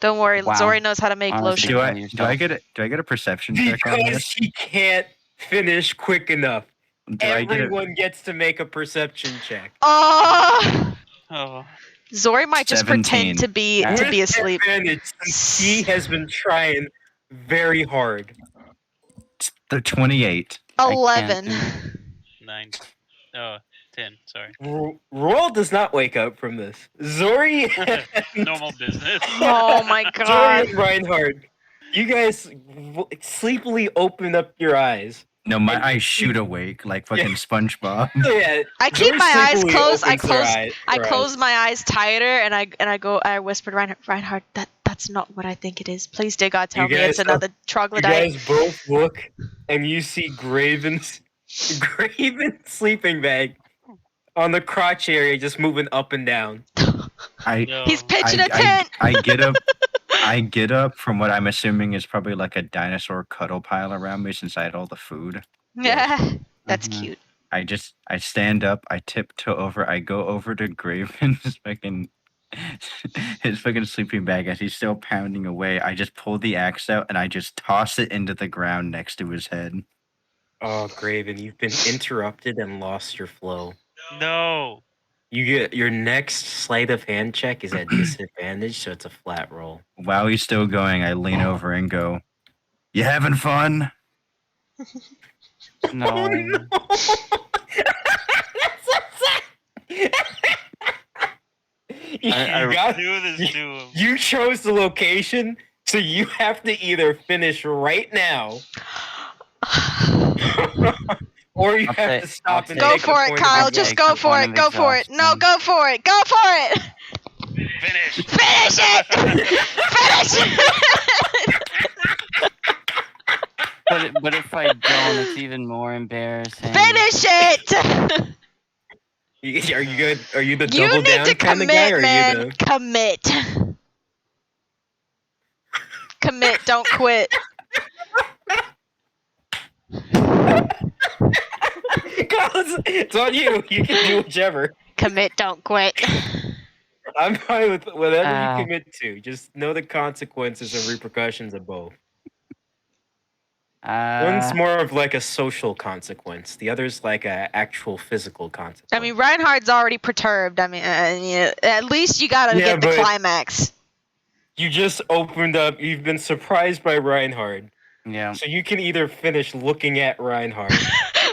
Don't worry, Wow. Zori knows how to make Honestly, lotion. kill Do I yourself. get a perception check on Because this? he can't finish quick enough. Do I get a, Everyone gets to make a perception check. Oh, Oh, Zori might just 17. pretend to be With asleep. Advantage, since he has been trying very hard. the 28? I can't 11. do it. 9. Oh, 10. Sorry. Royal does not wake up from this. Zori, Normal business. Oh my Zori god. and Reinhardt, you guys sleepily open up your eyes. No, my eyes shoot awake like fucking SpongeBob. Yeah, I keep Zori my eyes sleepily closed. I opens her close. eye- I her eyes. close my eyes tighter, and I go. I whispered, Reinhardt, that's not what I think it is. Please, dear God, tell You me it's guys have- another You troglodyte. guys both look, and you see Graven's sleeping bag on the crotch area, just moving up and down. I No. He's pitching a tent. I get up. I get up from what I'm assuming is probably like a dinosaur cuddle pile around me since I had all the food. Yeah, that's Mhm. cute. I stand up, I tiptoe over, I go over to Graven's fucking his fucking sleeping bag as he's still pounding away. I just pull the axe out and I just toss it into the ground next to his head. Oh, Graven, you've been interrupted and lost your flow. No. You get your next sleight of hand check is at disadvantage, so it's a flat roll. While he's still going, I lean over and go, "You having fun?" No. Oh no! you I- got Do this to him. you chose the location, so you have to either finish right now, or you I'll have take- to stop and I'll Go take a for it, point of Kyle. I'll Just take go the for point it. of Go for it. No, exhaustion. go for it. Go for it. Finish. Finish it. Finish it. But if I don't, it's even more embarrassing. Finish it. Are you good? Are you the You double need down to kind of guy, or commit, are man. you the? Commit. Commit. Don't quit. It's on you. You can do whichever. Commit. Don't quit. I'm fine with whatever Ah. you commit to. Just know the consequences and repercussions of both. One's more of like a social consequence. The other's like a actual physical consequence. I mean, Reinhardt's already perturbed. I mean, yeah, at least you gotta Yeah, get the but- climax. You just opened up. You've been surprised by Reinhardt, Yeah. so you can either finish looking at Reinhardt.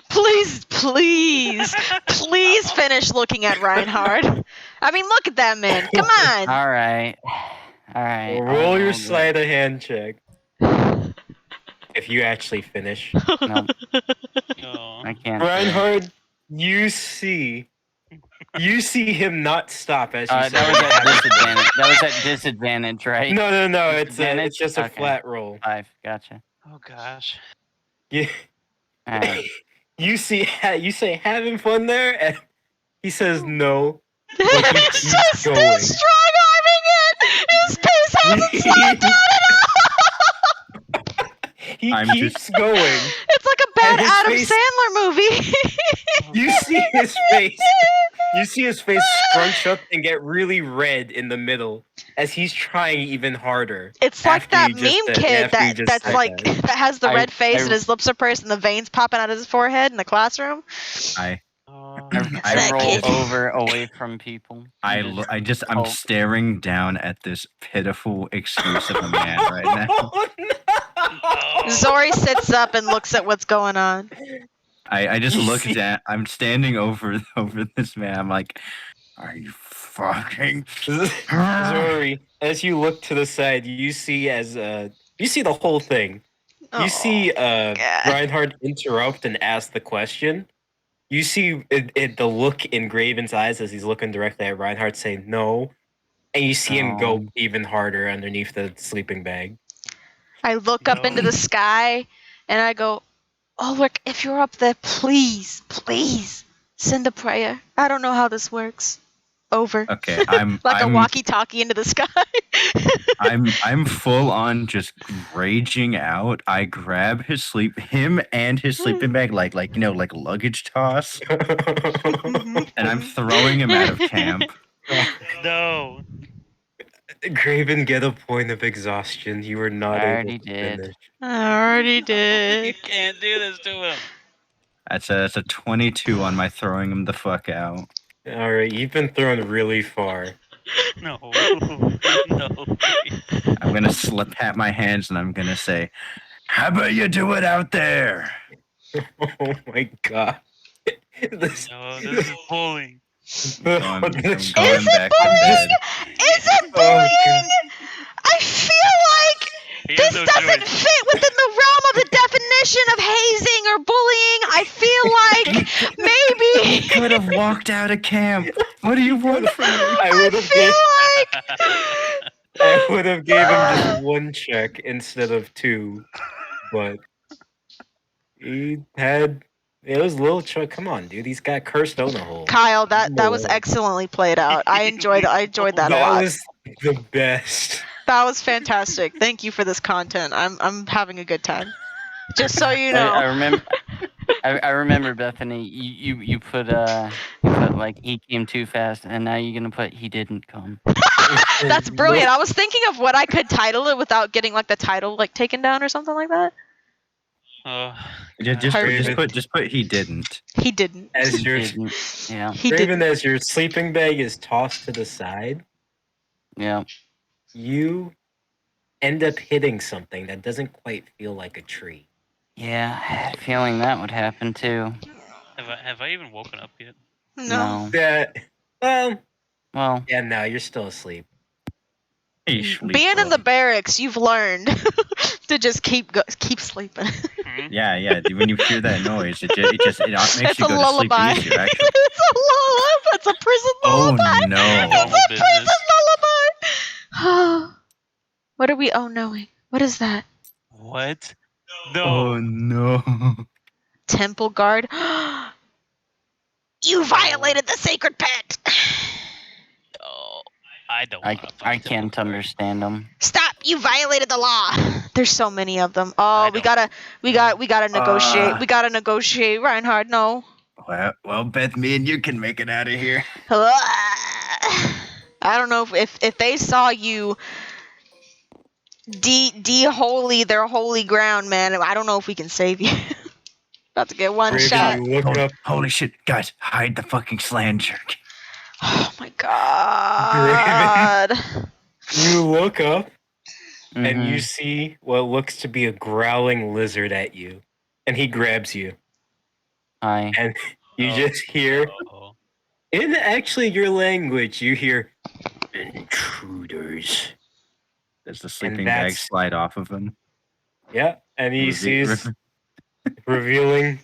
Please, please, please finish looking at Reinhardt. I mean, look at that man. Come on. All right. All right. Roll your I'll- sleight of hand check. If you actually finish, No, No. I can't. do it. Reinhardt, you see him not stop as you That said. was at disadvantage. That was at disadvantage, right? No, it's Disadvantage? just a Okay. flat roll. 5. Gotcha. Oh gosh. Yeah. All right. You say having fun there, and he says no. He's he just keeps still going. strong arming it. His pace hasn't slowed down at all. He I'm keeps going. It's like a bad his Adam face- Sandler movie. You see his face. You see his face scrunch up and get really red in the middle as he's trying even harder. It's like after that you just meme said- kid after you just that's said like that. that has the I- red face I- and his lips are pursed and the veins popping out of his forehead in the classroom. I I that roll kid. over away from people. I'm Oh. staring down at this pitiful excuse of a man right now. Oh, no! Zori sits up and looks at what's going on. I just You look see- down. I'm standing over this man. I'm like, are you fucking? Zori, as you look to the side, you see you see the whole thing. You see God. Reinhardt interrupt and ask the question. You see the look in Graven's eyes as he's looking directly at Reinhardt saying no. And you see him go even harder underneath the sleeping bag. I look up into the sky and I go, "Oh, look, if you're up there, please, please send a prayer. I don't know how this works." Over. Okay, I'm Like a I'm walkie-talkie into the sky. I'm full on just raging out. I grab him and his sleeping bag like like luggage toss, and I'm throwing him out of camp. No. Graven, get a point of exhaustion. You were not I able already to did. finish. I already You did. can't do this to him. That's a 22 on my throwing him the fuck out. All right, you've been thrown really far. No. No. I'm gonna pat my hands and I'm gonna say, "How about you do it out there?" Oh my god. This, No, this is bullying. I'm going Is back it to bullying? bed. Is it Oh, God. bullying? I feel like He this has no doesn't choice. fit within the realm of the definition of hazing or bullying. I feel like maybe He could have walked out of camp. What do you want from me? I would have feel I would have gave him just one check instead of two, but he had it was little Chuck. Come on, dude, he's got cursed donut hole. Kyle, that was excellently played out. I enjoyed that a That lot. was the best. That was fantastic. Thank you for this content. I'm having a good time. Just so you I know. remember. I remember Bethany. You put like he came too fast, and now you're gonna put he didn't come. That's brilliant. I was thinking of what I could title it without getting like the title like taken down or something like that. Oh, Just put he didn't. He didn't. As He your didn't. Yeah. He Raven, didn't. as your sleeping bag is tossed to the side, Yeah. you end up hitting something that doesn't quite feel like a tree. Yeah. I had a feeling that would happen too. have I even woken up yet? No. That Well. yeah, no, you're still asleep. Hey, Being in the barracks, you've learned to just keep sleeping. Hmm? Yeah. When you hear that noise, it makes It's you a go lullaby. to sleep easier. Actually. It's a lullaby. It's a prison Oh lullaby. no! Normal It's a business. prison lullaby. What are we knowing? What is that? What? No. Oh no! Temple guard. You violated the sacred pet. Oh, I don't I want to fight. I can't understand them. Stop! You violated the law. There's so many of them. Oh, we gotta negotiate. We gotta negotiate, Reinhard. No. Well, Beth, me and you can make it out of here. I don't know if they saw you de-holy their holy ground, man. I don't know if we can save you. About to get one Raven, shot. you look up. Holy shit, guys! Hide the fucking sland jerk. Oh my god. You look up and Mhm. you see what looks to be a growling lizard at you, and he grabs you, Hi. and you just hear Oh. in actually your language. You hear intruders. Does the sleeping bag that's- slide off of him? Yeah, and he Reve- sees revealing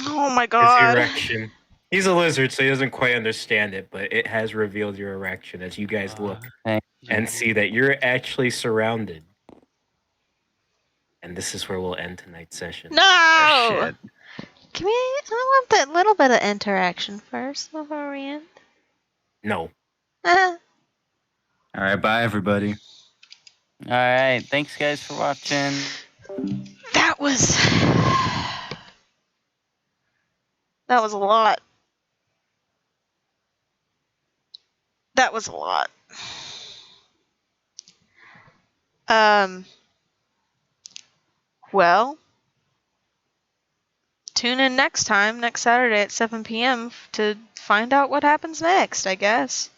Oh my his god. erection. He's a lizard, so he doesn't quite understand it, but it has revealed your erection as you guys look and see that you're actually surrounded. And this is where we'll end tonight's session. No. Oh, shit. Can we? I want that little bit of interaction first before we end. No. Uh, All right, bye everybody. All right. Thanks, guys, for watching. that was. was that was a lot. That was a lot. Well, tune in next Saturday at 7 p.m. to find out what happens next, I guess.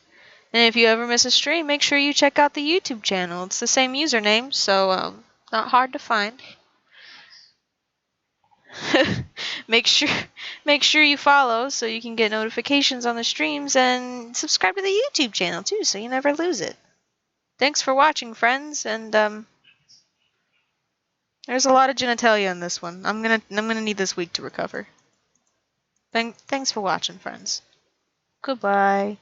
And if you ever miss a stream, make sure you check out the YouTube channel. It's the same username, so not hard to find. make sure you follow so you can get notifications on the streams, and subscribe to the YouTube channel too so you never lose it. Thanks for watching, friends, and there's a lot of genitalia in this one. I'm gonna need this week to recover. Thanks for watching, friends. Goodbye.